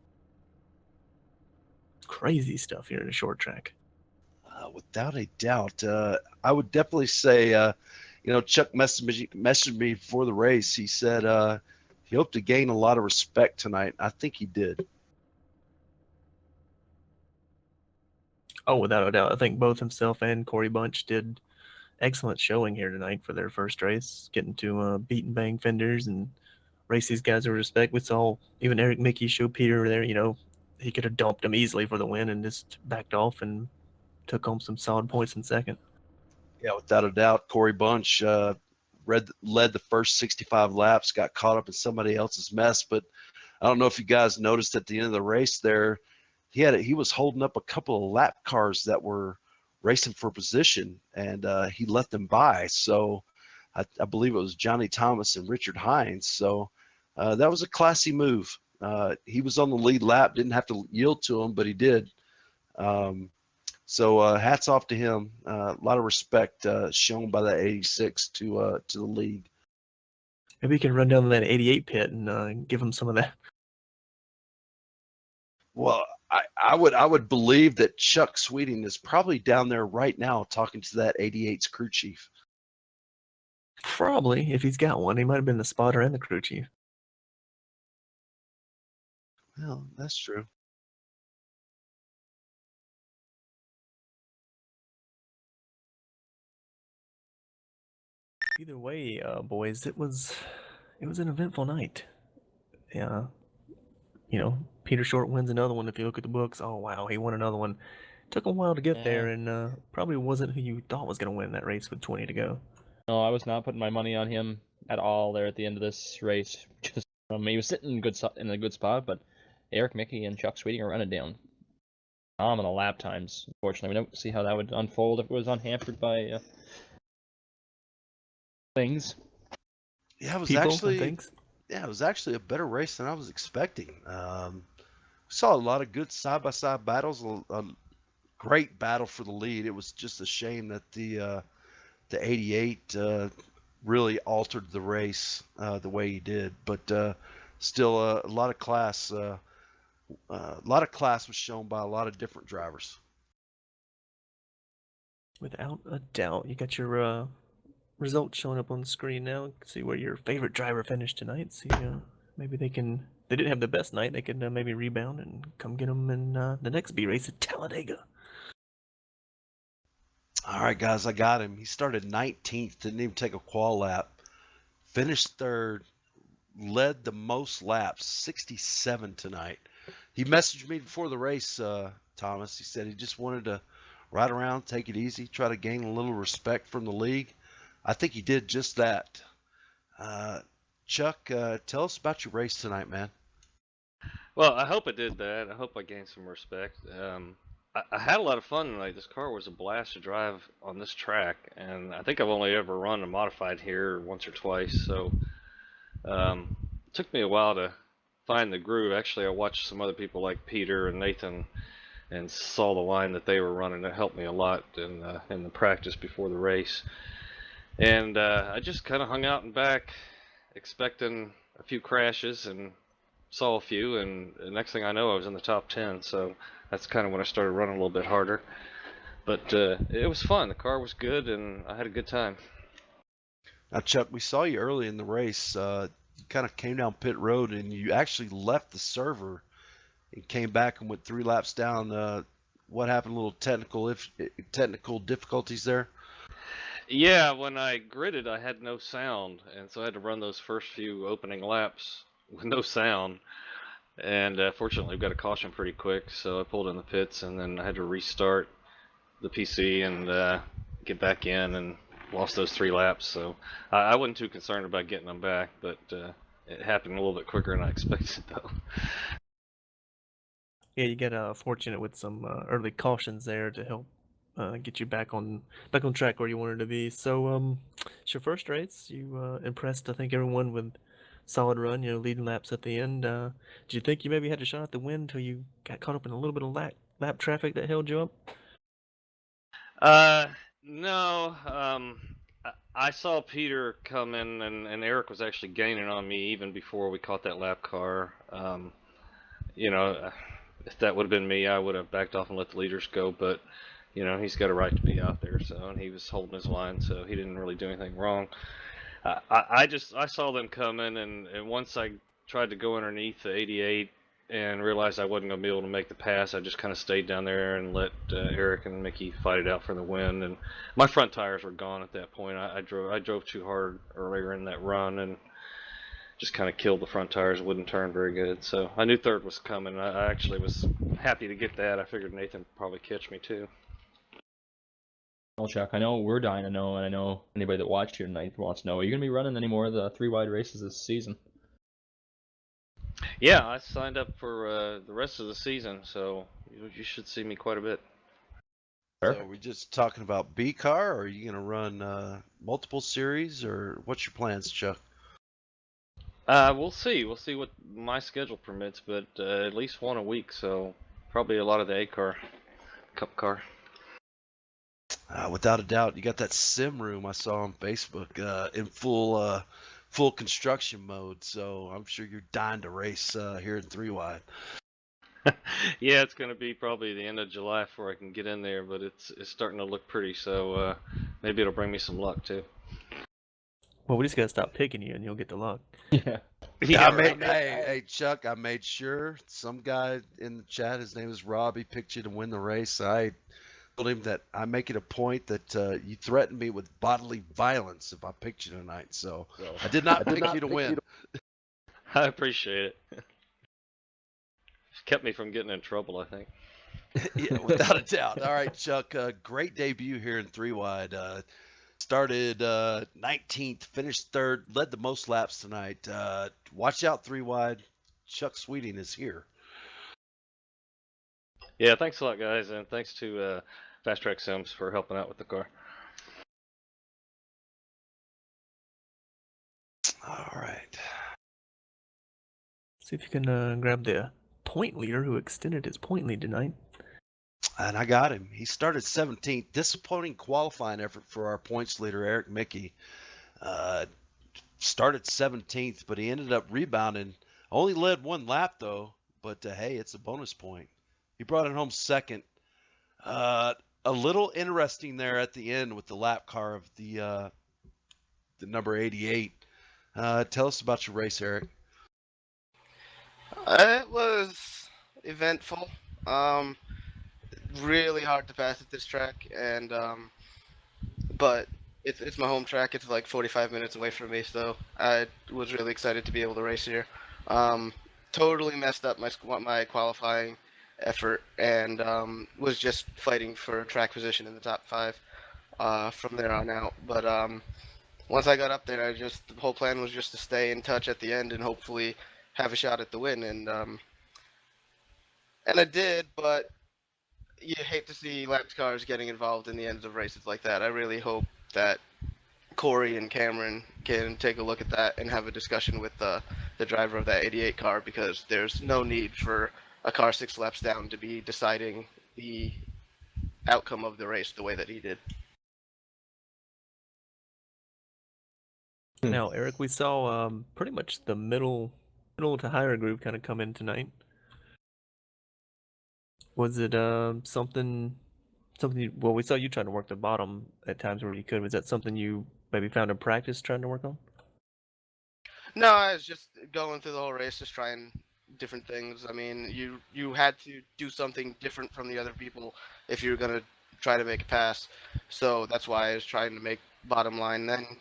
[SPEAKER 2] Crazy stuff here in a short track.
[SPEAKER 3] Without a doubt, I would definitely say, Chuck messaged me before the race. He said he hoped to gain a lot of respect tonight. I think he did.
[SPEAKER 2] Oh, without a doubt. I think both himself and Corey Bunch did excellent showing here tonight for their first race, getting to beat and bang fenders and race these guys with respect. We saw even Eric Mickey show Peter there, he could have dumped him easily for the win and just backed off and took home some solid points in second.
[SPEAKER 3] Yeah, without a doubt, Corey Bunch led the first 65 laps, got caught up in somebody else's mess. But I don't know if you guys noticed at the end of the race there, he was holding up a couple of lap cars that were racing for position, and he let them by. So I believe it was Johnny Thomas and Richard Hines. So that was a classy move. He was on the lead lap, didn't have to yield to him, but he did. So hats off to him. A lot of respect shown by that 86 to the league.
[SPEAKER 2] Maybe you can run down to that 88 pit and give him some of that.
[SPEAKER 3] Well, I would believe that Chuck Sweeting is probably down there right now talking to that 88's crew chief.
[SPEAKER 2] Probably, if he's got one. He might have been the spotter and the crew chief.
[SPEAKER 3] Well, that's true.
[SPEAKER 2] Either way, boys, it was an eventful night. Yeah, Peter Short wins another one. If you look at the books, oh wow, he won another one. Took a while to get there, and probably wasn't who you thought was going to win that race with 20 to go.
[SPEAKER 4] No, I was not putting my money on him at all there at the end of this race. Just he was sitting in a good spot, but Eric Mickey and Chuck Sweeting are running down phenomenal lap times. Unfortunately, we don't see how that would unfold if it was unhampered by things.
[SPEAKER 3] Yeah, it was
[SPEAKER 2] People
[SPEAKER 3] actually
[SPEAKER 2] and things.
[SPEAKER 3] yeah, it was actually a better race than I was expecting. saw a lot of good side-by-side battles, a great battle for the lead. It was just a shame that the 88 really altered the race the way he did. But still, a lot of class. A lot of class was shown by a lot of different drivers.
[SPEAKER 2] Without a doubt. You got your results showing up on the screen now. You can see where your favorite driver finished tonight. See, maybe they can. They didn't have the best night. They could maybe rebound and come get them in the next B race at Talladega.
[SPEAKER 3] All right, guys, I got him. He started 19th, didn't even take a qual lap, finished third, led the most laps, 67 tonight. He messaged me before the race, Thomas. He said he just wanted to ride around, take it easy, try to gain a little respect from the league. I think he did just that. Chuck, tell us about your race tonight, man.
[SPEAKER 5] Well, I hope I did that. I hope I gained some respect. I had a lot of fun tonight. This car was a blast to drive on this track, and I think I've only ever run a modified here once or twice, so it took me a while to find the groove. Actually, I watched some other people like Peter and Nathan and saw the line that they were running. That helped me a lot in the practice before the race. And I just kind of hung out in back, expecting a few crashes, and saw a few. And the next thing I know, I was in the top 10. So that's kind of when I started running a little bit harder. But it was fun. The car was good, and I had a good time.
[SPEAKER 3] Now, Chuck, we saw you early in the race. You kind of came down pit road, and you actually left the server and came back and went 3 laps down. What happened? A little technical difficulties there.
[SPEAKER 5] Yeah, when I gridded, I had no sound, and so I had to run those first few opening laps with no sound. And fortunately, we got a caution pretty quick, so I pulled in the pits, and then I had to restart the PC and get back in, and lost those 3 laps. So I wasn't too concerned about getting them back, but it happened a little bit quicker than I expected, though.
[SPEAKER 2] Yeah, you got fortunate with some early cautions there to help get you back on track where you wanted to be. So, it's your first race. You impressed, I think, everyone with solid run. Leading laps at the end. Do you think you maybe had a shot at the win until you got caught up in a little bit of lap traffic that held you up?
[SPEAKER 5] No. I saw Peter come in, and Eric was actually gaining on me even before we caught that lap car. You know, if that would have been me, I would have backed off and let the leaders go. But he's got a right to be out there, so, and he was holding his line, so he didn't really do anything wrong. I saw them coming, and once I tried to go underneath the 88 and realized I wasn't going to be able to make the pass, I just kind of stayed down there and let Eric and Mickey fight it out for the win. And my front tires were gone at that point. I drove too hard earlier in that run and just kind of killed the front tires. Wouldn't turn very good. So I knew third was coming. I actually was happy to get that. I figured Nathan would probably catch me too.
[SPEAKER 4] Well, Chuck, I know we're dying to know, and I know anybody that watched here tonight wants to know, are you going to be running any more of the 3 wide races this season?
[SPEAKER 5] Yeah, I signed up for the rest of the season, so you should see me quite a bit.
[SPEAKER 3] So are we just talking about B car, or are you going to run multiple series, or what's your plans, Chuck?
[SPEAKER 5] We'll see. We'll see what my schedule permits, but at least one a week, so probably a lot of the A car, Cup car.
[SPEAKER 3] Without a doubt, you got that sim room I saw on Facebook in full construction mode. So I'm sure you're dying to race here in 3 wide.
[SPEAKER 5] Yeah, it's going to be probably the end of July before I can get in there, but it's starting to look pretty, so maybe it'll bring me some luck too.
[SPEAKER 2] Well, we just gotta stop picking you, and you'll get the luck.
[SPEAKER 4] Yeah.
[SPEAKER 5] Yeah,
[SPEAKER 3] Hey, Chuck, I made sure some guy in the chat, his name is Rob, he picked you to win the race. I told him that I make it a point that you threatened me with bodily violence if I picked you tonight. So I did not pick you to win.
[SPEAKER 5] I appreciate it. Kept me from getting in trouble, I think.
[SPEAKER 3] Yeah, without a doubt. All right, Chuck, great debut here in 3 wide. Started 19th, finished third, led the most laps tonight. Watch out, 3 wide. Chuck Sweeting is here.
[SPEAKER 5] Yeah, thanks a lot, guys, and thanks to Fast Track Sims for helping out with the car.
[SPEAKER 3] All right.
[SPEAKER 2] See if you can grab the point leader who extended his point lead tonight.
[SPEAKER 3] And I got him. He started 17th. Disappointing qualifying effort for our points leader, Eric Mickey. Started 17th, but he ended up rebounding. Only led one lap, though. But, hey, it's a bonus point. He brought it home second. A little interesting there at the end with the lap car of the number 88. Tell us about your race, Eric.
[SPEAKER 6] It was eventful. Really hard to pass at this track, and but it's my home track. It's like 45 minutes away from me, so I was really excited to be able to race here. Totally messed up my qualifying effort, and was just fighting for track position in the top 5 from there on out. But once I got up there, the whole plan was just to stay in touch at the end and hopefully have a shot at the win, and I did, but you hate to see lapped cars getting involved in the ends of races like that. I really hope that Corey and Cameron can take a look at that and have a discussion with the driver of that 88 car, because there's no need for a car 6 laps down to be deciding the outcome of the race the way that he did.
[SPEAKER 2] Now, Eric, we saw pretty much the middle to higher group kind of come in tonight. Was it something? Well, we saw you trying to work the bottom at times where you could. Was that something you maybe found in practice trying to work on?
[SPEAKER 6] No, I was just going through the whole race, just trying different things. I mean, you had to do something different from the other people if you were gonna try to make a pass. So that's why I was trying to make bottom line. Then,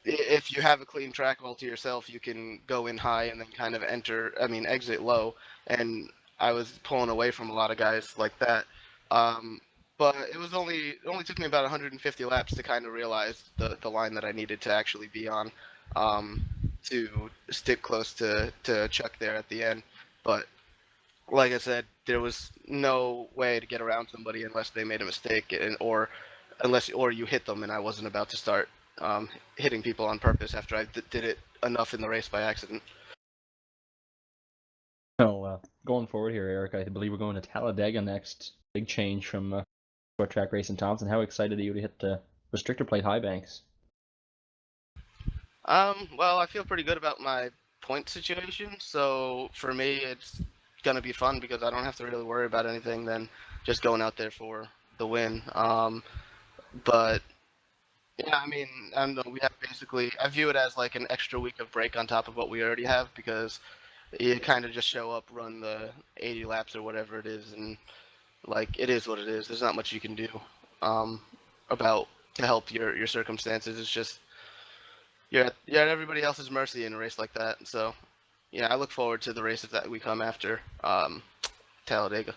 [SPEAKER 6] if you have a clean track all to yourself, you can go in high and then kind of exit low. And I was pulling away from a lot of guys like that. But it only took me about 150 laps to kind of realize the line that I needed to actually be on, to stick close to Chuck there at the end. But like I said, there was no way to get around somebody unless they made a mistake, or you hit them, and I wasn't about to start hitting people on purpose after I did it enough in the race by accident.
[SPEAKER 4] So going forward here, Eric, I believe we're going to Talladega next. Big change from short track race in Thompson. How excited are you to hit the restrictor plate high banks?
[SPEAKER 6] Well, I feel pretty good about my point situation, so for me, it's gonna be fun because I don't have to really worry about anything than just going out there for the win. But yeah, I mean, I don't know. I view it as like an extra week of break on top of what we already have, because you kind of just show up, run the 80 laps or whatever it is, and like it is what it is. There's not much you can do about to help your circumstances. It's just you're at everybody else's mercy in a race like that. So yeah, I look forward to the races that we come after Talladega.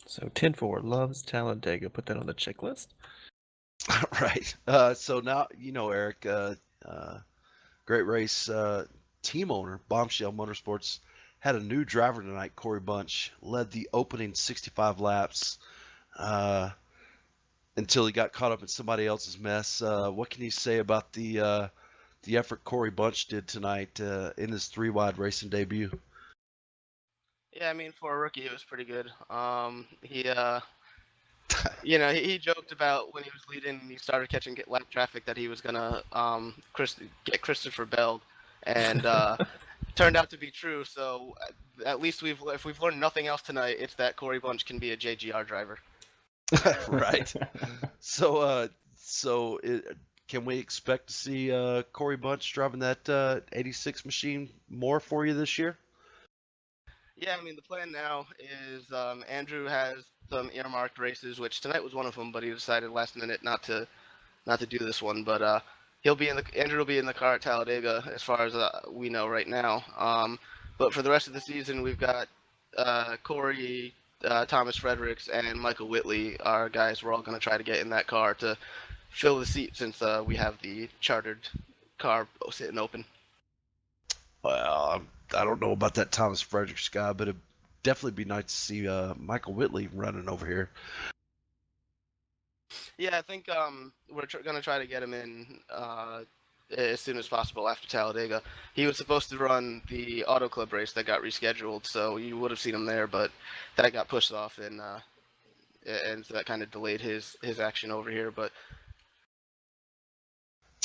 [SPEAKER 2] So 10-4 loves Talladega. Put that on the checklist.
[SPEAKER 3] Right. So now, Eric, great race team owner, Bombshell Motorsports, had a new driver tonight, Corey Bunch, led the opening 65 laps until he got caught up in somebody else's mess. What can you say about the effort Corey Bunch did tonight in his 3-wide racing debut?
[SPEAKER 6] Yeah, I mean, for a rookie, it was pretty good. He joked about when he was leading and he started catching lap traffic that he was gonna get Christopher Bell, and turned out to be true. So at least if we've learned nothing else tonight, it's that Corey Bunch can be a JGR driver.
[SPEAKER 3] Right. So can we expect to see Corey Bunch driving that 86 machine more for you this year?
[SPEAKER 6] Yeah, I mean, the plan now is Andrew has some earmarked races, which tonight was one of them, but he decided last minute not to do this one. But Andrew will be in the car at Talladega, as far as we know right now. But for the rest of the season, we've got Corey, Thomas Fredericks, and Michael Whitley are guys we're all going to try to get in that car to fill the seat, since we have the chartered car sitting open.
[SPEAKER 3] Well, I don't know about that Thomas Fredericks guy, but it'd definitely be nice to see Michael Whitley running over here.
[SPEAKER 6] Yeah, I think we're going to try to get him in as soon as possible after Talladega. He was supposed to run the Auto Club race that got rescheduled, so you would have seen him there, but that got pushed off, and so that kind of delayed his action over here. But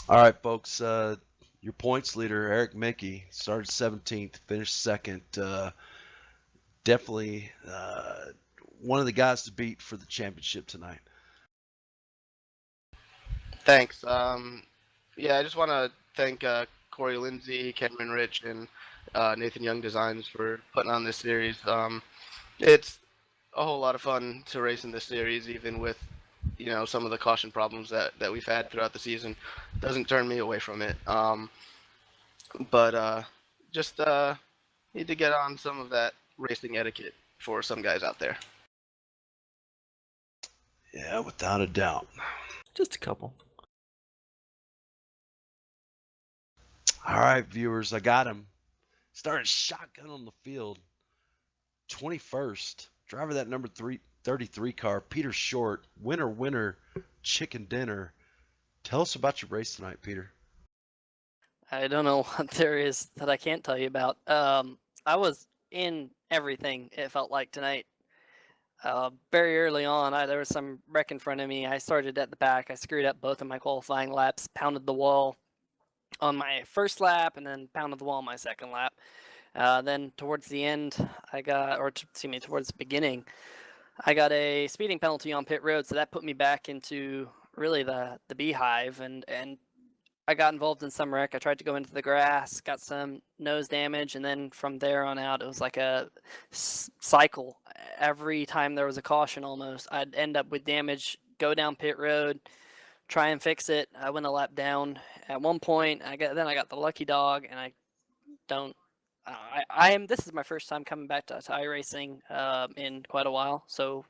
[SPEAKER 3] All right, folks. Your points leader, Eric Mickey, started 17th, finished second. Definitely one of the guys to beat for the championship tonight.
[SPEAKER 6] thanks. Yeah, I just want to thank Corey Lindsay, Cameron Rich, and Nathan Young Designs for putting on this series. It's a whole lot of fun to race in this series, even with some of the caution problems that we've had throughout the season. Doesn't turn me away from it. But just need to get on some of that racing etiquette for some guys out there.
[SPEAKER 3] Yeah, without a doubt.
[SPEAKER 2] Just a couple.
[SPEAKER 3] All right, viewers, I got him. Started shotgun on the field. 21st. Driver that number 33 car, Peter Short. Winner, chicken dinner. Tell us about your race tonight, Peter.
[SPEAKER 7] I don't know what there is that I can't tell you about. I was in everything, it felt like tonight. Very early on, there was some wreck in front of me. I started at the back. I screwed up both of my qualifying laps, pounded the wall on my first lap, and then pounded the wall on my second lap. Then towards the end, towards the beginning, I got a speeding penalty on pit road, so that put me back into really the beehive, and I got involved in some wreck. I tried to go into the grass, got some nose damage, and then from there on out, it was like a cycle. Every time there was a caution almost, I'd end up with damage, go down pit road, try and fix it. I went a lap down. At one point, I got the lucky dog, and I don't. This is my first time coming back to iRacing in quite a while. So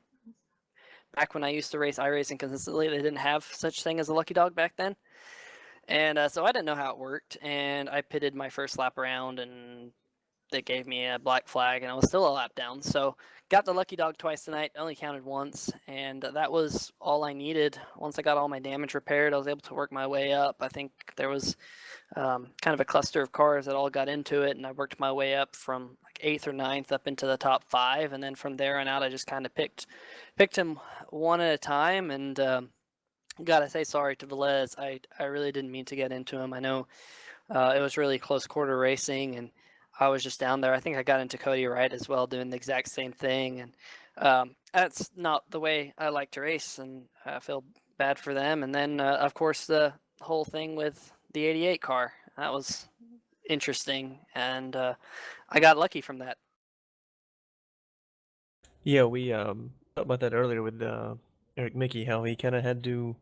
[SPEAKER 7] back when I used to race iRacing consistently, they didn't have such thing as a lucky dog back then. And so I didn't know how it worked, and I pitted my first lap around, and they gave me a black flag, and I was still a lap down. So got the lucky dog twice tonight, only counted once, and that was all I needed. Once I got all my damage repaired, I was able to work my way up. I think there was kind of a cluster of cars that all got into it, and I worked my way up from like 8th or 9th up into the top 5, and then from there on out, I just kind of picked him one at a time, and gotta say sorry to Velez. I really didn't mean to get into him. I know it was really close quarter racing, and I was just down there. I think I got into Cody Wright as well, doing the exact same thing, and that's not the way I like to race, and I feel bad for them. And then, of course, the whole thing with the 88 car, that was interesting, and I got lucky from that.
[SPEAKER 2] Yeah, we talked about that earlier with Eric Mickey, how he kind of had to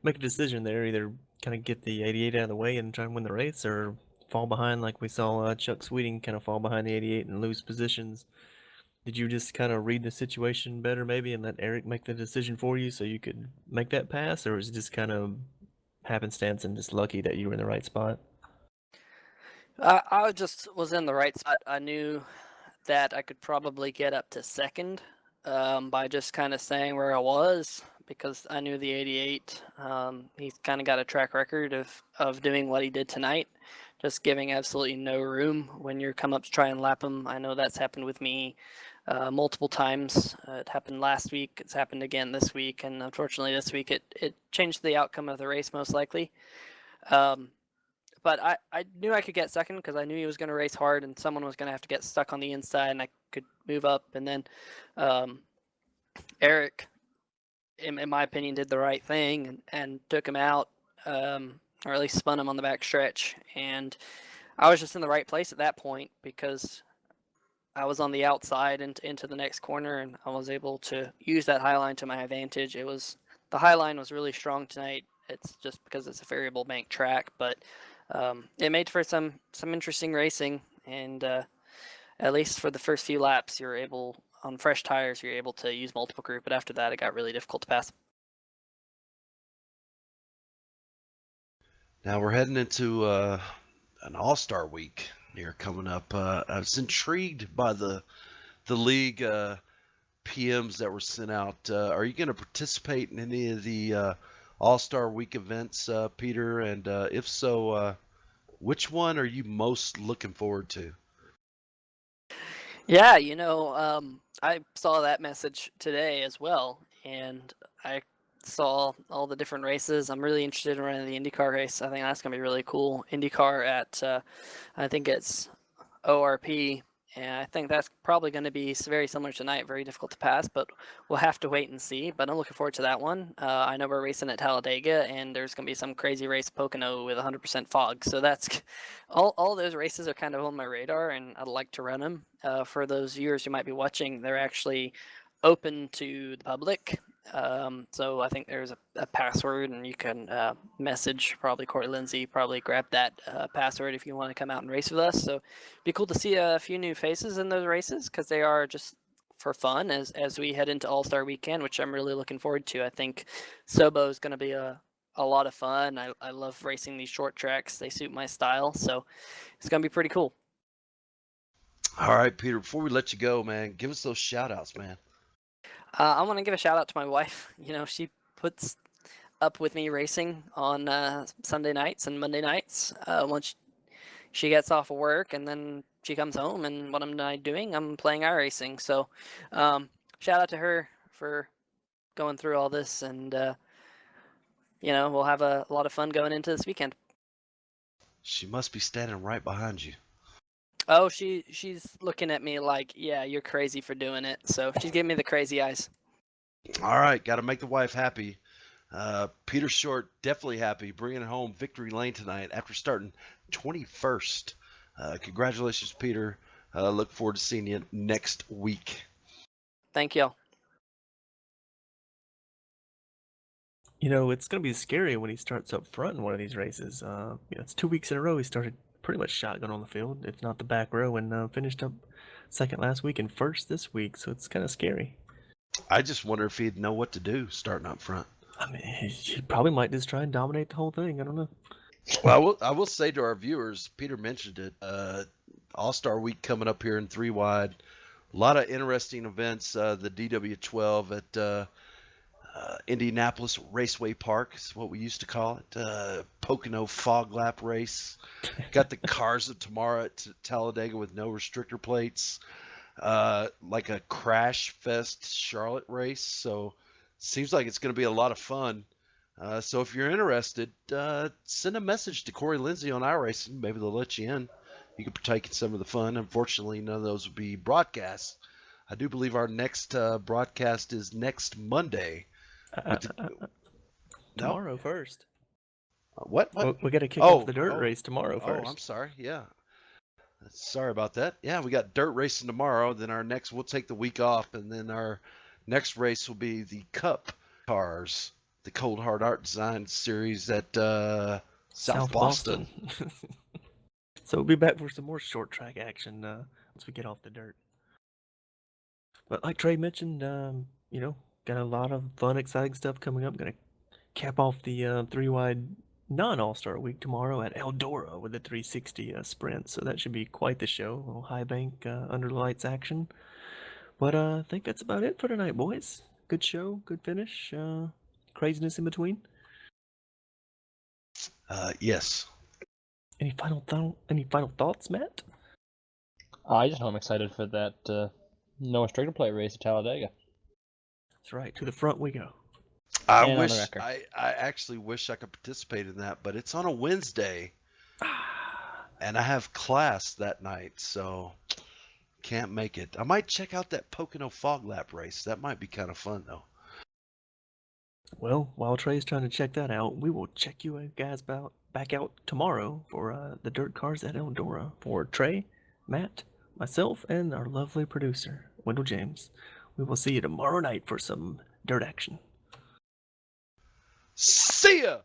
[SPEAKER 2] make a decision there, either kind of get the 88 out of the way and try and win the race, or fall behind like we saw Chuck Sweeting kind of fall behind the 88 and lose positions. Did you just kind of read the situation better maybe and let Eric make the decision for you so you could make that pass, or was it just kind of happenstance and just lucky that you were in the right spot?
[SPEAKER 7] I just was in the right spot. I knew that I could probably get up to second by just kind of staying where I was, because I knew the 88. He's kind of got a track record of doing what he did tonight, just giving absolutely no room when you come up to try and lap him. I know that's happened with me multiple times. It happened last week. It's happened again this week, and unfortunately this week it changed the outcome of the race most likely. But I knew I could get second because I knew he was going to race hard and someone was going to have to get stuck on the inside and I could move up. And then Eric, in my opinion, did the right thing and took him out, or at least spun him on the back stretch. And I was just in the right place at that point because I was on the outside and into the next corner, and I was able to use that high line to my advantage. The high line was really strong tonight. It's just because it's a variable bank track, but it made for some interesting racing, and at least for the first few laps, you're able, on fresh tires, you're able to use multiple group, but after that, it got really difficult to pass.
[SPEAKER 3] Now we're heading into an All-Star week here coming up. I was intrigued by the league PMs that were sent out. Are you going to participate in any of the All-Star Week events, Peter? And if so, which one are you most looking forward to?
[SPEAKER 7] Yeah, I saw that message today as well, and I saw all the different races. I'm really interested in running the IndyCar race. I think that's gonna be really cool. IndyCar at, I think it's ORP, and I think that's probably going to be very similar tonight. Very difficult to pass, but we'll have to wait and see. But I'm looking forward to that one. I know we're racing at Talladega, and there's going to be some crazy race Pocono with 100% fog. So that's all those races are kind of on my radar, and I'd like to run them. For those viewers who might be watching, they're actually open to the public. So I think there's a password, and you can message probably Corey Lindsay, probably grab that password if you want to come out and race with us. So it'd be cool to see a few new faces in those races because they are just for fun as we head into All-Star Weekend, which I'm really looking forward to. I think Sobo is going to be a lot of fun. I love racing these short tracks. They suit my style, so it's going to be pretty cool.
[SPEAKER 3] All right, Peter, before we let you go, man, give us those shout-outs, man.
[SPEAKER 7] I want to give a shout out to my wife. She puts up with me racing on Sunday nights and Monday nights. Once she gets off of work, and then she comes home, and what am I doing? I'm playing iRacing. So, shout out to her for going through all this, and we'll have a lot of fun going into this weekend.
[SPEAKER 3] She must be standing right behind you.
[SPEAKER 7] Oh, she's looking at me like, yeah, you're crazy for doing it. So she's giving me the crazy eyes.
[SPEAKER 3] All right, got to make the wife happy. Peter Short definitely happy, bringing home victory lane tonight after starting 21st. Congratulations, Peter. Look forward to seeing you next week.
[SPEAKER 7] Thank y'all.
[SPEAKER 2] It's going to be scary when he starts up front in one of these races. It's 2 weeks in a row he started pretty much shotgun on the field, if not the back row, and finished up second last week and first this week, so it's kind of scary.
[SPEAKER 3] I just wonder if he'd know what to do starting up front.
[SPEAKER 2] I mean, he probably might just try and dominate the whole thing. I don't know.
[SPEAKER 3] Well, I will say to our viewers, Peter mentioned it, All-Star Week coming up here in 3 Wide. A lot of interesting events. The DW12 at Indianapolis Raceway Park is what we used to call it. Pocono Fog Lap Race. Got the Cars of Tomorrow at Talladega with no restrictor plates. Like a Crash Fest Charlotte race. So seems like it's going to be a lot of fun. So if you're interested, send a message to Corey Lindsay on iRacing. Maybe they'll let you in. You can partake in some of the fun. Unfortunately, none of those will be broadcasts. I do believe our next broadcast is next Monday.
[SPEAKER 2] Tomorrow first.
[SPEAKER 3] What?
[SPEAKER 2] We got to kick off the dirt race tomorrow first.
[SPEAKER 3] Oh, I'm sorry. Yeah. Sorry about that. Yeah, we got dirt racing tomorrow. Then we'll take the week off, and then our next race will be the Cup Cars, the Cold Hard Art Design Series at South Boston.
[SPEAKER 2] So we'll be back for some more short track action once we get off the dirt. But like Trey mentioned, got a lot of fun, exciting stuff coming up. Gonna cap off the 3 Wide non-All-Star Week tomorrow at Eldora with the 360 sprint. So that should be quite the show. A little high bank under the lights action. But I think that's about it for tonight, boys. Good show, good finish. Craziness in between.
[SPEAKER 3] Yes.
[SPEAKER 2] Any final thoughts, Matt?
[SPEAKER 4] I just know I'm excited for that no restrictor plate race at Talladega.
[SPEAKER 2] That's right. To the front we go.
[SPEAKER 3] I actually wish I could participate in that, but it's on a Wednesday, and I have class that night, so can't make it. I might check out that Pocono Fog Lap race. That might be kind of fun, though.
[SPEAKER 2] Well, while Trey's trying to check that out, we will check you guys back out tomorrow for the Dirt Cars at Eldora. For Trey, Matt, myself, and our lovely producer, Wendell James. We will see you tomorrow night for some dirt action.
[SPEAKER 3] See ya!